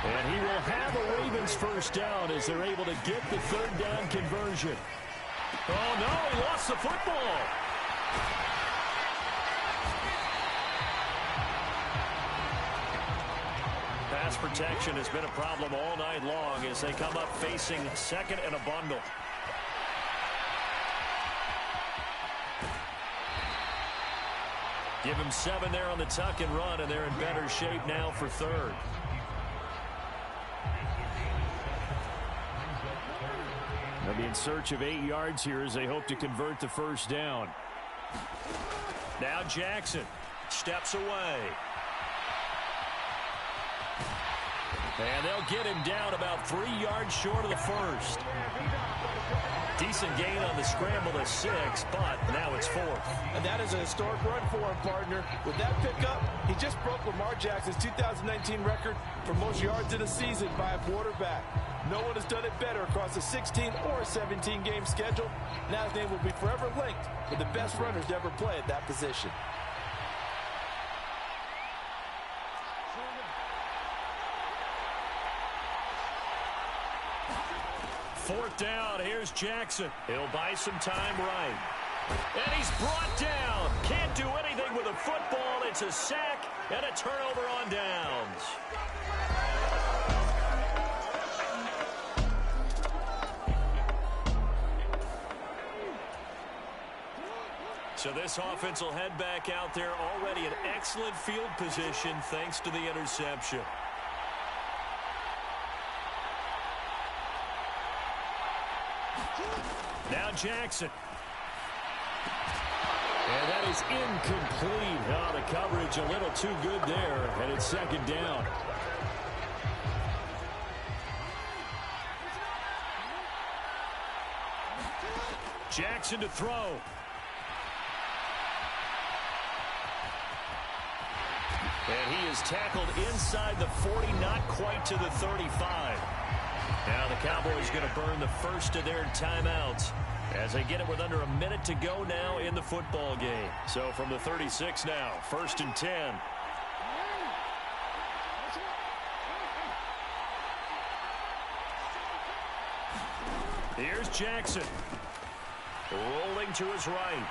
And he will have a Ravens first down as they're able to get the 3rd down conversion. Oh, no, he lost the football. Pass protection has been a problem all night long as they come up facing 2nd and a bundle. Give him 7 there on the tuck and run, and they're in better shape now for 3rd. They'll be in search of 8 yards here as they hope to convert the first down. Now Jackson steps away. And they'll get him down about 3 yards short of the first. Decent gain on the scramble to 6, but now it's 4th. And that is a historic run for him, partner. With that pickup, he just broke Lamar Jackson's 2019 record for most yards in a season by a quarterback. No one has done it better across a 16 or 17-game schedule. Now his name will be forever linked with the best runners to ever play at that position. Fourth down, here's Jackson. He'll buy some time right. And he's brought down. Can't do anything with a football. It's a sack and a turnover on downs. So this offense will head back out there already in excellent field position thanks to the interception. Now Jackson. And that is incomplete. Oh, the coverage a little too good there, and it's 2nd down. Jackson to throw. And he is tackled inside the 40, not quite to the 35. Now the Cowboys going to burn the first of their timeouts as they get it with under a minute to go now in the football game. So from the 36 now, 1st and 10. Here's Jackson. Rolling to his right.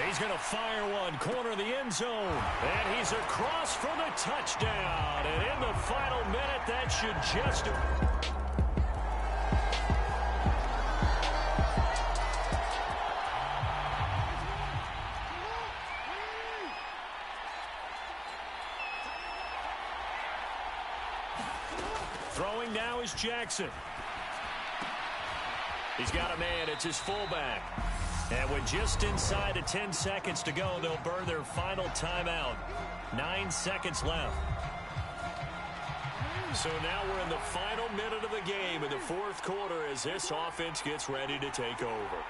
He's going to fire one, corner of the end zone. And he's across for the touchdown. And in the final minute, that should just... Throwing now is Jackson. He's got a man. It's his fullback. And with just inside of 10 seconds to go, they'll burn their final timeout. 9 seconds left. So now we're in the final minute of the game in the fourth quarter as this offense gets ready to take over.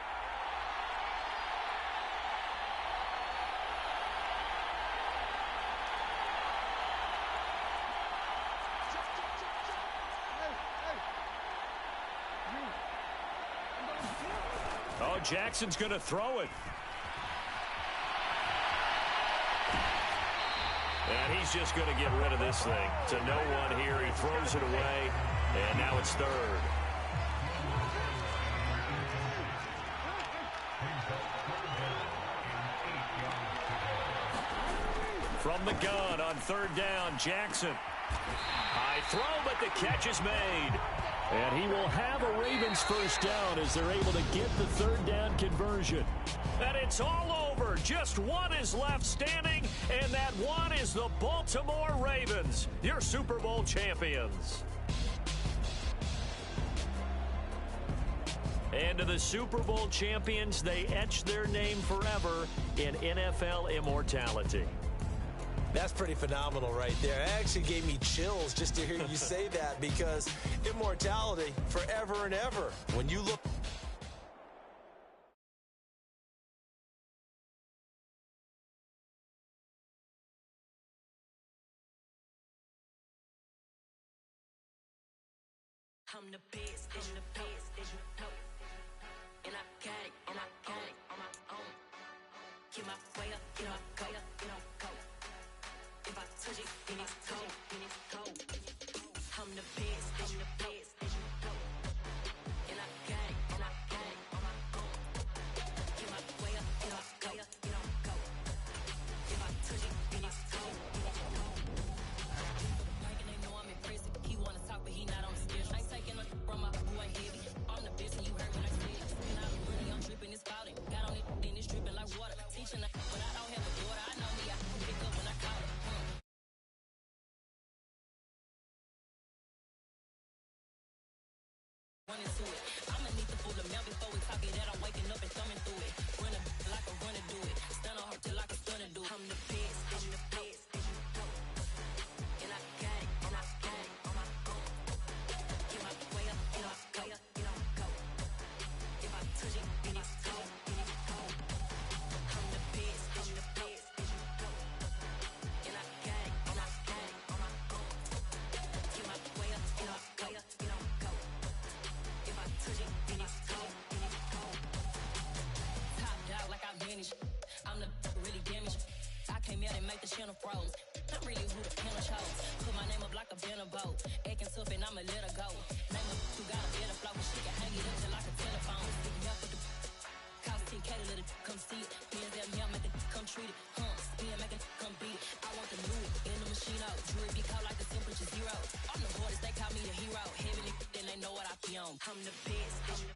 Oh, Jackson's going to throw it. And he's just going to get rid of this thing. To no one here. He throws it away. And now it's third. From the gun on third down, Jackson. High throw, but the catch is made. And he will have a Ravens first down as they're able to get the third down conversion. And it's all over. Just one is left standing, and that one is the Baltimore Ravens, your Super Bowl champions. And to the Super Bowl champions, they etch their name forever in NFL immortality. That's pretty phenomenal right there. It actually gave me chills just to hear you say that, because immortality forever and ever. When you look... I'm the best, I'm the best, and I got it, and I got it on my own. Get my way up, get my go, go. If I touch it, then it's cold, I'm the best, I'm the best, and I got it, and I got it on my own. Get my way up, get my go, go. If I touch it, then it's cold. Like and they know I'm impressive. He wanna talk, but he not on the schedule. I ain't taking nothing from my boy heavy. I'm the best, and you heard when I said it. Spin out of money, I'm dripping, it's spouting. Got on it, then it's dripping like water. Teaching, but I don't have a daughter. I know me, I can pick up when I call it. Running to it. I'ma need to pull the mail before we talk it. That I'm waking up and thumbing through it. Run it like a runner do it. Stand on her till like a stunner do it. I'm the best, I'm the best, and I got it, and I got it on my own. Get my way up, get my go, go. If I touch it, then it's cold, I'm the best, I'm the best, and I got it, and I got it on my own. Get my way up, get my go, go. If I touch it, then it's cold, Top dog like I manage. I'm the really damaged. I came out and make the channel froze. I'm really who the panel chose. Put my name up like a banner boat. Acting tough and I'ma let her go. Name up who got a better flow. She can hang it up till like a telephone. Sticking up with the cost 10K to let it come see it. Hands down here, make it come treat it. Spin, make it come beat it. I want the new in the machine out. Jewelry be caught like the temperature zero. I'm the hardest, they call me the hero. Heavenly, then they know what I be on. I'm the best, I'm the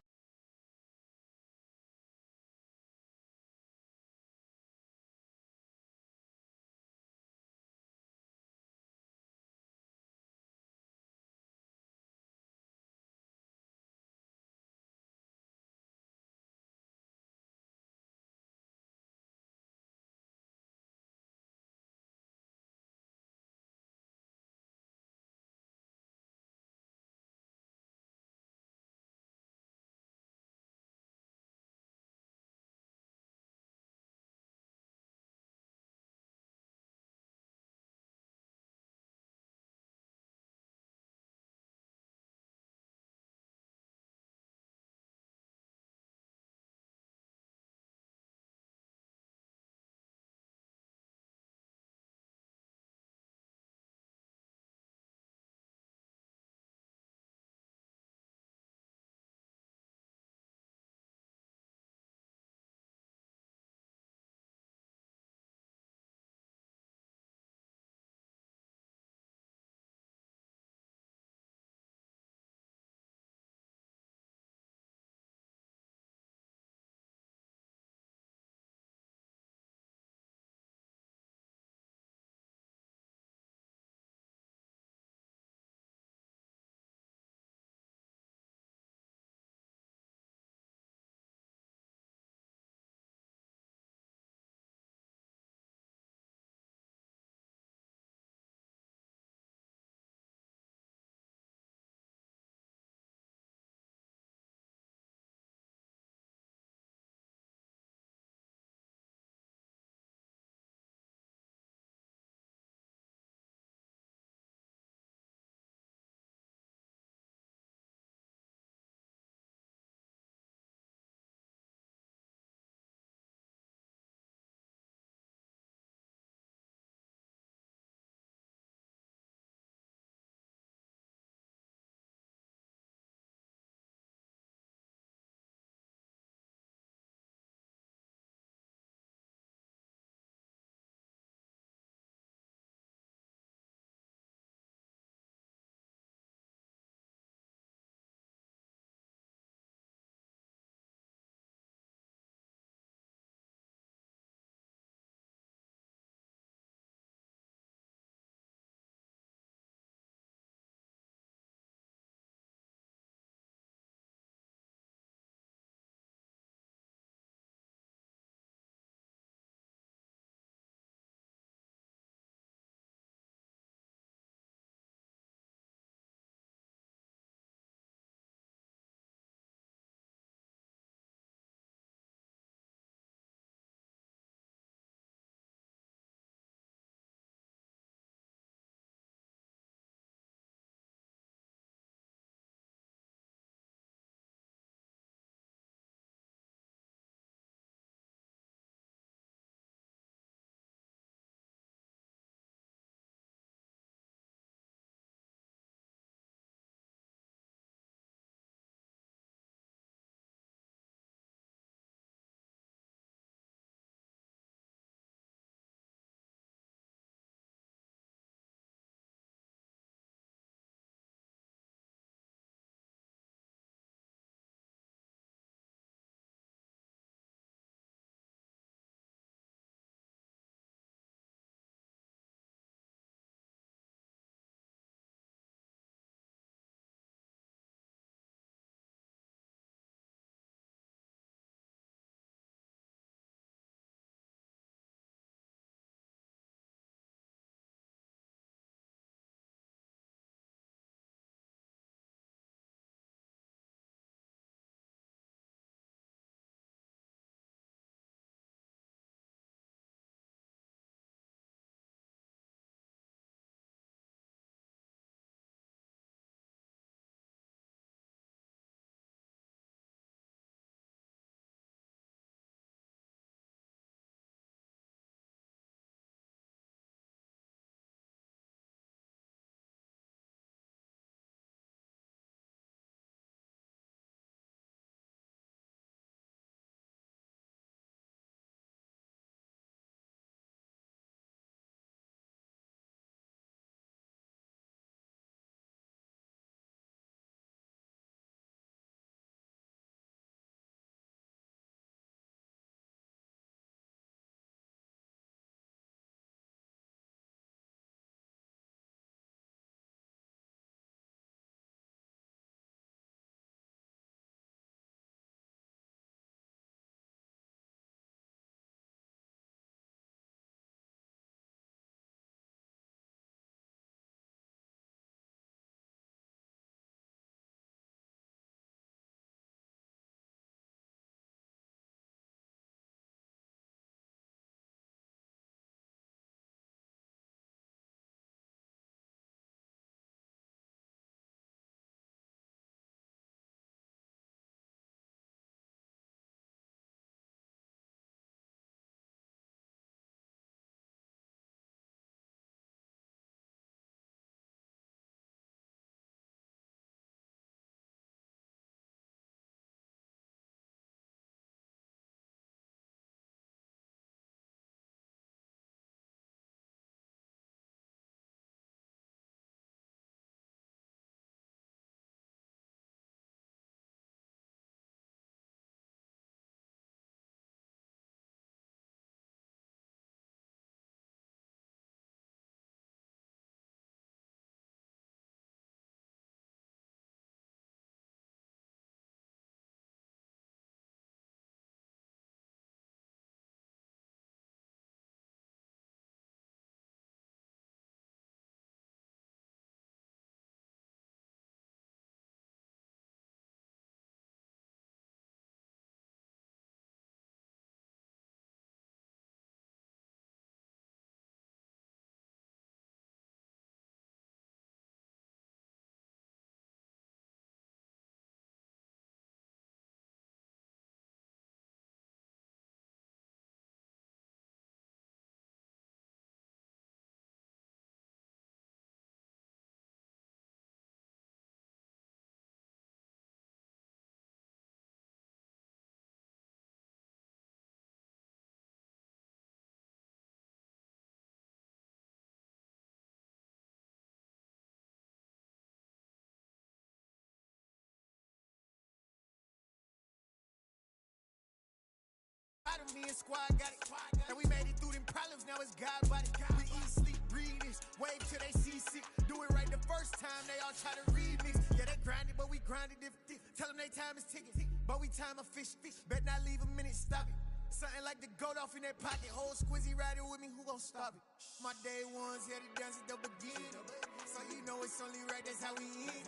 proud of me and squad got it. And we made it through them problems, now it's God body. We eat, sleep, breathe this, wave till they see sick. Do it right the first time, they all try to remix. Yeah, they grinded, but we grinded different. Tell them they time is ticking, but we time a fish. Bet not leave a minute, stop it. Something like the goat off in that pocket. Whole squizzy riding with me, who gon' stop it? My day ones here to dance at the beginning. So you know it's only right, that's how we end.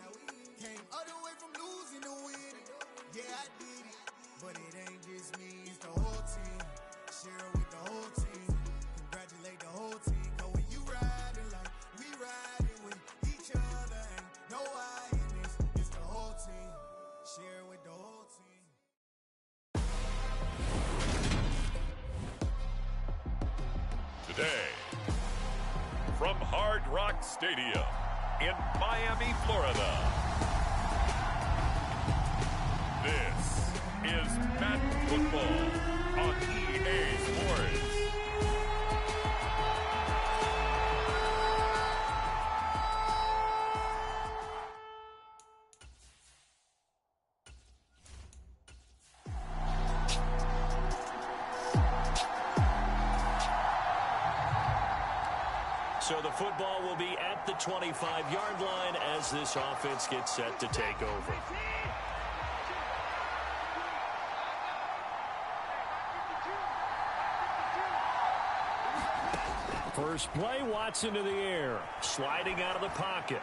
Came all the way from losing to winning. Yeah, I did it. But it ain't just me, it's the whole team. Share it with the whole team. Congratulate the whole team. Cause when you riding like we riding with each other, ain't no I in this. It's the whole team. Share it with the whole team. Today, from Hard Rock Stadium in Miami, Florida, this is Madden Football on EA Sports. So the football will be at the 25-yard line as this offense gets set to take over. First play, Watson to the air, sliding out of the pocket.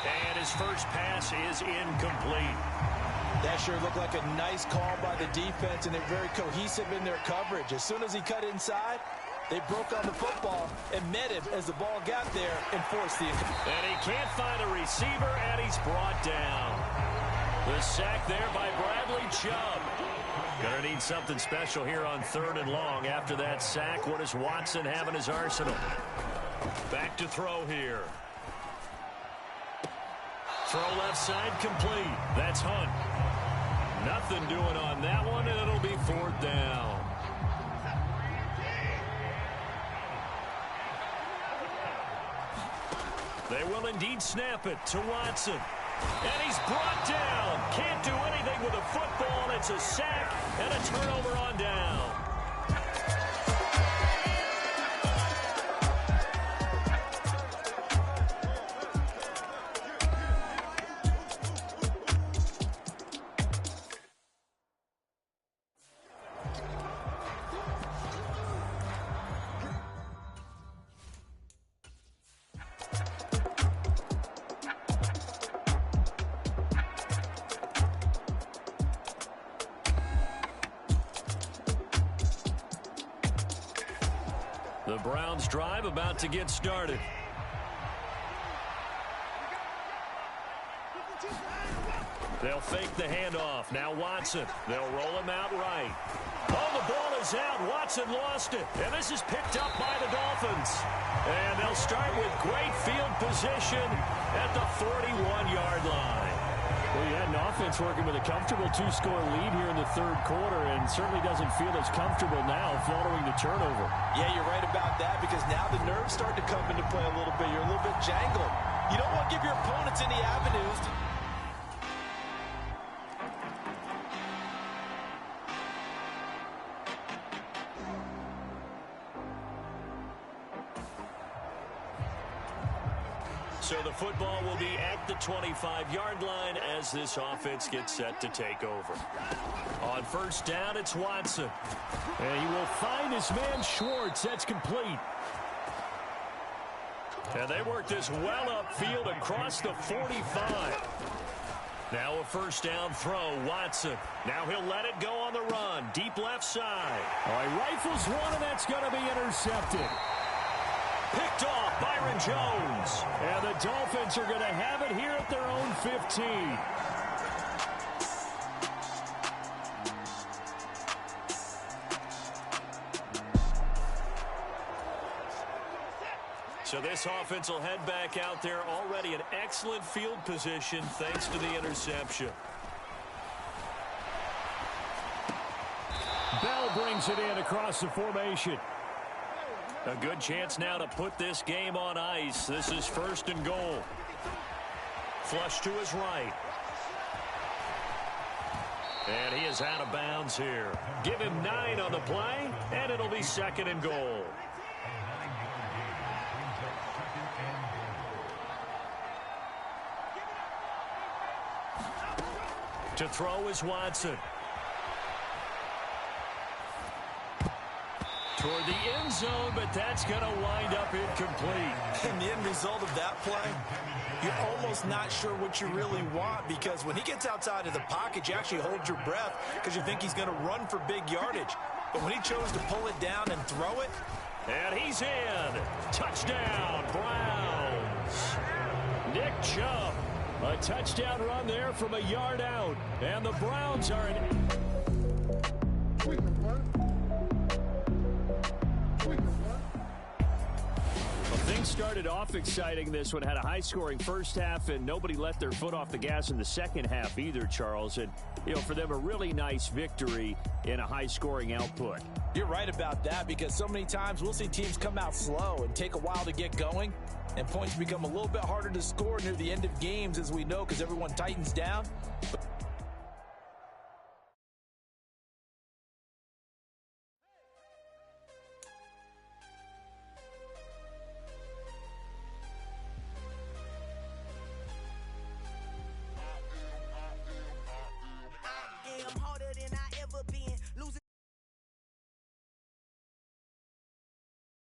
And his first pass is incomplete. That sure looked like a nice call by the defense, and they're very cohesive in their coverage. As soon as he cut inside, they broke on the football and met him as the ball got there and forced the... And he can't find a receiver, and he's brought down. The sack there by Bradley Chubb. Gonna need something special here on 3rd and long. After that sack, what does Watson have in his arsenal? Back to throw here. Throw left side complete. That's Hunt. Nothing doing on that one, and it'll be 4th down. They will indeed snap it to Watson. And he's brought down. Can't do anything with a football. It's a sack and a turnover on down. The Browns drive about to get started. They'll fake the handoff. Now Watson. They'll roll him out right. Oh, the ball is out. Watson lost it. And this is picked up by the Dolphins. And they'll start with great field position at the 41-yard line. Well, you had an offense working with a comfortable 2-score lead here in the 3rd quarter, and certainly doesn't feel as comfortable now following the turnover. Yeah, you're right about that, because now the nerves start to come into play a little bit. You're a little bit jangled. You don't want to give your opponents any avenues. So the football will be at the 25-yard line as this offense gets set to take over. On 1st down, it's Watson. And he will find his man Schwartz. That's complete. And they work this well upfield across the 45. Now a 1st down throw, Watson. Now he'll let it go on the run. Deep left side. All right, rifles one, and that's going to be intercepted. Picked off, Byron Jones. And the Dolphins are going to have it here at their own 15. So this offense will head back out there, already in excellent field position thanks to the interception. Bell brings it in across the formation. A good chance now to put this game on ice. This is 1st and goal. Flush to his right. And he is out of bounds here. Give him 9 on the play, and it'll be 2nd and goal. To throw is Watson. Toward the end zone, but that's going to wind up incomplete. And the end result of that play, you're almost not sure what you really want, because when he gets outside of the pocket, you actually hold your breath because you think he's going to run for big yardage. But when he chose to pull it down and throw it. And he's in. Touchdown, Browns. Nick Chubb. A touchdown run there from a yard out. And the Browns are in. Things started off exciting. This one had a high-scoring first half, and nobody let their foot off the gas in the second half either, Charles. And, for them, a really nice victory in a high-scoring output. You're right about that, because so many times we'll see teams come out slow and take a while to get going, and points become a little bit harder to score near the end of games, as we know, because everyone tightens down.